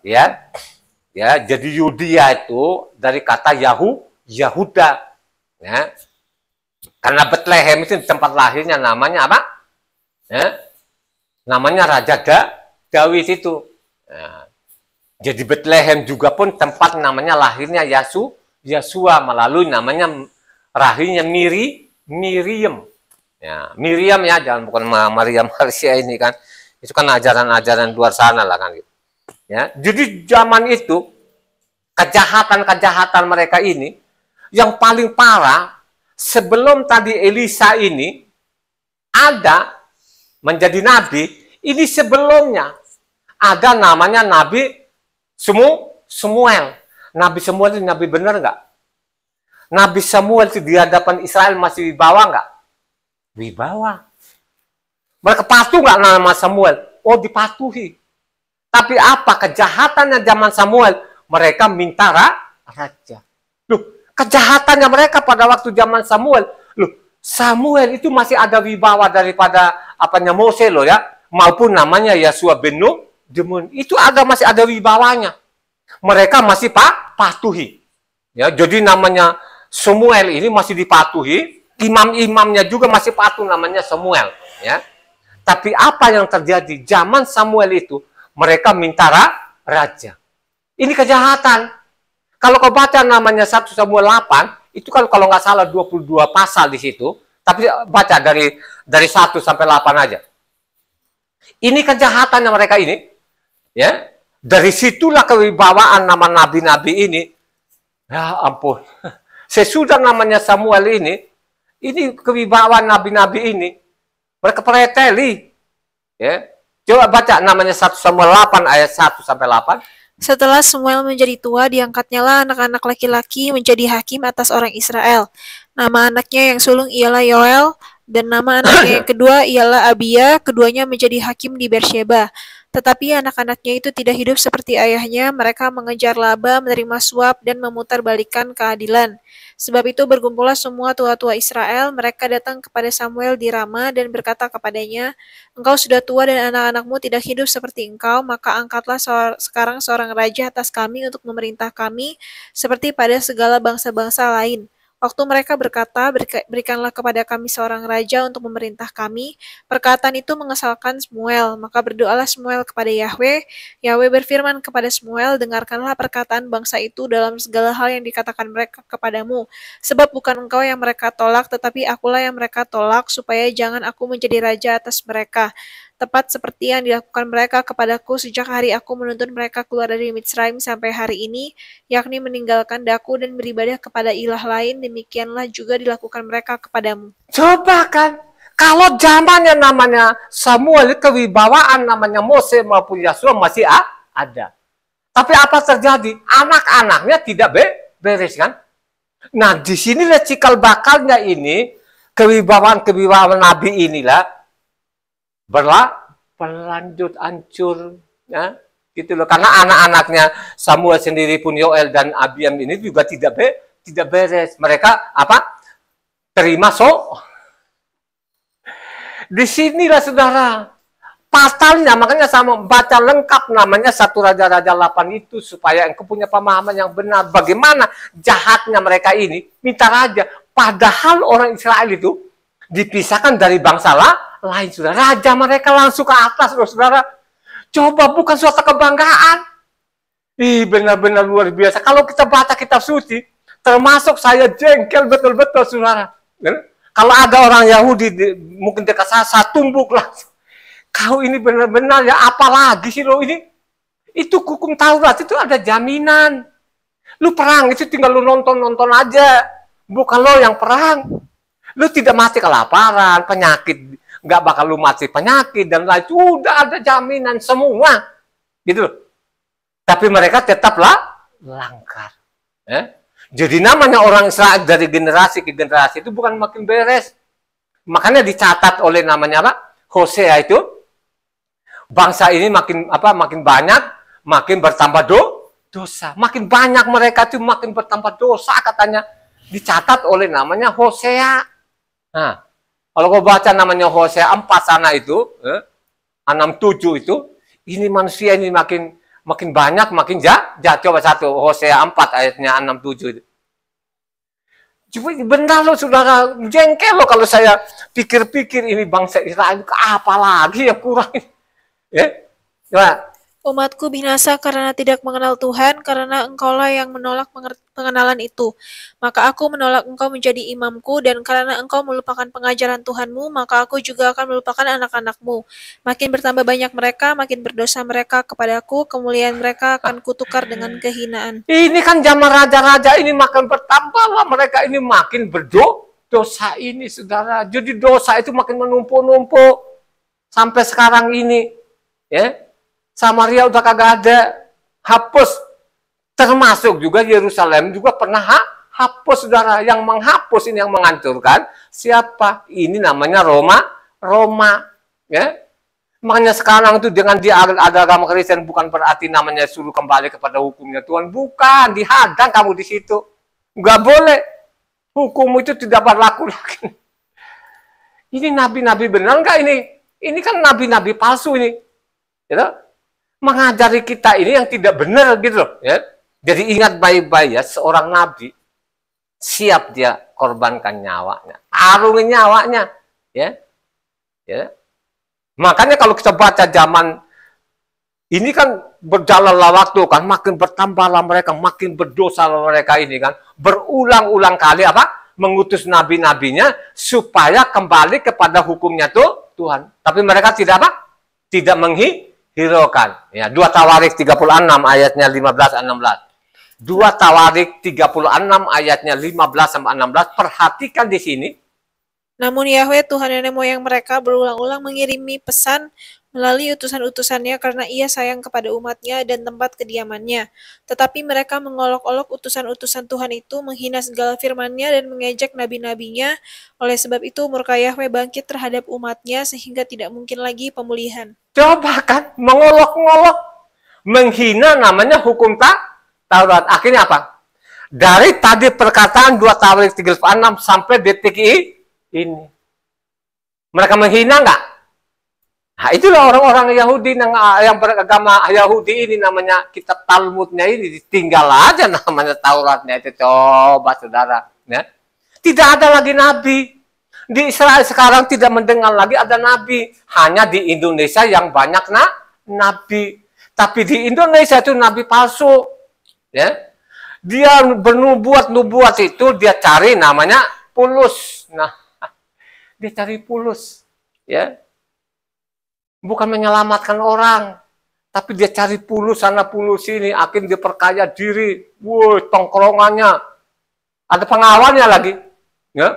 Ya. Ya, jadi Yudea itu dari kata Yahuda. Ya. Karena Bethlehem itu tempat lahirnya namanya apa? Ya. Namanya Raja Daud itu. Ya. Jadi Bethlehem juga pun tempat namanya lahirnya Yosua melalui namanya rahimnya Miriam. Ya, Miriam ya, jangan bukan Maria Maria ini kan. Itu kan ajaran-ajaran luar sana lah kan gitu. Ya, jadi zaman itu kejahatan-kejahatan mereka ini yang paling parah sebelum tadi Elisa ini ada menjadi nabi, ini sebelumnya ada namanya Nabi Samuel. Nabi Samuel itu nabi benar nggak? Nabi Samuel itu di hadapan Israel masih wibawa nggak? Wibawa. Mereka patuh nggak nama Samuel? Oh, dipatuhi. Tapi apa kejahatannya zaman Samuel? Mereka minta raja. Loh, kejahatannya mereka pada waktu zaman Samuel. Loh, Samuel itu masih ada wibawa daripada Mose loh ya. Maupun namanya Yosua bin Nun. Itu masih ada wibawanya. Mereka masih patuhi. Ya, jadi namanya Samuel ini masih dipatuhi. Imam-imamnya juga masih patuh namanya Samuel. Ya. Tapi apa yang terjadi? Zaman Samuel itu mereka minta raja. Ini kejahatan. Kalau kau baca namanya 1 Samuel 8, itu kalau nggak salah 22 pasal di situ, tapi baca dari 1 sampai 8 aja. Ini kejahatannya mereka ini. Ya. Dari situlah kewibawaan nama nabi-nabi ini. Ya ampun. Sesudah namanya Samuel ini kewibawaan nabi-nabi ini. Mereka preteli. Ya. Coba baca namanya 1 Samuel 8 ayat 1 sampai 8. Setelah Samuel menjadi tua, diangkatnyalah anak-anak laki-laki menjadi hakim atas orang Israel. Nama anaknya yang sulung ialah Yoel, dan nama anaknya yang kedua ialah Abia, keduanya menjadi hakim di Beersheba. Tetapi anak-anaknya itu tidak hidup seperti ayahnya, mereka mengejar laba, menerima suap, dan memutarbalikkan keadilan. Sebab itu berkumpullah semua tua-tua Israel, mereka datang kepada Samuel di Rama dan berkata kepadanya, "Engkau sudah tua dan anak-anakmu tidak hidup seperti engkau, maka angkatlah sekarang seorang raja atas kami untuk memerintah kami, seperti pada segala bangsa-bangsa lain." Waktu mereka berkata, "Berikanlah kepada kami seorang raja untuk memerintah kami," perkataan itu mengesalkan Samuel. Maka berdoalah Samuel kepada Yahweh. Yahweh berfirman kepada Samuel, "Dengarkanlah perkataan bangsa itu dalam segala hal yang dikatakan mereka kepadamu. Sebab bukan engkau yang mereka tolak, tetapi akulah yang mereka tolak, supaya jangan aku menjadi raja atas mereka. Tepat seperti yang dilakukan mereka kepadaku sejak hari aku menuntun mereka keluar dari Mitsraim sampai hari ini, yakni meninggalkan daku dan beribadah kepada ilah lain, demikianlah juga dilakukan mereka kepadamu." Coba kan, kalau zamannya namanya Samuel, kewibawaan namanya Mose maupun Yosua masih ada. Tapi apa terjadi? Anak-anaknya tidak beres kan? Nah, di sinilah cikal bakalnya ini, kewibawaan nabi inilah berlanjut hancur. Ya, gitu loh. Karena anak-anaknya Samuel sendiri pun, Yoel dan Abiam ini juga tidak beres. Mereka apa? Terima disinilah saudara pasalnya, makanya sama baca lengkap namanya 1 Raja-Raja 8 itu supaya engkau punya pemahaman yang benar bagaimana jahatnya mereka ini minta raja, padahal orang Israel itu dipisahkan dari bangsa lain, saudara. Raja mereka langsung ke atas, saudara. Coba, bukan suatu kebanggaan. Benar-benar luar biasa. Kalau kita baca kitab suci, termasuk saya jengkel betul-betul, saudara. Kalau ada orang Yahudi mungkin dekat saya tumbuk langsung. Kau ini benar-benar ya, apalagi sih lo ini? Itu hukum Taurat itu ada jaminan. Lu perang itu tinggal lu nonton aja. Bukan lo yang perang. Lu tidak mati kelaparan, penyakit, nggak bakal lu mati penyakit dan lain. Udah ada jaminan semua. Gitu. Tapi mereka tetaplah langgar. Jadi namanya orang Israel dari generasi ke generasi itu bukan makin beres. Makanya dicatat oleh namanya apa? Hosea itu. Bangsa ini makin banyak, makin bertambah dosa. Makin banyak mereka itu makin bertambah dosa katanya. Dicatat oleh namanya Hosea. Nah, kalau kau baca namanya Hosea 4 sana itu, 6-7 itu, ini manusia ini makin banyak, makin jahat. Coba Hosea 4 ayatnya 6-7 itu. Cuma benar loh saudara, jengkel loh kalau saya pikir-pikir ini bangsa Israel, apa lagi yang kurang ini. Coba. Umatku binasa karena tidak mengenal Tuhan, karena engkaulah yang menolak pengenalan itu. Maka aku menolak engkau menjadi imamku, dan karena engkau melupakan pengajaran Tuhanmu, maka aku juga akan melupakan anak-anakmu. Makin bertambah banyak mereka, makin berdosa mereka kepadaku, kemuliaan mereka akan kutukar dengan kehinaan. Ini kan zaman raja-raja ini makin bertambah lah, mereka ini makin berdosa ini, saudara. Jadi dosa itu makin menumpuk-numpuk sampai sekarang ini. Samaria udah kagak ada, hapus. Termasuk juga Yerusalem juga pernah hapus, saudara. Yang menghapus ini, yang menghancurkan siapa? Ini namanya Roma. Makanya sekarang itu dengan ada agama Kristen bukan berarti namanya suruh kembali kepada hukumnya Tuhan. Bukan, dihadang kamu di situ. Nggak boleh. Hukum itu tidak berlaku lagi. Ini nabi-nabi benar nggak ini? Ini kan nabi-nabi palsu ini. Mengajari kita ini yang tidak benar gitu loh. Jadi ingat baik-baik ya, seorang nabi siap dia korbankan nyawanya, arungi nyawanya. Makanya kalau kita baca zaman ini kan berjalanlah waktu kan, makin bertambahlah mereka, makin berdosa mereka ini kan, berulang-ulang kali mengutus nabi-nabinya supaya kembali kepada hukumnya Tuhan. Tapi mereka tidak tidak menghiraukan. 2 Tawarik 36 ayatnya 15-16. 2 Tawarik 36 ayatnya 15-16. Perhatikan di sini. Namun Yahweh Tuhan nenek moyang mereka berulang-ulang mengirimi pesan melalui utusan-utusannya karena ia sayang kepada umatnya dan tempat kediamannya. Tetapi mereka mengolok-olok utusan-utusan Tuhan itu, menghina segala firman-Nya dan mengejek nabi-nabinya. Oleh sebab itu murka Yahweh bangkit terhadap umatnya sehingga tidak mungkin lagi pemulihan. Coba kan, mengolok-olok, menghina namanya hukum Taurat. Akhirnya apa? Dari tadi perkataan 2 Tawarik 36 sampai detik ini. Mereka menghina nggak? Nah, itulah orang-orang Yahudi yang beragama Yahudi ini, namanya kitab Talmudnya ini ditinggal aja namanya Tauratnya itu. Coba saudara, tidak ada lagi nabi. Di Israel sekarang tidak mendengar lagi ada nabi. Hanya di Indonesia yang banyak nabi. Tapi di Indonesia itu nabi palsu. Dia bernubuat itu dia cari namanya Pulus. Nah, dia cari Pulus. Bukan menyelamatkan orang, tapi dia cari Pulus sana Pulus sini, akhirnya dia perkaya diri. Tongkrongannya ada pengawalnya lagi,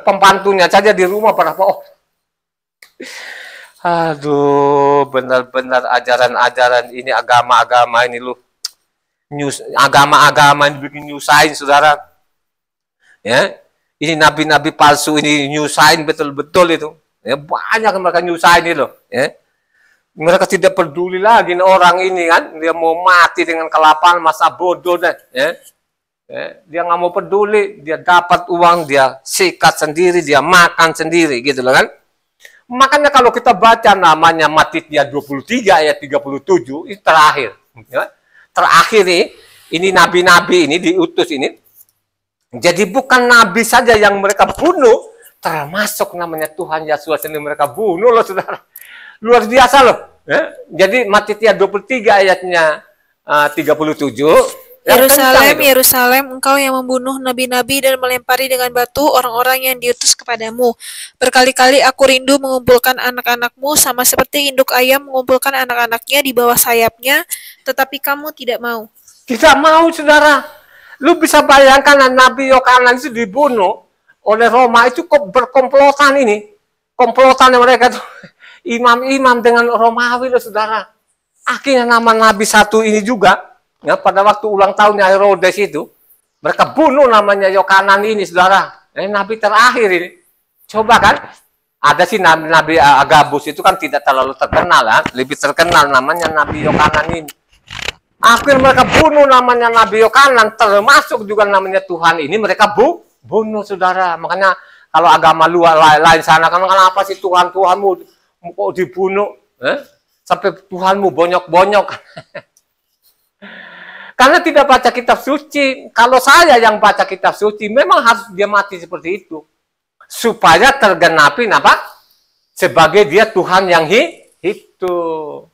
pembantunya saja di rumah berapa. Aduh, benar-benar ajaran-ajaran ini, agama-agama ini lu, agama-agama ini bikin nyusahin saudara. Ini nabi-nabi palsu ini nyusahin betul-betul itu. Banyak mereka nyusahin itu loh. Mereka tidak peduli lagi orang ini kan, dia mau mati dengan kelaparan, masa bodoh deh. Ya. Dia nggak mau peduli, dia dapat uang, dia sikat sendiri, dia makan sendiri gitu loh kan. Makanya kalau kita baca namanya Matitia 23 ayat 37 itu terakhir. Ya. Terakhir ini nabi-nabi ini diutus ini. Jadi bukan nabi saja yang mereka bunuh, termasuk namanya Tuhan Yesus sendiri mereka bunuh loh saudara. Luar biasa loh. Ya. Jadi Matitia 23 ayatnya 37. Yerusalem, Yerusalem, engkau yang membunuh nabi-nabi dan melempari dengan batu orang-orang yang diutus kepadamu. Berkali-kali aku rindu mengumpulkan anak-anakmu sama seperti induk ayam mengumpulkan anak-anaknya di bawah sayapnya, tetapi kamu tidak mau. Tidak mau, saudara. Lu bisa bayangkan Nabi Yohanan itu dibunuh oleh Roma, itu kok berkomplotan ini. Komplotan mereka tuh imam-imam dengan Romawi loh, saudara. Akhirnya nama Nabi satu ini juga, ya, pada waktu ulang tahunnya Herodes itu, mereka bunuh namanya Yohanan ini, saudara. Nabi terakhir ini. Coba kan, ada sih Nabi Agabus itu kan tidak terlalu terkenal, ya. Lebih terkenal namanya Nabi Yohanan ini. Akhirnya mereka bunuh namanya Nabi Yohanan, termasuk juga namanya Tuhan ini, mereka bunuh, saudara. Makanya kalau agama luar lain sana, kan kenapa sih Tuhanmu kok dibunuh? Sampai Tuhanmu bonyok-bonyok. Karena tidak baca kitab suci. Kalau saya yang baca kitab suci, memang harus dia mati seperti itu. Supaya tergenapi apa? Sebagai dia Tuhan yang hidup.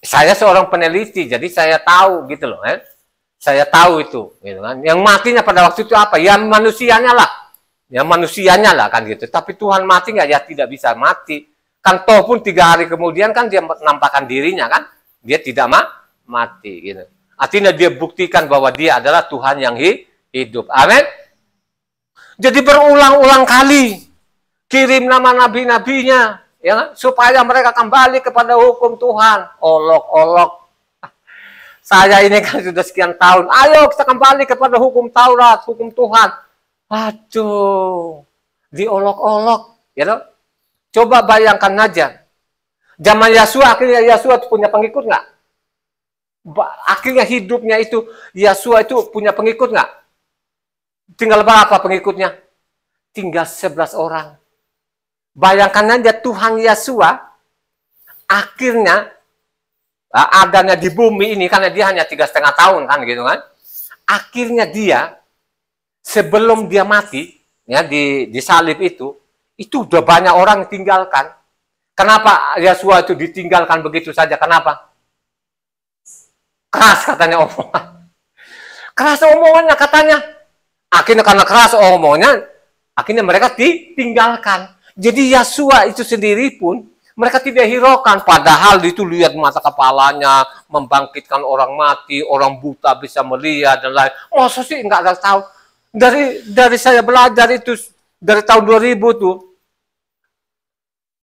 Saya seorang peneliti, jadi saya tahu gitu loh. Saya tahu itu. Gitu kan. Yang matinya pada waktu itu apa? Ya manusianya lah. Ya manusianya lah kan gitu. Tapi Tuhan mati nggak? Ya tidak bisa mati. Kan toh pun 3 hari kemudian kan dia menampakkan dirinya kan. Dia tidak mati gitu. Artinya dia buktikan bahwa dia adalah Tuhan yang hidup. Amin. Jadi berulang-ulang kali kirim nama nabi-nabinya, ya, supaya mereka kembali kepada hukum Tuhan. Olok-olok. Saya ini kan sudah sekian tahun. Ayo kita kembali kepada hukum Taurat, hukum Tuhan. Aduh, diolok-olok, ya toh? Coba bayangkan aja. Zaman Yesus, akhirnya Yesus punya pengikut nggak? Akhirnya hidupnya itu, Yesus itu punya pengikut nggak? Tinggal berapa pengikutnya? Tinggal 11 orang. Bayangkan aja Tuhan Yesus akhirnya adanya di bumi ini, karena dia hanya 3,5 tahun kan gitu kan. Akhirnya dia sebelum dia mati ya di salib itu udah banyak orang tinggalkan. Kenapa Yesus itu ditinggalkan begitu saja? Kenapa? Keras katanya omongan. Keras omongannya katanya. Akhirnya karena keras omongannya, akhirnya mereka ditinggalkan. Jadi Yesus itu sendiri pun mereka tidak hiraukan. Padahal itu lihat mata kepalanya, membangkitkan orang mati, orang buta bisa melihat dan lain. Oh sih nggak ada tahu. Dari saya belajar itu dari tahun 2000 tuh,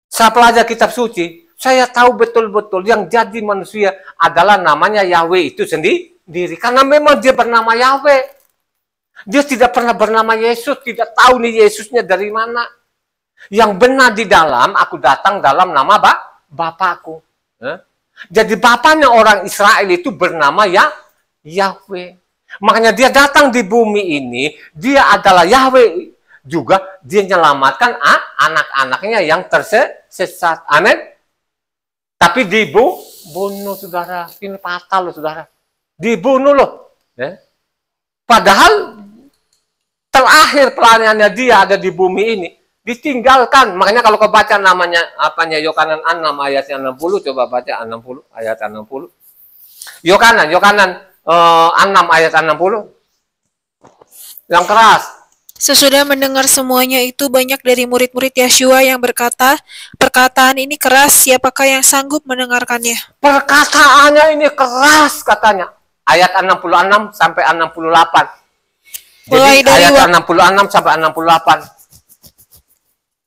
saya belajar kitab suci. Saya tahu betul-betul yang jadi manusia adalah namanya Yahweh itu sendiri. Karena memang dia bernama Yahweh. Dia tidak pernah bernama Yesus, tidak tahu nih Yesusnya dari mana. Yang benar di dalam, aku datang dalam nama Bapakku. Jadi bapaknya orang Israel itu bernama Yahweh. Makanya dia datang di bumi ini, dia adalah Yahweh. Juga dia menyelamatkan anak-anaknya yang tersesat. Amin. Tapi dibunuh, saudara. Ini fatal loh, saudara. Dibunuh loh. Padahal terakhir pelayanannya dia ada di bumi ini, ditinggalkan. Makanya kalau kau baca namanya apanya Yohanan 6 ayatnya 60, coba baca 60 ayat 60. Yohanan 6 ayat 60. Yang keras. Sesudah mendengar semuanya itu, banyak dari murid-murid Yeshua yang berkata, perkataan ini keras, siapakah yang sanggup mendengarkannya? Perkataannya ini keras katanya. Ayat 66 sampai 68. Jadi ayat 66 sampai 68.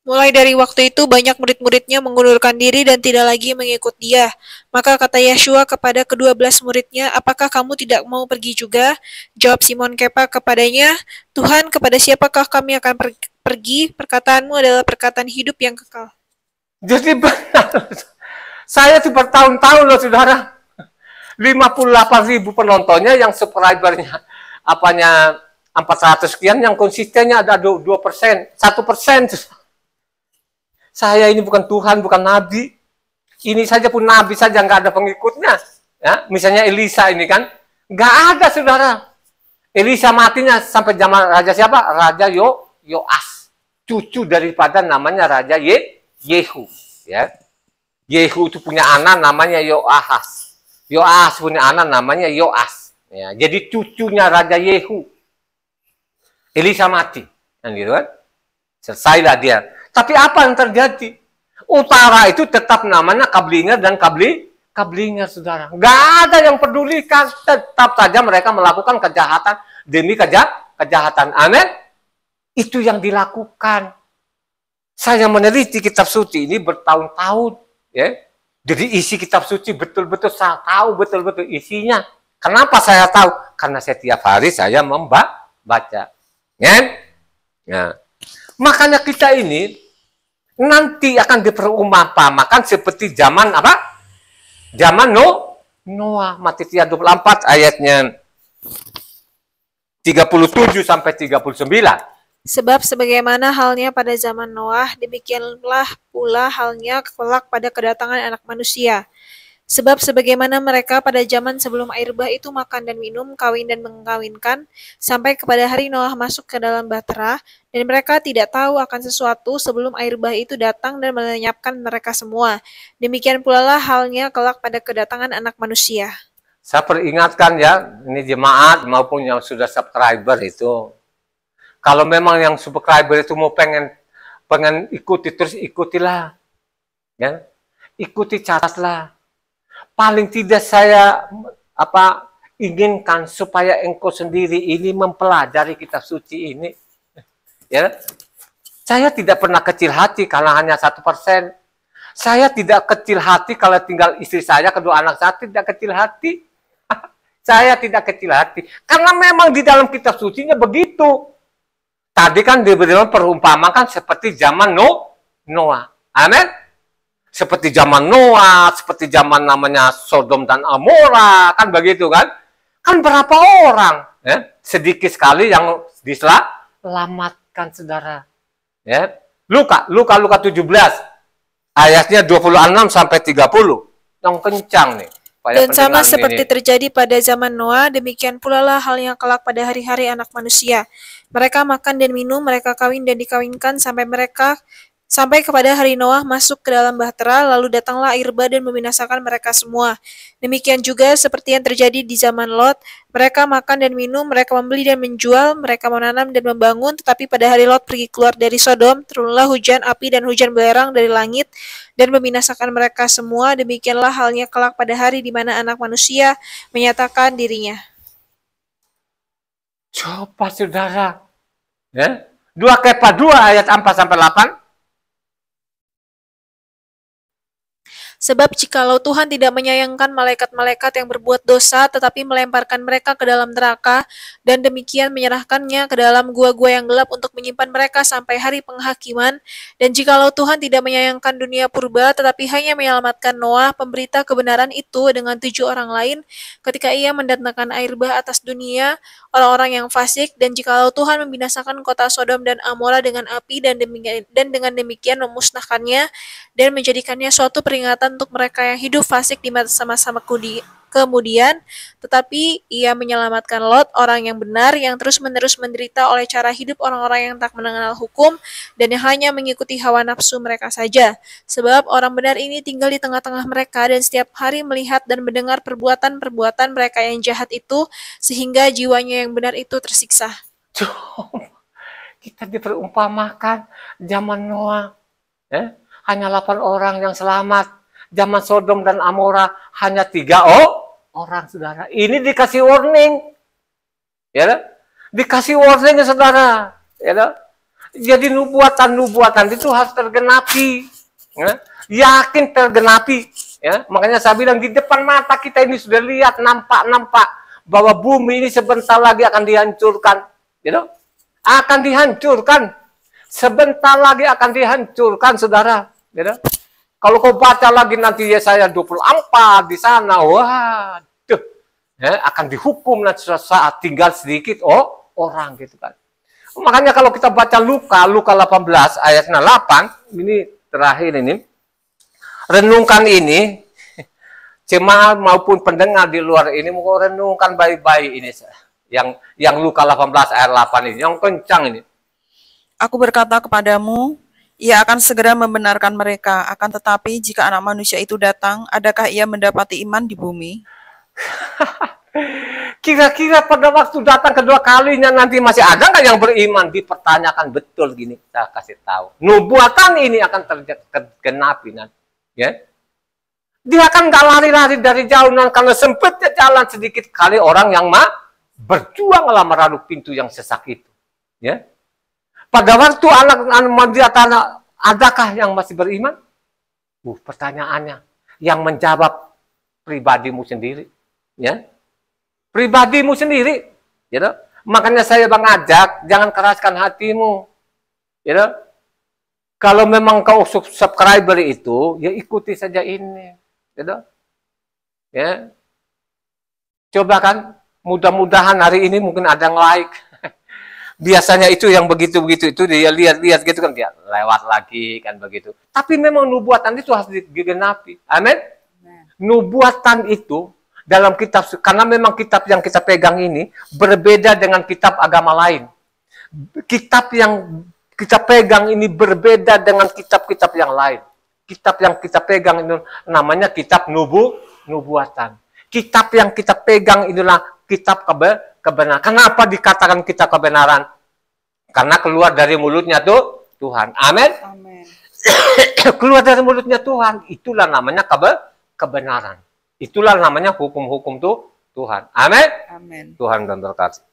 Mulai dari waktu itu banyak murid-muridnya mengundurkan diri dan tidak lagi mengikut dia. Maka kata Yeshua kepada ke-12 muridnya, apakah kamu tidak mau pergi juga? Jawab Simon Kepa kepadanya, Tuhan, kepada siapakah kami akan pergi? Perkataanmu adalah perkataan hidup yang kekal. Jadi benar. Saya tuh bertahun-tahun loh saudara. 58.000 penontonnya, yang subscribernya apanya 400 sekian, yang konsistennya ada 2%, 1%. Saya ini bukan Tuhan, bukan Nabi. Ini saja pun Nabi saja nggak ada pengikutnya. Ya, misalnya Elisa ini kan, nggak ada saudara. Elisa matinya sampai zaman Raja siapa? Raja Yoas. Cucu daripada namanya Raja Yehu. Ya. Yehu itu punya anak namanya Yoahas. Yoas punya anak namanya Yoas. Ya, jadi cucunya Raja Yehu. Elisa mati. Kan gitu kan? Selesailah dia. Tapi apa yang terjadi? Utara itu tetap namanya Kablinger dan Kablinger, saudara. Nggak ada yang pedulikan. Tetap saja mereka melakukan kejahatan demi kejahatan. Amin. Itu yang dilakukan. Saya meneliti kitab suci ini bertahun-tahun. Ya. Jadi isi kitab suci betul-betul saya tahu betul-betul isinya. Kenapa saya tahu? Karena setiap hari saya membaca. Ya. Ya. Makanya kita ini nanti akan diperumpamakan seperti zaman apa? Zaman Noah. Matitia 24 ayatnya 37 sampai 39. Sebab sebagaimana halnya pada zaman Noah, demikianlah pula halnya kelak pada kedatangan Anak Manusia. Sebab sebagaimana mereka pada zaman sebelum air bah itu makan dan minum, kawin dan mengkawinkan, sampai kepada hari Noah masuk ke dalam bahtera, dan mereka tidak tahu akan sesuatu sebelum air bah itu datang dan melenyapkan mereka semua. Demikian pula lah halnya kelak pada kedatangan Anak Manusia. Saya peringatkan ya, ini jemaat maupun yang sudah subscriber itu, kalau memang yang subscriber itu mau pengen ikuti, terus ikutilah, ya, ikuti catatlah. Paling tidak saya inginkan supaya engkau sendiri ini mempelajari kitab suci ini. Ya, saya tidak pernah kecil hati kalau hanya 1%. Saya tidak kecil hati kalau tinggal istri saya, kedua anak saya tidak kecil hati. Saya tidak kecil hati karena memang di dalam kitab sucinya begitu. Tadi kan diberikan perumpamaan seperti zaman Noah. Amin. Seperti zaman Noah, seperti zaman namanya Sodom dan Amora, kan begitu kan? Kan berapa orang? Ya? Sedikit sekali yang diselamatkan, saudara. Ya? Luka 17, ayatnya 26 sampai 30. Yang kencang nih. Dan sama seperti terjadi pada zaman Noah, demikian pula lah hal yang kelak pada hari-hari Anak Manusia. Mereka makan dan minum, mereka kawin dan dikawinkan sampai kepada hari Noah masuk ke dalam bahtera, lalu datanglah air bah dan membinasakan mereka semua. Demikian juga seperti yang terjadi di zaman Lot, mereka makan dan minum, mereka membeli dan menjual, mereka menanam dan membangun, tetapi pada hari Lot pergi keluar dari Sodom, turunlah hujan api dan hujan belerang dari langit, dan membinasakan mereka semua. Demikianlah halnya kelak pada hari di mana Anak Manusia menyatakan dirinya. Coba saudara, ya? 2 Kepa 2 ayat 4 sampai 8. Sebab jikalau Tuhan tidak menyayangkan malaikat-malaikat yang berbuat dosa, tetapi melemparkan mereka ke dalam neraka, dan demikian menyerahkannya ke dalam gua-gua yang gelap untuk menyimpan mereka sampai hari penghakiman, dan jikalau Tuhan tidak menyayangkan dunia purba, tetapi hanya menyelamatkan Noah, pemberita kebenaran itu dengan 7 orang lain, ketika ia mendatangkan air bah atas dunia, orang-orang yang fasik, dan jikalau Tuhan membinasakan kota Sodom dan Amora dengan api, dan dengan demikian memusnahkannya, dan menjadikannya suatu peringatan untuk mereka yang hidup fasik di masa-masa kemudian, tetapi ia menyelamatkan Lot, orang yang benar, yang terus-menerus menderita oleh cara hidup orang-orang yang tak mengenal hukum, dan yang hanya mengikuti hawa nafsu mereka saja. Sebab orang benar ini tinggal di tengah-tengah mereka, dan setiap hari melihat dan mendengar perbuatan-perbuatan mereka yang jahat itu, sehingga jiwanya yang benar itu tersiksa. Kita diperumpamakan zaman Noah. Hanya 8 orang yang selamat. Zaman Sodom dan Amora hanya 3 orang, saudara. Ini dikasih warning. Ya, dikasih warning, saudara. Ya, jadi nubuatan-nubuatan itu harus tergenapi. Ya, yakin tergenapi. Ya, makanya saya bilang di depan mata kita ini sudah lihat, nampak bahwa bumi ini sebentar lagi akan dihancurkan. Ya, akan dihancurkan. Sebentar lagi akan dihancurkan, saudara. Ya, Kalau kau baca lagi nanti Yesaya 24 di sana, waduh, akan dihukum nanti suatu saat tinggal sedikit orang gitu kan. Makanya kalau kita baca Luka 18 ayat 8, ini terakhir ini, renungkan ini, jemaat maupun pendengar di luar ini, mau renungkan baik-baik ini, yang Luka 18 ayat 8 ini, yang kencang ini. Aku berkata kepadamu, Ia akan segera membenarkan mereka, akan tetapi jika anak manusia itu datang, adakah ia mendapati iman di bumi? Kira-kira pada waktu datang kedua kalinya nanti masih ada nggak yang beriman? Dipertanyakan betul gini, saya kasih tahu. Nubuatan ini akan tergenapi nanti. Ya? Dia akan nggak lari-lari dari jauh, karena sempitnya jalan sedikit kali orang yang berjuanglah meraluk pintu yang sesak itu. Ya? Pada waktu anak manusia tanah, adakah yang masih beriman? Pertanyaannya, yang menjawab pribadimu sendiri, ya, pribadimu sendiri, gitu. Makanya saya mengajak, jangan keraskan hatimu, gitu. Kalau memang kau subscriber itu, ya ikuti saja ini, gitu. Ya, coba kan, mudah-mudahan hari ini mungkin ada yang like. Biasanya itu yang begitu-begitu itu dia lihat-lihat gitu kan, dia lewat lagi kan begitu. Tapi memang nubuatan itu harus digenapi. Amin. Nubuatan itu dalam kitab, karena memang kitab yang kita pegang ini berbeda dengan kitab agama lain. Kitab yang kita pegang ini berbeda dengan kitab-kitab yang lain. Kitab yang kita pegang itu namanya kitab nubuatan. Kitab yang kita pegang inilah kitab kebenaran. Kenapa dikatakan kitab kebenaran? Karena keluar dari mulutnya Tuhan. Amin. Amin. Keluar dari mulutnya Tuhan, itulah namanya kebenaran. Itulah namanya hukum-hukum Tuhan. Amin. Amin. Tuhan memberkati.